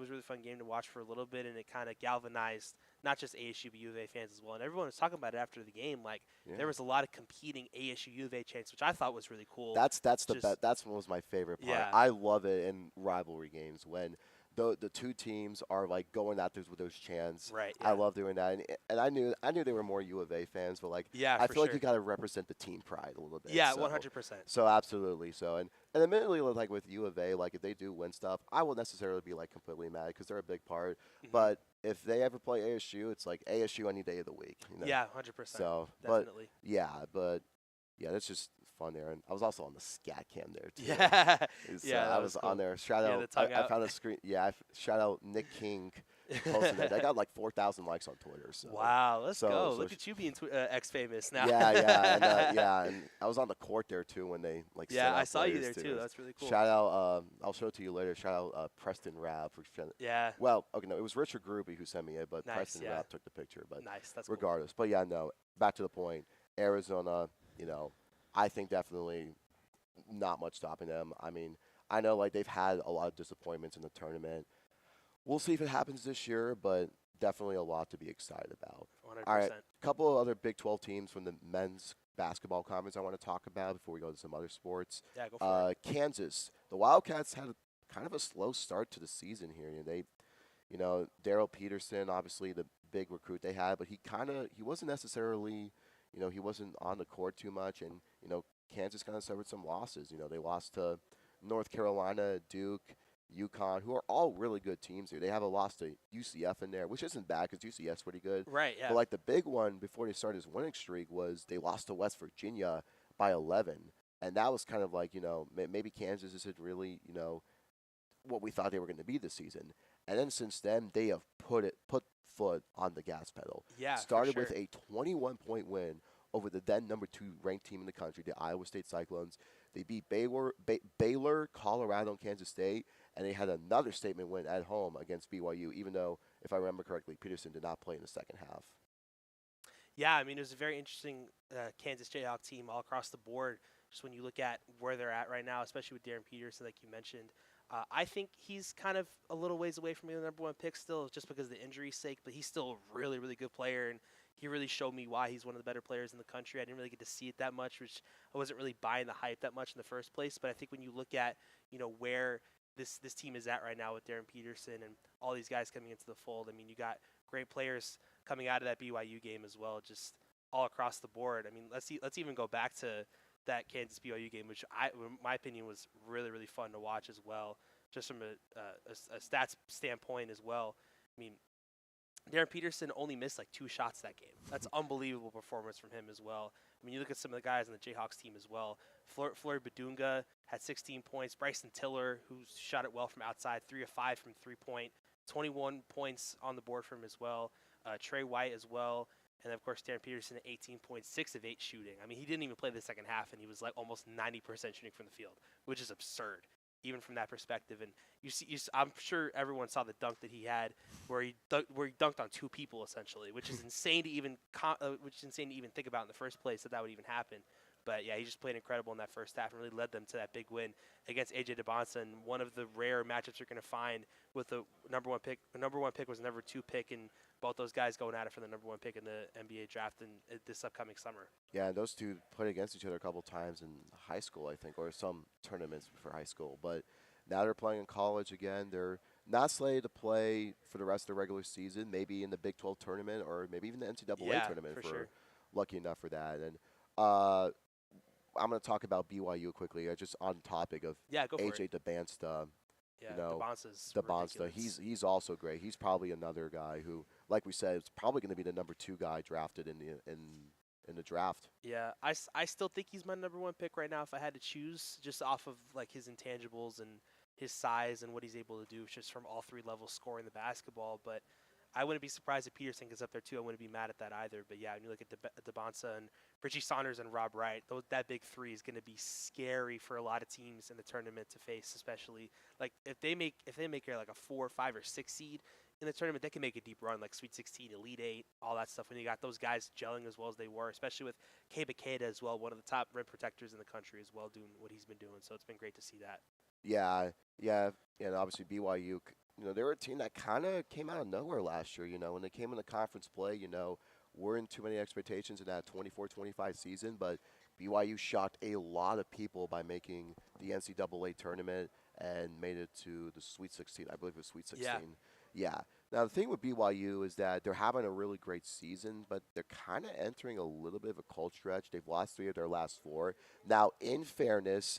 game to watch for a little bit, and it kind of galvanized not just ASU but U of A fans as well. And everyone was talking about it after the game. Like yeah. there was a lot of competing ASU U of A chants, which I thought was really cool. That's the Just that's what was my favorite part. yeah, I love it in rivalry games when the two teams are like going at this with those chants. right, I yeah, love doing that, and I knew they were more U of A fans, but like yeah, I for feel like sure. you got to represent the team pride a little bit. Yeah, So 100%. so absolutely. So and admittedly, like with U of A, like if they do win stuff, I won't necessarily be like completely mad because they're a big part. Hmm. But if they ever play ASU, it's like ASU any day of the week. Yeah, 100%, So, but definitely. yeah, that's just fun there. And I was also on the scat cam there too. Yeah, So yeah, I that was was on cool. there. Shout Yeah, the out. tongue I out. found a screen. Yeah, shout out Nick King posting that. I got like 4,000 likes on Twitter. So Wow, let's so go. so Look at you being X famous now. yeah, and I was on the court there too when they like sent Yeah, I out saw you players there too. That's really cool. Shout out. I'll show it to you later. Shout out Preston Rabb for. Yeah, Well, okay, no, it was Richard Gruby who sent me it, but nice. Preston Yeah, Rabb took the picture. But nice. That's cool. regardless, but yeah, no. Back to the point. Arizona, I think definitely not much stopping them. I mean, I know like they've had a lot of disappointments in the tournament. We'll see if it happens this year, but definitely a lot to be excited about. All right, 100%. couple of other Big 12 teams from the men's basketball conference I want to talk about before we go to some other sports. Yeah, go for it. Kansas, the Wildcats had kind of a slow start to the season here. Daryl Peterson, obviously the big recruit they had, but he wasn't necessarily, he wasn't on the court too much, and Kansas kind of suffered some losses. They lost to North Carolina, Duke, UConn, who are all really good teams here. They have a loss to UCF in there, which isn't bad because UCF's pretty good. Right. Yeah. But like the big one before they started his winning streak was they lost to West Virginia by 11, and that was kind of like maybe Kansas isn't really what we thought they were going to be this season. And then since then, they have put foot on the gas pedal. Yeah. Started for with sure. a 21-point win over the then number 2 ranked team in the country, the Iowa State Cyclones. They beat Baylor, Colorado, and Kansas State, and they had another statement win at home against BYU. Even though, if I remember correctly, Peterson did not play in the second half. Yeah, I mean, it was a very interesting Kansas Jayhawk team all across the board. Just when you look at where they're at right now, especially with Darren Peterson, like you mentioned, I think he's kind of a little ways away from being the number 1 pick still, just because of the injury's sake. But he's still a really, really good player, and he really showed me why he's one of the better players in the country. I didn't really get to see it that much, which I wasn't really buying the hype that much in the first place. But I think when you look at where this team is at right now with Darren Peterson and all these guys coming into the fold, I mean, you got great players coming out of that BYU game as well, just all across the board. I mean, let's even go back to that Kansas BYU game, which in my opinion, was really really fun to watch as well, just from a stats standpoint as well. I mean, Darren Peterson only missed like 2 shots that game. That's unbelievable performance from him as well. I mean, you look at some of the guys on the Jayhawks team as well. Flory Badunga had 16 points. Bryson Tiller, who shot it well from outside, 3 of 5 from 3-point, 21 points on the board for him as well. Trey White as well. And of course, Darren Peterson at 18.6 of 8 shooting. I mean, he didn't even play the second half, and he was like almost 90% shooting from the field, which is absurd, even from that perspective. And I'm sure everyone saw the dunk that he had, where he dunked on 2 people essentially, which is insane to even think about in the first place that would even happen. But yeah, he just played incredible in that first half and really led them to that big win against AJ DeBonsa, and one of the rare matchups you're going to find with the number one pick. The number one pick was number 2 pick, and both those guys going at it for the number 1 pick in the NBA draft in this upcoming summer. Yeah, those two played against each other a couple times in high school, I think, or some tournaments for high school. But now they're playing in college again. They're not slated to play for the rest of the regular season, maybe in the Big 12 tournament or maybe even the NCAA tournament if we're lucky enough for that. And I'm going to talk about BYU quickly, just on topic of AJ DeBonsa. Yeah, DeBonsa. He's also great. He's probably another guy who, like we said, is probably going to be the number 2 guy drafted in the draft. Yeah, I still think he's my number 1 pick right now if I had to choose, just off of like his intangibles and his size and what he's able to do just from all 3 levels scoring the basketball. But I wouldn't be surprised if Peterson gets up there too. I wouldn't be mad at that either. But yeah, when you look at DeBonsa and Richie Saunders and Rob Wright, that big 3 is going to be scary for a lot of teams in the tournament to face, especially like if they make like a 4, 5, or 6 seed in the tournament, they can make a deep run like Sweet 16, Elite 8, all that stuff. When you got those guys gelling as well as they were, especially with Keba Keita as well, one of the top rim protectors in the country as well, doing what he's been doing. So it's been great to see that. Yeah, and obviously BYU. They were a team that kind of came out of nowhere last year, when they came in the conference play, weren't too many expectations in that 24-25 season, but BYU shocked a lot of people by making the NCAA tournament and made it to the Sweet 16. I believe it was Sweet 16. Yeah. Now, the thing with BYU is that they're having a really great season, but they're kind of entering a little bit of a cold stretch. They've lost 3 of their last 4. Now, in fairness,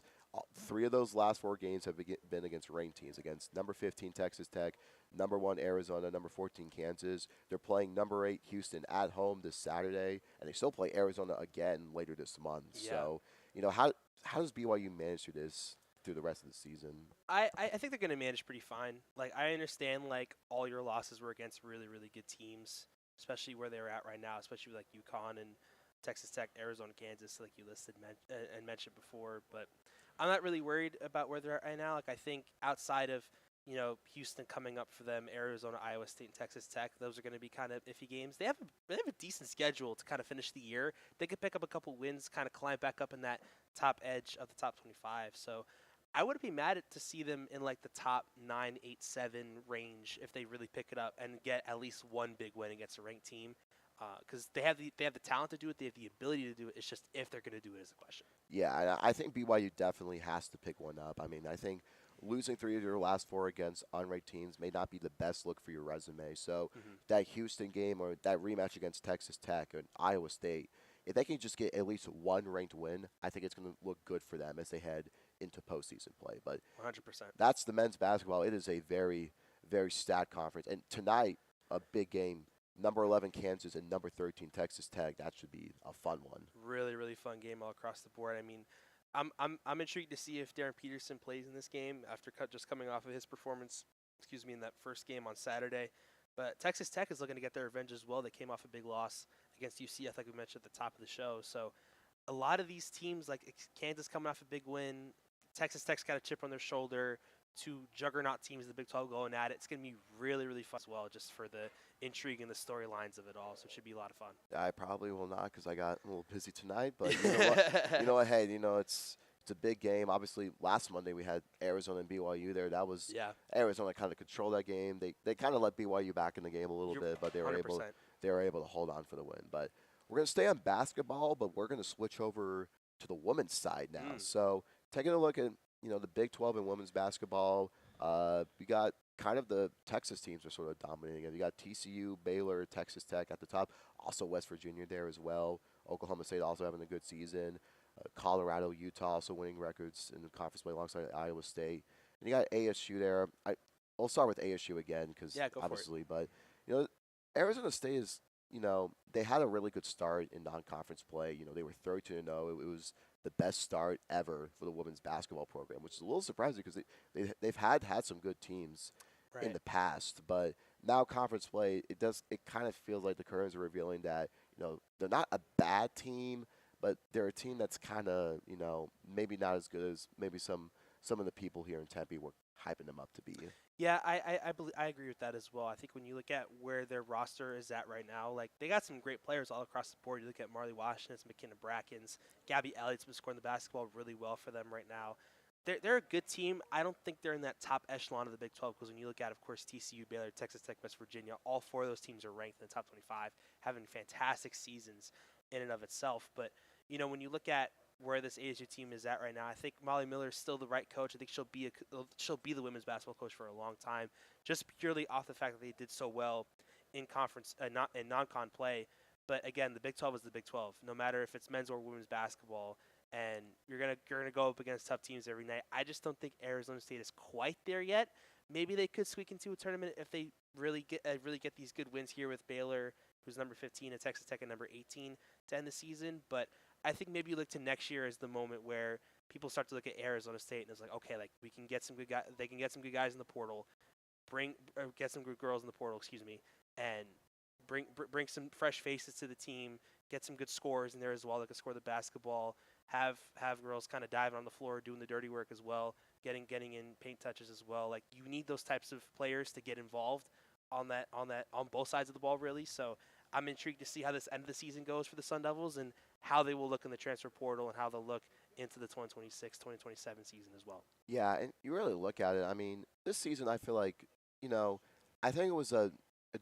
3 of those last 4 games have been against ranked teams, against number 15 Texas Tech, number 1 Arizona, number 14 Kansas. They're playing number 8 Houston at home this Saturday, and they still play Arizona again later this month. Yeah. So, how does BYU manage through the rest of the season? I think they're going to manage pretty fine. Like, I understand, like, all your losses were against really, really good teams, especially where they're at right now, especially like UConn and Texas Tech, Arizona, Kansas, like you listed and mentioned before. But I'm not really worried about where they're at right now. Like, I think outside of, Houston coming up for them, Arizona, Iowa State, and Texas Tech, those are going to be kind of iffy games. They have a decent schedule to kind of finish the year. They could pick up a couple wins, kind of climb back up in that top edge of the top 25. So I wouldn't be mad to see them in like the top 9, 8, 7 range if they really pick it up and get at least one big win against a ranked team. Because they have the talent to do it, they have the ability to do it. It's just if they're going to do it is a question. Yeah, I think BYU definitely has to pick one up. I mean, I think losing 3 of your last 4 against unranked teams may not be the best look for your resume. So that Houston game or that rematch against Texas Tech and Iowa State, if they can just get at least one ranked win, I think it's going to look good for them as they head into postseason play. But 100%. That's the men's basketball. It is a very, very stacked conference. And tonight, a big game. Number 11 Kansas and number 13 Texas Tech. That should be a fun one. Really, really fun game all across the board. I mean, I'm intrigued to see if Darren Peterson plays in this game after just coming off of his performance, in that first game on Saturday. But Texas Tech is looking to get their revenge as well. They came off a big loss against UCF, like we mentioned at the top of the show. So a lot of these teams, like Kansas coming off a big win, Texas Tech's got a chip on their shoulder. 2 juggernaut teams in the Big 12 going at it. It's going to be really, really fun as well, just for the intrigue and the storylines of it all. So it should be a lot of fun. I probably will not because I got a little busy tonight. But you know what? Hey, it's a big game. Obviously, last Monday we had Arizona and BYU there. That was Arizona kind of controlled that game. They kind of let BYU back in the game a little bit, but they were 100%. able to hold on for the win. But we're going to stay on basketball, but we're going to switch over to the women's side now. So taking a look at the Big 12 in women's basketball, we got kind of the Texas teams are sort of dominating it. You got TCU, Baylor, Texas Tech at the top. Also West Virginia there as well. Oklahoma State also having a good season. Colorado, Utah also winning records in the conference play alongside Iowa State. And you got ASU there. I'll start with ASU again because obviously, but Arizona State is they had a really good start in non-conference play. They were 32-0. It was the best start ever for the women's basketball program, which is a little surprising because they've had some good teams in the past. But now conference play, it kind of feels like the curtains are revealing that they're not a bad team, but they're a team that's kind of, maybe not as good as maybe some of the people here in Tempe were hyping them up to be. Yeah, I agree with that as well. I think when you look at where their roster is at right now, like they got some great players all across the board. You look at Marley Washington's, McKenna Brackens, Gabby Elliott's been scoring the basketball really well for them right now. They're a good team. I don't think they're in that top echelon of the Big 12 because when you look at, of course, TCU, Baylor, Texas Tech, West Virginia, all four of those teams are ranked in the top 25, having fantastic seasons in and of itself. But when you look at where this ASU team is at right now, I think Molly Miller is still the right coach. I think she'll be the women's basketball coach for a long time, just purely off the fact that they did so well in conference, not in non-con play. But again, the Big 12 is the Big 12. No matter if it's men's or women's basketball, and you're gonna go up against tough teams every night. I just don't think Arizona State is quite there yet. Maybe they could squeak into a tournament if they really get these good wins here with Baylor, who's number 15, and Texas Tech at number 18 to end the season. But I think maybe you look to next year as the moment where people start to look at Arizona State and it's like, okay, like we can get some good guys. They can get some good guys in the portal, get some good girls in the portal, excuse me, and bring some fresh faces to the team. Get some good scores in there as well that can score the basketball. Have girls kind of diving on the floor, doing the dirty work as well, getting in paint touches as well. Like you need those types of players to get involved on both sides of the ball really. So I'm intrigued to see how this end of the season goes for the Sun Devils and how they will look in the transfer portal and how they'll look into the 2026-2027 season as well. Yeah, and you really look at it. I mean, this season, I feel like, you know, I think it was a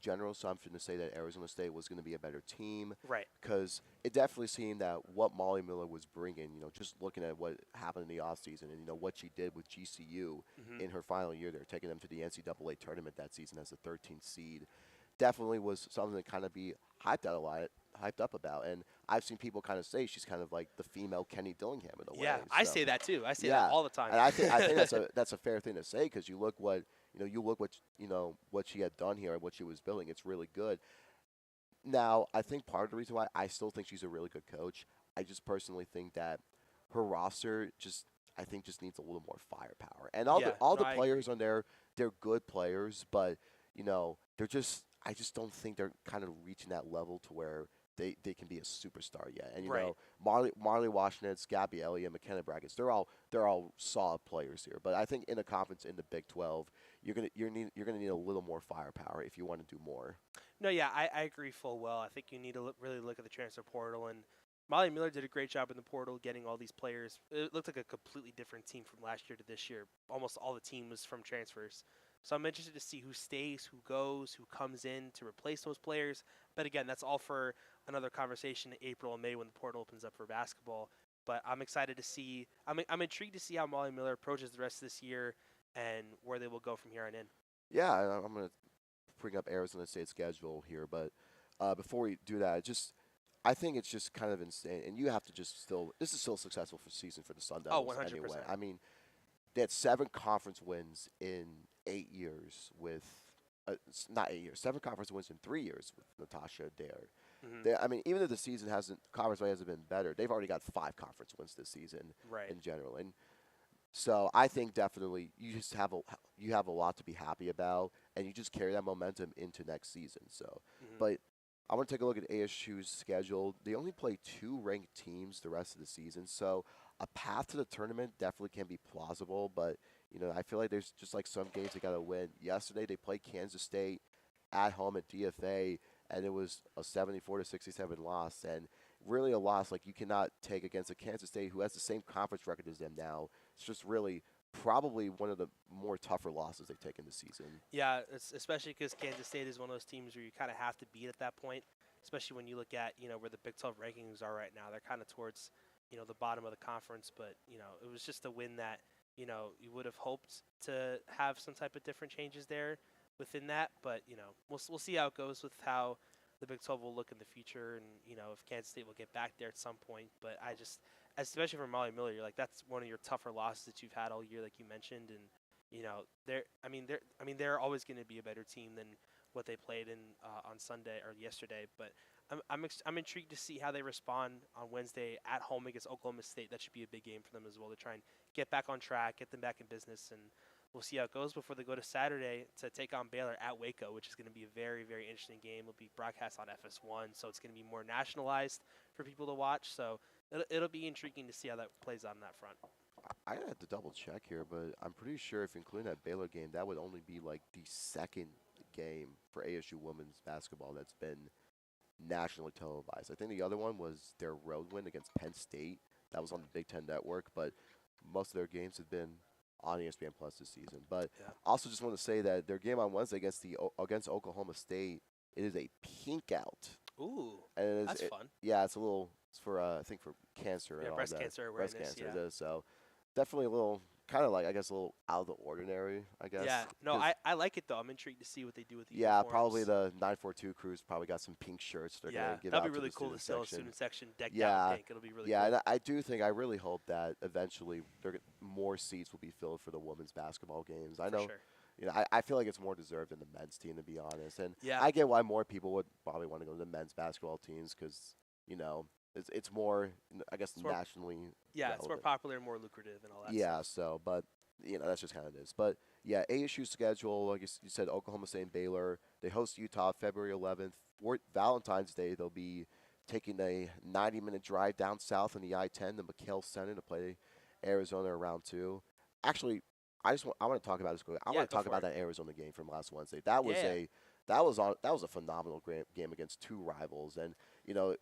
general assumption to say that Arizona State was going to be a better team Right. because it definitely seemed that what Molly Miller was bringing, just looking at what happened in the offseason and, what she did with GCU Hmm. in her final year there, taking them to the NCAA tournament that season as the 13th seed, definitely was something to kind of be hyped up about. And I've seen people kind of say she's kind of like the female Kenny Dillingham in a way. Yeah, I So. say that too. I say that Yeah, all the time. and I think that's a fair thing to say because you look what she had done here and what she was building. It's really good. Now, I think part of the reason why I still think she's a really good coach, I just personally think that her roster just needs a little more firepower. And all the Yeah, all no, the I agree. players on there, they're good players, but they're just I just don't think they're kind of reaching that level to where they can be a superstar yet. And Right. Marley Washington, Gabby Elliott, McKenna Brackets, they're all solid players here. But I think in a conference in the Big 12, you're gonna need a little more firepower if you want to do more. No, yeah, I agree full well. I think you need to really look at the transfer portal, and Molly Miller did a great job in the portal getting all these players. It looked like a completely different team from last year to this year. Almost all the team was from transfers. So I'm interested to see who stays, who goes, who comes in to replace those players. But again, that's all for another conversation in April and May when the portal opens up for basketball. But I'm excited to see. I'm intrigued to see how Molly Miller approaches the rest of this year and where they will go from here on in. Yeah, I'm gonna bring up Arizona State's schedule here, but before we do that, I think it's just kind of insane, and you have to just still. This is still a successful season for the Sun Oh, Devils anyway. 100%. I mean, they had 7 conference wins in 8 years with. Not 8 years, 7 conference wins in 3 years with Natasha Dare. Hmm. I mean, even if the season conference play hasn't been better, they've already got 5 conference wins this season Right. in general. And so I think definitely you have a lot to be happy about, and you just carry that momentum into next season. So, Hmm. but I want to take a look at ASU's schedule. They only play 2 ranked teams the rest of the season, so a path to the tournament definitely can be plausible. But I feel like there's just like some games they gotta win. Yesterday they played Kansas State at home at DFA, and it was a 74-67 loss, and really a loss like you cannot take against a Kansas State who has the same conference record as them now. It's just really probably one of the more tougher losses they've taken this season. Yeah, especially because Kansas State is one of those teams where you kind of have to beat at that point, especially when you look at where the Big 12 rankings are right now. They're kind of towards the bottom of the conference, but it was just a win that you would have hoped to have some type of different changes there within that. But we'll see how it goes with how the Big 12 will look in the future, and if Kansas State will get back there at some point. But I just, especially for Molly Miller, you're like that's one of your tougher losses that you've had all year, like you mentioned, and they're always going to be a better team than what they played in on Sunday or yesterday. But I'm intrigued to see how they respond on Wednesday at home against Oklahoma State. That should be a big game for them as well to try and get back on track, get them back in business, and we'll see how it goes before they go to Saturday to take on Baylor at Waco, which is going to be a very, very interesting game. It'll be broadcast on FS1, so it's going to be more nationalized for people to watch. So it'll be intriguing to see how that plays out on that front. I have to double check here, but I'm pretty sure if including that Baylor game, that would only be like the second game for ASU women's basketball that's been nationally televised. I think the other one was their road win against Penn State. That was on the Big Ten Network, but most of their games have been on ESPN Plus this season. But Yeah. also just want to say that their game on Wednesday against Oklahoma State, it is a pink out. Ooh, And it is, that's fun. yeah, it's a little. It's for I think for cancer and Yeah, all breast that. cancer awareness. Breast cancer, Yeah. it is. So definitely a little kind of like I guess a little out of the ordinary. I guess. Yeah. No, 'Cause, I like it though. I'm intrigued to see what they do with the yeah, uniforms. probably the 942 crews probably got some pink shirts they're Yeah, gonna give that'll out be really to the cool to student see the section. student section decked out Yeah, in pink. It'll be really yeah, cool. and I do think I really hope that eventually more seats will be filled for the women's basketball games. I For know, sure. you know, I feel like it's more deserved than the men's team to be honest, and Yeah. I get why more people would probably want to go to the men's basketball teams because you know it's more I guess It's more- nationally. Yeah, it's more relevant. popular and more lucrative and all that Yeah, stuff. so but you know that's just kind of it is. But yeah, ASU schedule like you said, Oklahoma State and Baylor. They host Utah February 11th. For Valentine's Day, they'll be taking a 90-minute drive down south on the I-10 to McKale Center to play Arizona round two. Actually, I want to talk about this. I Yeah, want to go talk for about it. that Arizona game from last Wednesday. That was Yeah. that was a phenomenal game against two rivals, and you know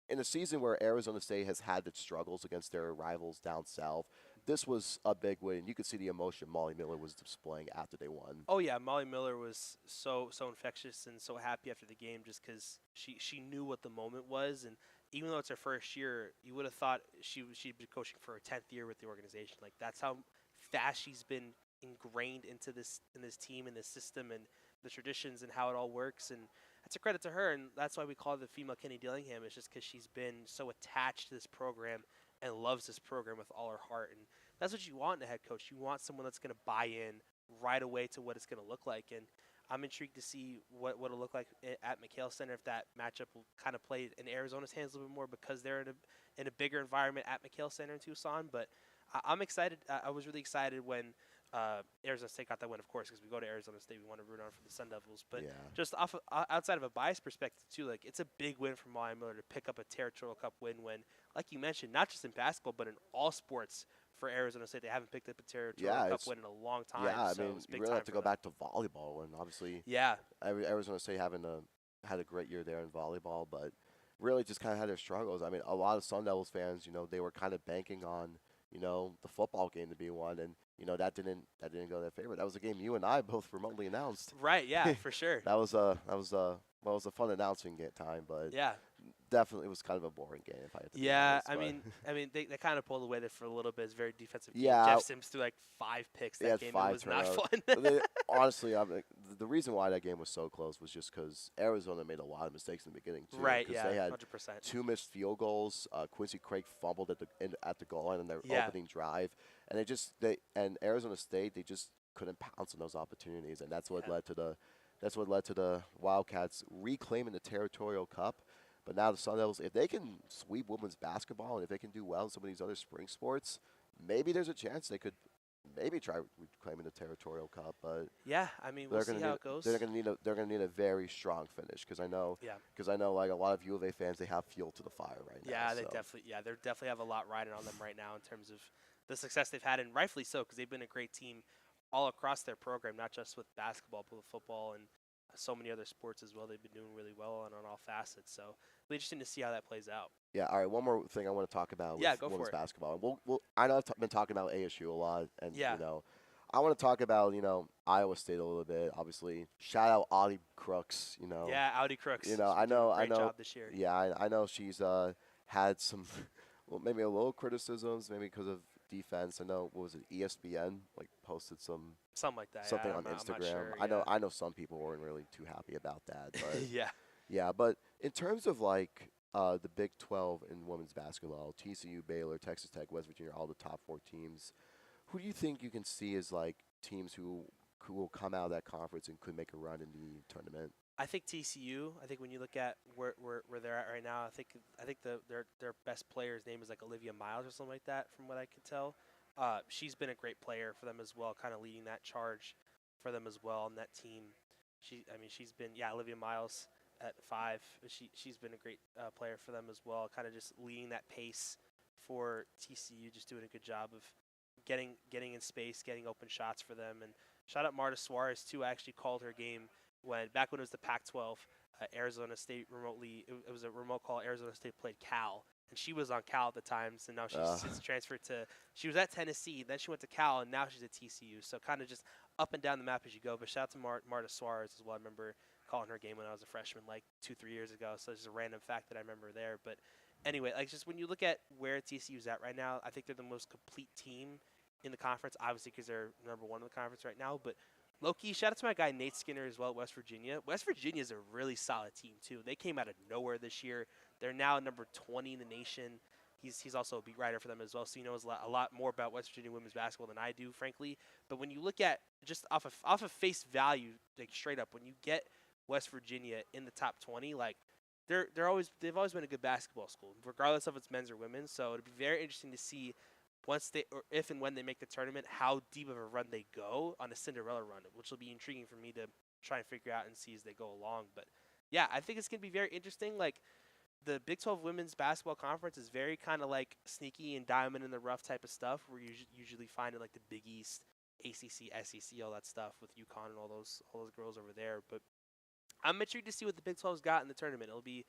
in a season where Arizona State has had its struggles against their rivals down south, this was a big win. You could see the emotion Molly Miller was displaying after they won. Oh yeah, Molly Miller was so infectious and so happy after the game just because she knew what the moment was, and even though it's her first year, you would have thought she'd be coaching for her 10th year with the organization. Like that's how fast she's been ingrained into this team and this system and the traditions and how it all works, and that's a credit to her, and that's why we call her the female Kenny Dillingham. It's just because she's been so attached to this program and loves this program with all her heart, and that's what you want in a head coach. You want someone that's going to buy in right away to what it's going to look like. And I'm intrigued to see what it'll look like at McKale Center if that matchup will kind of play in Arizona's hands a little bit more because they're in a bigger environment at McKale Center in Tucson. But I'm excited. I was really excited when Arizona State got that win, of course, because we go to Arizona State, we want to root on for the Sun Devils. But Yeah. just outside of a bias perspective too, like it's a big win for Molly Miller to pick up a territorial cup win when, like you mentioned, not just in basketball but in all sports. For Arizona State, they haven't picked up a territorial cup win in a long time. Yeah, I so mean, it's you big really time have to for go them. back to volleyball, and obviously Yeah, Arizona State had a great year there in volleyball, but really just kind of had their struggles. I mean, a lot of Sun Devils fans, you know, they were kind of banking on, you know, the football game to be one, and you know that didn't go in their favor. That was a game you and I both remotely announced. right. Yeah, for sure. Well, it was a fun announcing time, but Yeah, definitely it was kind of a boring game if I had to be yeah. honest, I but- mean, they kind of pulled away there for a little bit. It's a very defensive game. Yeah, Jeff Sims threw like 5 picks they that had game. It 5 was not turnovers. fun. Honestly, the reason why that game was so close was just because Arizona made a lot of mistakes in the beginning too. Right. 'Cause Yeah. they had 100%. 2 missed field goals. Quincy Craig fumbled at the goal line on their Yeah. opening drive, and and Arizona State they just couldn't pounce on those opportunities, and that's what Yeah. led to the Wildcats reclaiming the territorial cup. But now the Sun Devils, if they can sweep women's basketball and if they can do well in some of these other spring sports, maybe there's a chance they could maybe try reclaiming the territorial cup. But Yeah. I mean, we'll see how it goes. they're gonna need a very strong finish because I know like a lot of U of A fans they have fuel to the fire right now. Yeah, they so. definitely have a lot riding on them right now in terms of the success they've had, and rightfully so because they've been a great team all across their program, not just with basketball, but with football and so many other sports as well. They've been doing really well on all facets. So it'll be interesting to see how that plays out. Yeah, all right. One more thing I want to talk about Yeah, with go for women's it. basketball. I know I've been talking about ASU a lot, and Yeah. you know, I want to talk about Iowa State a little bit. Obviously, shout out Audie Crooks. You know, Yeah, Audi Crooks. You know, She's I doing know, a I great know. job this year. Yeah, I know she's had some, well, maybe a little criticisms, maybe because of defense. I know what was it, ESPN like posted something Something like that. on I'm not Instagram. sure, I know some people weren't really too happy about that, but yeah. yeah, but in terms of like the Big 12 in women's basketball, TCU, Baylor, Texas Tech, West Virginia, all the top 4 teams. Who do you think you can see as like teams who will come out of that conference and could make a run in the tournament? I think TCU. I think when you look at where they're at right now, I think their best player's name is like Olivia Miles or something like that, from what I could tell. She's been a great player for them as well, kind of leading that charge for them as well on that team. She's been, Olivia Miles at 5. She's been a great player for them as well, kind of just leading that pace for TCU, just doing a good job of getting in space, getting open shots for them. And shout out Marta Suarez too. I actually called her game back when it was the Pac-12. Arizona State remotely. It was a remote call. Arizona State played Cal, and she was on Cal at the time. So now she's transferred to. She was at Tennessee, then she went to Cal, and now she's at TCU. So kind of just up and down the map as you go. But shout out to Marta Suarez as well. I remember calling her game when I was a freshman, like 2-3 years ago. So it's just a random fact that I remember there. But anyway, like just when you look at where TCU's at right now, I think they're the most complete team in the conference. Obviously, because they're number 1 in the conference right now, but. Low-key, shout out to my guy Nate Skinner as well at West Virginia. West Virginia is a really solid team, too. They came out of nowhere this year. They're now number 20 in the nation. He's also a beat writer for them as well, so he knows a lot more about West Virginia women's basketball than I do, frankly. But when you look at just off of face value, like straight up, when you get West Virginia in the top 20, like they've always been a good basketball school, regardless of it's men's or women's. So it'd be very interesting to see if and when they make the tournament, how deep of a run they go on a Cinderella run, which will be intriguing for me to try and figure out and see as they go along. But yeah, I think it's going to be very interesting. Like the Big 12 Women's Basketball Conference is very kind of like sneaky and diamond in the rough type of stuff, where you usually find it like the Big East, ACC, SEC, all that stuff with UConn and all those girls over there. But I'm intrigued to see what the Big 12's got in the tournament. It'll be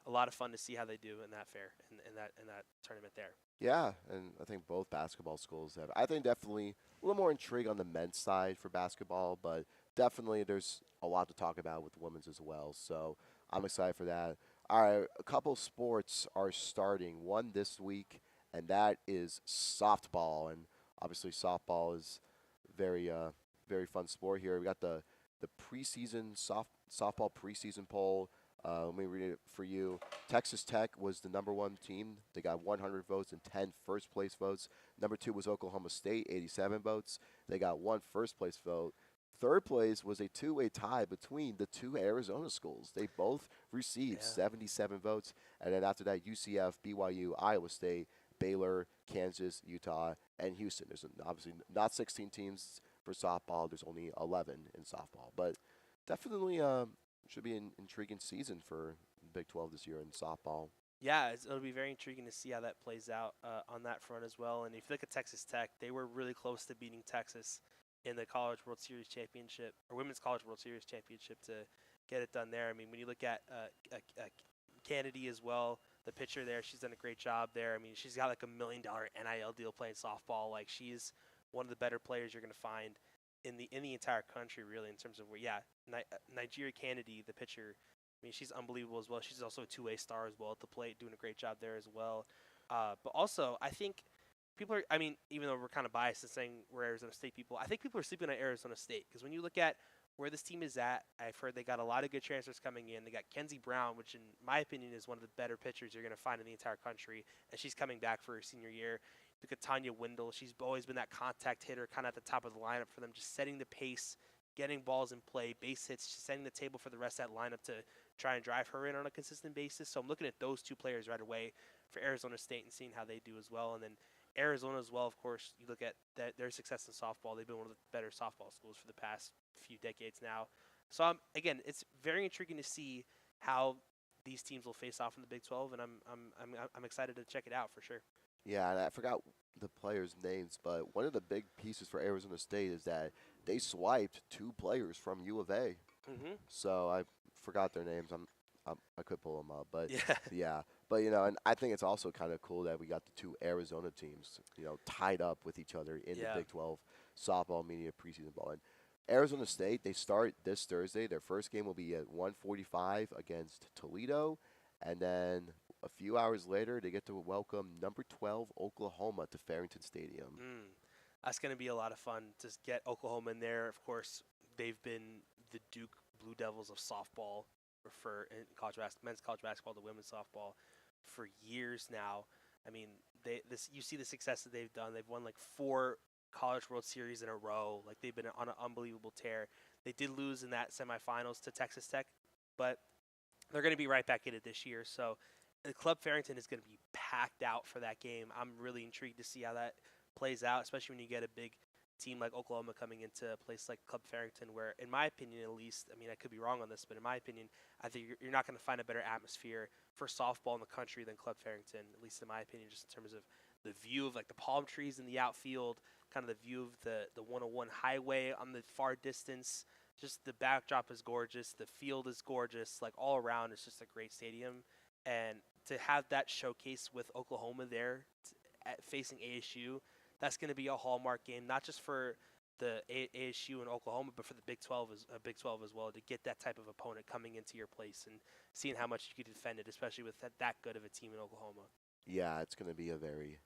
a lot of fun to see how they do in that in that tournament there. Yeah, and I think both basketball schools have. I think definitely a little more intrigue on the men's side for basketball, but definitely there's a lot to talk about with women's as well. So I'm excited for that. All right, a couple sports are starting. One this week, and that is softball. And obviously, softball is very very fun sport here. We got the preseason softball preseason poll. Let me read it for you. Texas Tech was the number 1 team. They got 100 votes and 10 first place votes. Number 2 was Oklahoma State, 87 votes. They got 1 first place vote. Third place was a two-way tie between the 2 Arizona schools. They both received 77 votes. And then after that, UCF, BYU, Iowa State, Baylor, Kansas, Utah, and Houston. There's obviously not 16 teams for softball. There's only 11 in softball. But definitely should be an intriguing season for Big 12 this year in softball. Yeah, it'll be very intriguing to see how that plays out on that front as well. And if you look at Texas Tech, they were really close to beating Texas in the College World Series Championship, or Women's College World Series Championship, to get it done there. I mean, when you look at Kennedy as well, the pitcher there, she's done a great job there. I mean, she's got like $1 million NIL deal playing softball. Like, she's one of the better players you're going to find in the entire country, really, in terms of Nigeria Kennedy, the pitcher. I mean, she's unbelievable as well. She's also a two-way star as well at the plate, doing a great job there as well. But also, I think people are, I mean, even though we're kind of biased in saying we're Arizona State people, I think people are sleeping on Arizona State, because when you look at where this team is at, I've heard they got a lot of good transfers coming in. They got Kenzie Brown, which in my opinion is one of the better pitchers you're going to find in the entire country, and she's coming back for her senior year. Look at Tanya Wendell. She's always been that contact hitter, kind of at the top of the lineup for them, just setting the pace, getting balls in play, base hits, just setting the table for the rest of that lineup to try and drive her in on a consistent basis. So I'm looking at those 2 players right away for Arizona State and seeing how they do as well. And then Arizona as well, of course, you look at their success in softball. They've been one of the better softball schools for the past few decades now. So again, it's very intriguing to see how these teams will face off in the Big 12, and I'm excited to check it out for sure. Yeah, and I forgot the players' names, but one of the big pieces for Arizona State is that they swiped 2 players from U of A. Mm-hmm. So I forgot their names. I could pull them up, but Yeah. But and I think it's also kind of cool that we got the 2 Arizona teams, tied up with each other in the Big 12 softball media preseason ball. And Arizona State, they start this Thursday. Their first game will be at 1:45 against Toledo, and then a few hours later, they get to welcome number 12 Oklahoma to Farrington Stadium. That's going to be a lot of fun to get Oklahoma in there. Of course, they've been the Duke Blue Devils of softball for men's college basketball, the women's softball, for years now. I mean, you see the success that they've done. They've won like 4 College World Series in a row. Like, they've been on an unbelievable tear. They did lose in that semifinals to Texas Tech, but they're going to be right back in it this year. So the Club Farrington is going to be packed out for that game. I'm really intrigued to see how that plays out, especially when you get a big team like Oklahoma coming into a place like Club Farrington, where, in my opinion at least, I mean, I could be wrong on this, but in my opinion, I think you're not going to find a better atmosphere for softball in the country than Club Farrington, at least in my opinion, just in terms of the view of like the palm trees in the outfield, kind of the view of the 101 highway on the far distance. Just the backdrop is gorgeous, the field is gorgeous, like all around it's just a great stadium. And to have that showcase with Oklahoma there facing ASU, that's going to be a hallmark game, not just for the ASU and Oklahoma, but for the Big 12 as well, to get that type of opponent coming into your place and seeing how much you could defend it, especially with that good of a team in Oklahoma. Yeah, it's gonna be a very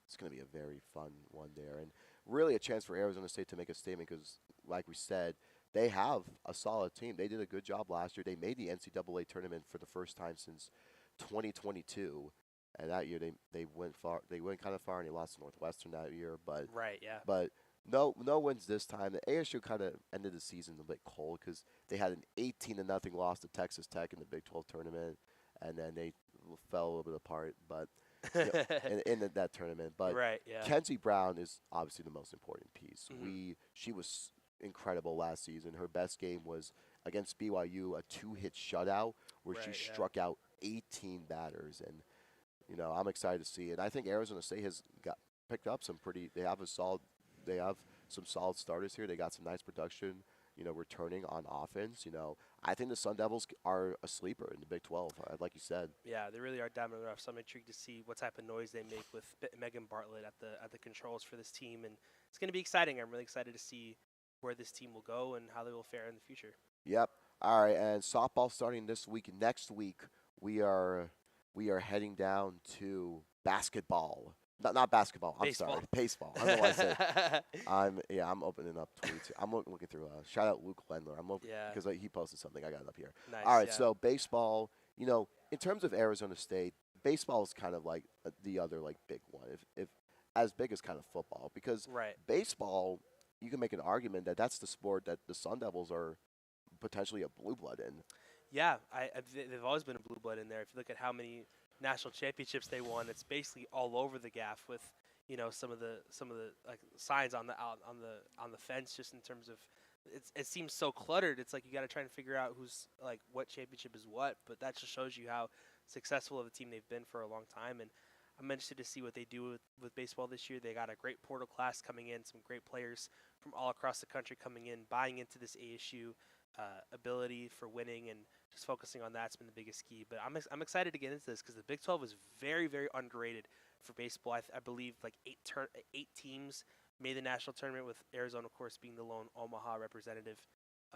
fun one there, and really a chance for Arizona State to make a statement because, like we said, they have a solid team. They did a good job last year. They made the NCAA tournament for the first time since 2022, and that year they went far. They went kind of far, and they lost to Northwestern that year. Right, yeah. But no wins this time. The ASU kind of ended the season a bit cold because they had an 18-0 loss to Texas Tech in the Big 12 tournament, and then they fell a little bit apart. But in that tournament. But right, yeah. Kenzie Brown is obviously the most important piece. Mhm. She was incredible last season. Her best game was against BYU, a 2-hit shutout where she Right, yeah. struck out 18 batters, and I'm excited to see it. I think Arizona State has picked up some pretty. They have some solid starters here. They got some nice production. Returning on offense. I think the Sun Devils are a sleeper in the Big 12, like you said. Yeah, they really are diamond rough. So I'm intrigued to see what type of noise they make with Megan Bartlett at the controls for this team, and it's going to be exciting. I'm really excited to see where this team will go and how they will fare in the future. Yep. All right, and softball starting this week. Next week, we are heading down to basketball. Not basketball. I'm Baseball. sorry, baseball. I don't know what I said. I'm opening up tweets. I'm looking through. Shout out Luke Lendler. Yeah. Because he posted something. I got it up here. Nice. All right, yeah. so baseball. In terms of Arizona State, baseball is kind of like the other like big one. If as big as kind of football, because Right. baseball, you can make an argument that that's the sport that the Sun Devils are potentially a blue blood in. Yeah, they've always been a blue blood in there. If you look at how many national championships they won, it's basically all over the gaff with some of the like signs on the fence, just in terms of it seems so cluttered. It's like you got to try and figure out who's like what championship is what, but that just shows you how successful of a team they've been for a long time. And I'm interested to see what they do with baseball this year. They got a great portal class coming in, some great players from all across the country coming in, buying into this ASU ability for winning, and just focusing on that's been the biggest key. But I'm excited to get into this because the Big 12 is very, very underrated for baseball. I believe like eight teams made the national tournament, with Arizona, of course, being the lone Omaha representative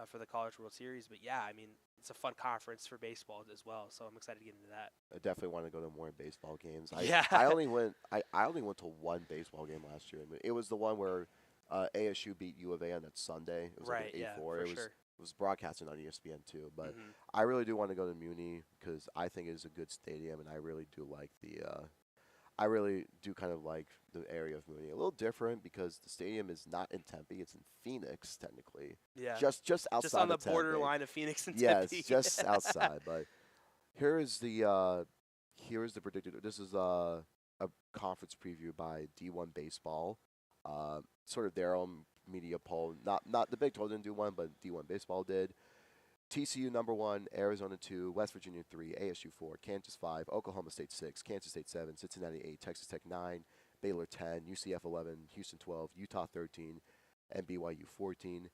for the College World Series. But yeah, I mean, it's a fun conference for baseball as well, so I'm excited to get into that. I definitely want to go to more baseball games. Yeah. I only went to one baseball game last year. It was the one where ASU beat U of A on that Sunday. It was Right, like an 8-4. yeah, for sure. It was broadcasting on ESPN too, but Mhm. I really do want to go to Muni because I think it is a good stadium, and I really do like I really do kind of like the area of Muni. A little different because the stadium is not in Tempe; it's in Phoenix, technically. Yeah. Just outside. Just on the of Tempe. borderline of Phoenix and Yes, Tempe. just outside. But here is the predicted. This is a conference preview by D1 Baseball. Sort of their own media poll. Not the Big 12 didn't do one, but D1 Baseball did. TCU number 1, Arizona 2, West Virginia 3, ASU 4, Kansas 5, Oklahoma State 6, Kansas State 7, Cincinnati 8, Texas Tech 9, Baylor 10, UCF 11, Houston 12, Utah 13, and BYU 14.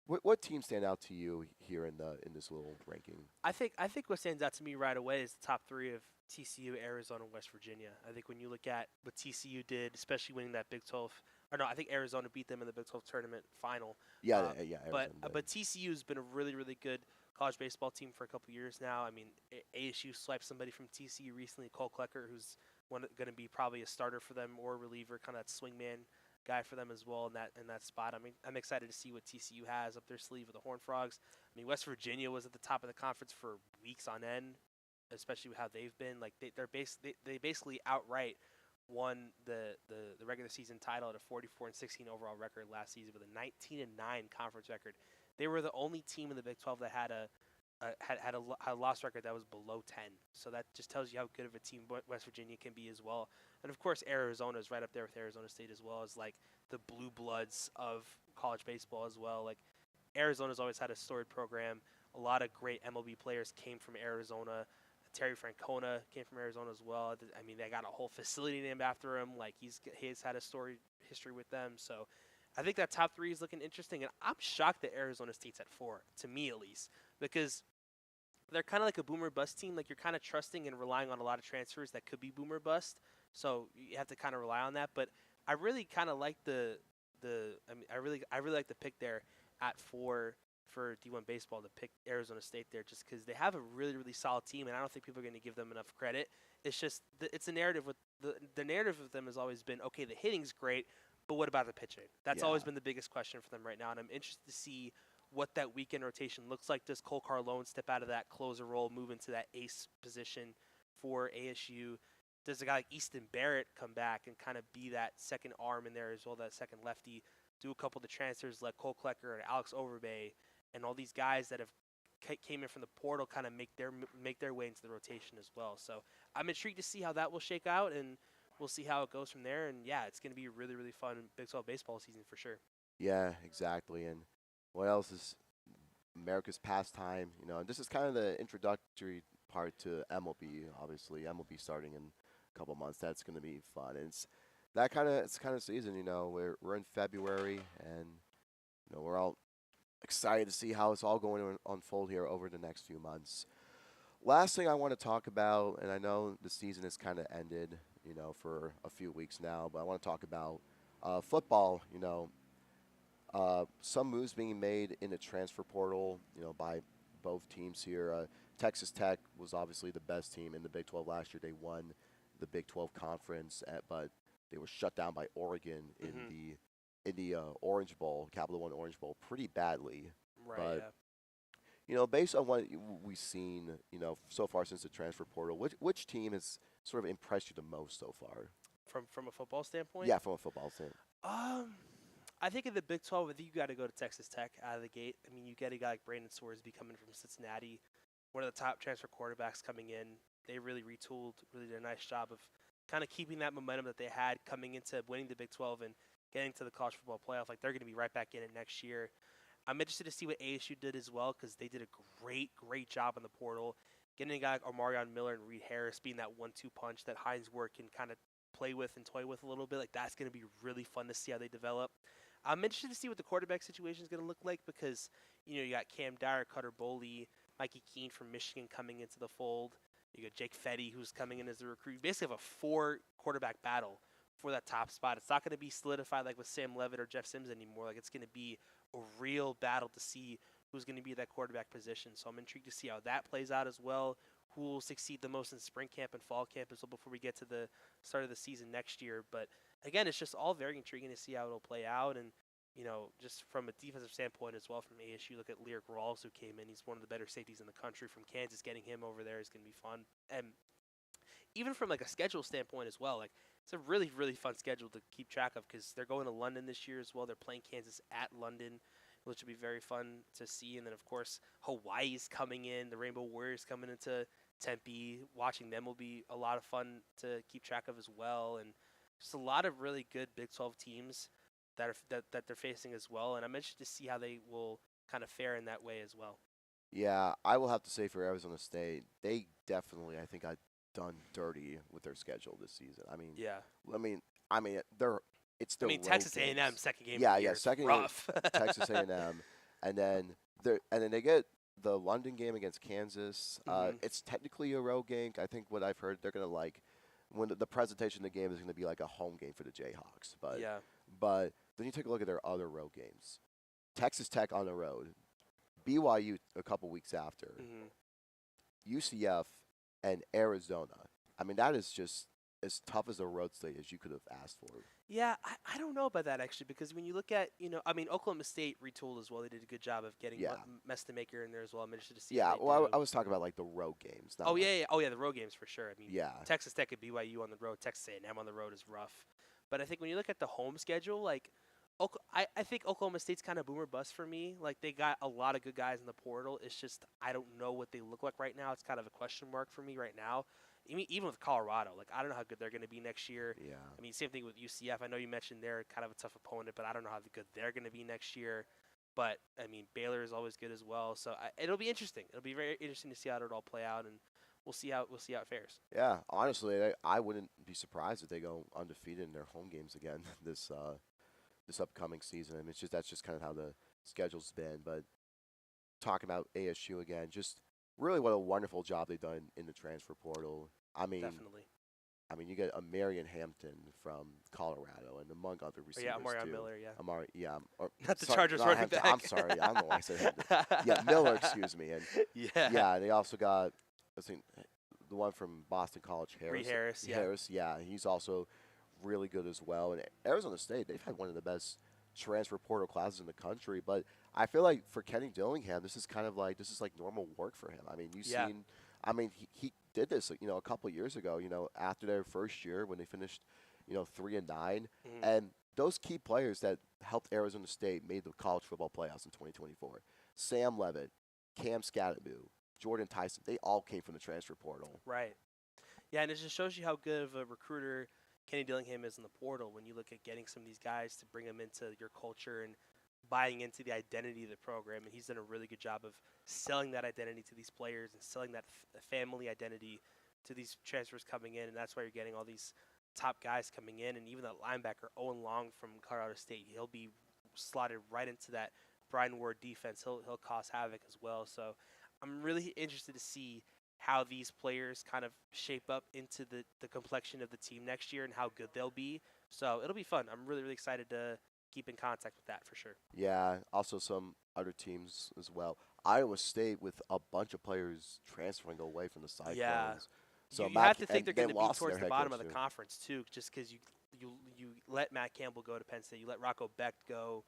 What teams stand out to you here in this little ranking? I think what stands out to me right away is the top three of TCU, Arizona, and West Virginia. I think when you look at what TCU did, especially winning that Big 12, or no, I think Arizona beat them in the Big 12 tournament final. Yeah, Arizona But TCU's been a really, really good college baseball team for a couple years now. I mean, ASU swiped somebody from TCU recently, Cole Klecker, who's going to be probably a starter for them or reliever, kind of that swingman guy for them as well in that spot. I mean, I'm excited to see what TCU has up their sleeve with the Horned Frogs. I mean, West Virginia was at the top of the conference for weeks on end, especially with how they've been. Like they basically outright won the regular season title at a 44-16 overall record last season with a 19-9 conference record. They were the only team in the Big 12 that had a loss record that was below 10. So that just tells you how good of a team West Virginia can be as well. And of course, Arizona is right up there with Arizona State as well as like the blue bloods of college baseball as well. Like Arizona's always had a storied program. A lot of great MLB players came from Arizona. Terry Francona came from Arizona as well. I mean, they got a whole facility named after him. Like he's had a storied history with them. So I think that top three is looking interesting, and I'm shocked that Arizona State's at 4, to me at least, because they're kind of like a boomer bust team. Like you're kind of trusting and relying on a lot of transfers that could be boomer bust. So you have to kind of rely on that. But I really kind of like I really like the pick there at 4 for D1 baseball to pick Arizona State there, just because they have a really, really solid team, and I don't think people are going to give them enough credit. It's just it's a narrative with the narrative of them has always been, okay, the hitting's great, but what about the pitching? That's always been the biggest question for them right now, and I'm interested to see what that weekend rotation looks like. Does Cole Carlone step out of that closer role, move into that ace position for ASU? Does a guy like Easton Barrett come back and kind of be that second arm in there as well, that second lefty? Do a couple of the transfers like Cole Klecker and Alex Overbay and all these guys that have came in from the portal kind of make their way into the rotation as well. So I'm intrigued to see how that will shake out, and we'll see how it goes from there. And yeah, it's going to be a really, really fun Big 12 baseball season for sure. Yeah, exactly. And what else is America's pastime? You know, and this is kind of the introductory part to MLB. Obviously, MLB starting in a couple months. That's going to be fun. And it's kind of season. You know, we're in February, and you know we're all excited to see how it's all going to unfold here over the next few months. Last thing I want to talk about, and I know the season has kind of ended, you know, for a few weeks now, but I want to talk about football. You know, some moves being made in the transfer portal, you know, by both teams here. Texas Tech was obviously the best team in the Big 12 last year. They won the Big 12 conference, but they were shut down by Oregon in the Orange Bowl, Capital One Orange Bowl, pretty badly. Right. But, you know, based on what we've seen, you know, so far since the transfer portal, which team has sort of impressed you the most so far? From a football standpoint? Yeah, from a football standpoint. I think in the Big 12, I think you got to go to Texas Tech out of the gate. I mean, you get a guy like Brandon Sorsby coming from Cincinnati, one of the top transfer quarterbacks coming in. They really retooled, really did a nice job of kind of keeping that momentum that they had coming into winning the Big 12 and getting to the college football playoff. Like, they're going to be right back in it next year. I'm interested to see what ASU did as well, because they did a great job in the portal. Getting a guy like Omarion Miller and Reed Harris being that 1-2 punch that Hines Ward can kind of play with and toy with a little bit. Like, that's going to be really fun to see how they develop. I'm interested to see what the quarterback situation is going to look like, because, you know, you got Cam Dyer, Cutter Boley, Mikey Keene from Michigan coming into the fold. You got Jake Fetty, who's coming in as a recruit. You basically have a 4-quarterback battle for that top spot. It's not going to be solidified like with Sam Levitt or Jeff Sims anymore. Like, it's going to be a real battle to see who's going to be that quarterback position. So I'm intrigued to see how that plays out as well. Who will succeed the most in spring camp and fall camp as well before we get to the start of the season next year. But again, it's just all very intriguing to see how it'll play out. And, you know, just from a defensive standpoint as well from ASU, look at Lyric Rawls, who came in. He's one of the better safeties in the country from Kansas. Getting him over there is going to be fun. And even from like a schedule standpoint as well, like it's a really, really fun schedule to keep track of, because they're going to London this year as well. They're playing Kansas at London, which will be very fun to see. And then, of course, Hawaii's coming in. The Rainbow Warriors coming into Tempe. Watching them will be a lot of fun to keep track of as well. And just a lot of really good Big 12 teams that they're facing as well. And I'm interested to see how they will kind of fare in that way as well. Yeah, I will have to say for Arizona State, they definitely, I think, got done dirty with their schedule this season. I mean, Yeah. it's their road Texas games. A&M second game. Yeah, of the year is second game, rough. Texas A&M, and then they get the London game against Kansas. It's technically a road game. I think what I've heard, they're gonna like when the presentation of the game is gonna be like a home game for the Jayhawks. But then you take a look at their other road games. Texas Tech on the road, BYU a couple weeks after, UCF, and Arizona. I mean, that is just as tough as a road slate as you could have asked for. Yeah, I don't know about that actually, because when you look at, you know, I mean, Oklahoma State retooled as well. They did a good job of getting Mestamaker in there as well. I'm interested to see. Yeah, well, I was talking about like the road games. Oh yeah, the road games for sure. I mean, yeah, Texas Tech and BYU on the road, Texas A&M on the road is rough. But I think when you look at the home schedule, like I think Oklahoma State's kind of boomer bust for me. Like they got a lot of good guys in the portal. It's just I don't know what they look like right now. It's kind of a question mark for me right now. I mean, even with Colorado, like I don't know how good they're going to be next year. Yeah. I mean, same thing with UCF. I know you mentioned they're kind of a tough opponent, but I don't know how good they're going to be next year. But I mean, Baylor is always good as well. So it'll be interesting. It'll be very interesting to see how it all play out, and we'll see how it fares. Yeah, honestly, I wouldn't be surprised if they go undefeated in their home games again this upcoming season. I mean, that's just kind of how the schedule's been. But talking about ASU again, just really what a wonderful job they've done in the transfer portal. Definitely. I mean, you get a Marion Hampton from Colorado, and among other Or receivers yeah, Amarion too. Miller. Yeah. Amari, yeah, or, Not the sorry, Chargers not running Hampton, back. I'm sorry, I don't know why I said Hampton. Yeah, Miller, excuse me. And Yeah. yeah, they also got, I think, the one from Boston College, Reed Harris. Harris. Yeah. Harris, yeah, he's also really good as well. And Arizona State, they've had one of the best transfer portal classes in the country. But I feel like for Kenny Dillingham, this is like normal work for him. I mean, Yeah. he did this, a couple of years ago, after their first year when they finished, 3-9. Mhm. And those key players that helped Arizona State made the college football playoffs in 2024. Sam Levitt, Cam Scatterbu, Jordan Tyson, they all came from the transfer portal. Right. Yeah, and it just shows you how good of a recruiter Kenny Dillingham is in the portal when you look at getting some of these guys to bring them into your culture and buying into the identity of the program. And he's done a really good job of selling that identity to these players and selling that family identity to these transfers coming in. And that's why you're getting all these top guys coming in. And even that linebacker, Owen Long from Colorado State, he'll be slotted right into that Brian Ward defense. He'll cause havoc as well. So I'm really interested to see how these players kind of shape up into the complexion of the team next year and how good they'll be. So it'll be fun. I'm really, really excited to keep in contact with that for sure. Yeah, also some other teams as well. Iowa State with a bunch of players transferring away from the Cyclones. Yeah. So You have to think and they're they going to be lost towards their the head bottom coach of the too. conference too, just because you let Matt Campbell go to Penn State, you let Rocco Beck go,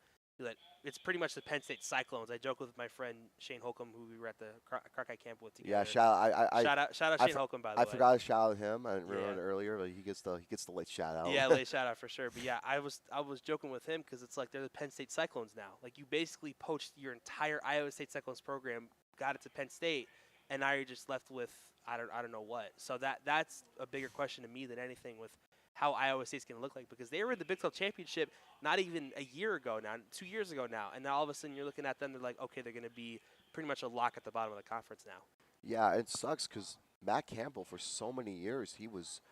it's pretty much the Penn State Cyclones. I joke with my friend Shane Holcomb, who we were at the Crockeye camp with together. Yeah, shout out Shane Holcomb, by the way. I forgot to shout out him. I didn't remember Yeah. it earlier, but he gets the late shout out. Yeah, late shout out for sure. But yeah, I was joking with him because it's like they're the Penn State Cyclones now. Like you basically poached your entire Iowa State Cyclones program, got it to Penn State, and now you're just left with I don't know what. So that's a bigger question to me than anything with how Iowa State's going to look like, because they were in the Big 12 championship not even a year ago now, 2 years ago now, and now all of a sudden you're looking at them, they're like, okay, they're going to be pretty much a lock at the bottom of the conference now. Yeah, it sucks because Matt Campbell for so many years he was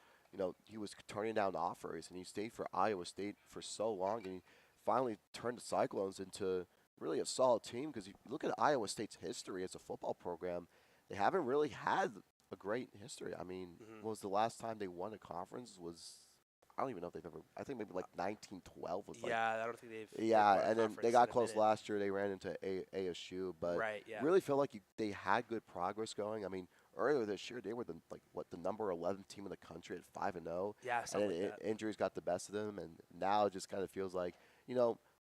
turning down offers, and he stayed for Iowa State for so long, and he finally turned the Cyclones into really a solid team. Because you look at Iowa State's history as a football program, they haven't really had a great history. I mean, what was the last time they won a conference? I don't even know if they've ever. I think maybe like 1912 was like. Yeah, I don't think they've. Yeah, won a and then conference they in got a close minute. last year. They ran into ASU, but Right, yeah. really feel like they had good progress going. I mean, earlier this year they were the number 11 team in the country at 5-0. Yeah, And something then like that. injuries got the best of them, and now it just kind of feels like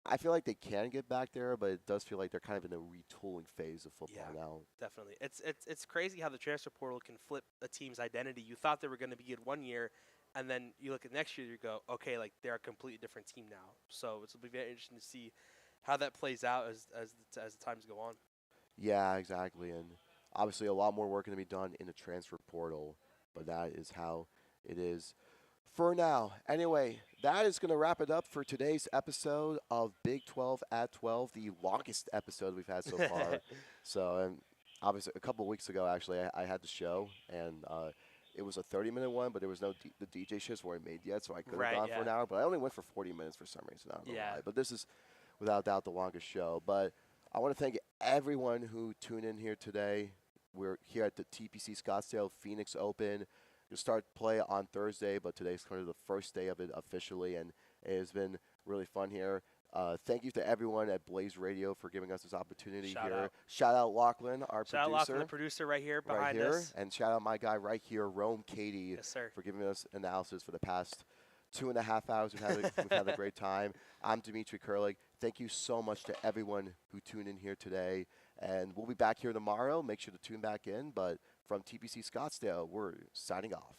I feel like they can get back there, but it does feel like they're kind of in a retooling phase of football now. Definitely. It's crazy how the transfer portal can flip a team's identity. You thought they were going to be good one year, and then you look at next year, you go, okay, like they're a completely different team now. So it'll be very interesting to see how that plays out as the times go on. Yeah, exactly. And obviously, a lot more work going to be done in the transfer portal, but that is how it is for now. Anyway, that is going to wrap it up for today's episode of Big 12 at 12, the longest episode we've had so far. So, and obviously, a couple of weeks ago, actually, I had the show, and it was a 30-minute one, but there was no the DJ shifts weren't made yet, so I could have Right, gone for yeah. an hour, but I only went for 40 minutes for some reason. I don't know Yeah. why. But this is, without doubt, the longest show. But I want to thank everyone who tuned in here today. We're here at the TPC Scottsdale Phoenix Open. You'll start play on Thursday, but today's kind of the first day of it officially, and it has been really fun here. Thank you to everyone at Blaze Radio for giving us this opportunity Shout here. out. Shout out Lachlan, our Shout out producer. Lachlan, the producer right here right behind here. us. And shout out my guy right here, Rome Kadi, Yes, sir. for giving us analysis for the past 2.5 hours. We've had a great time. I'm Dmitri Kiriluk. Thank you so much to everyone who tuned in here today. And we'll be back here tomorrow. Make sure to tune back in. But from TPC Scottsdale, we're signing off.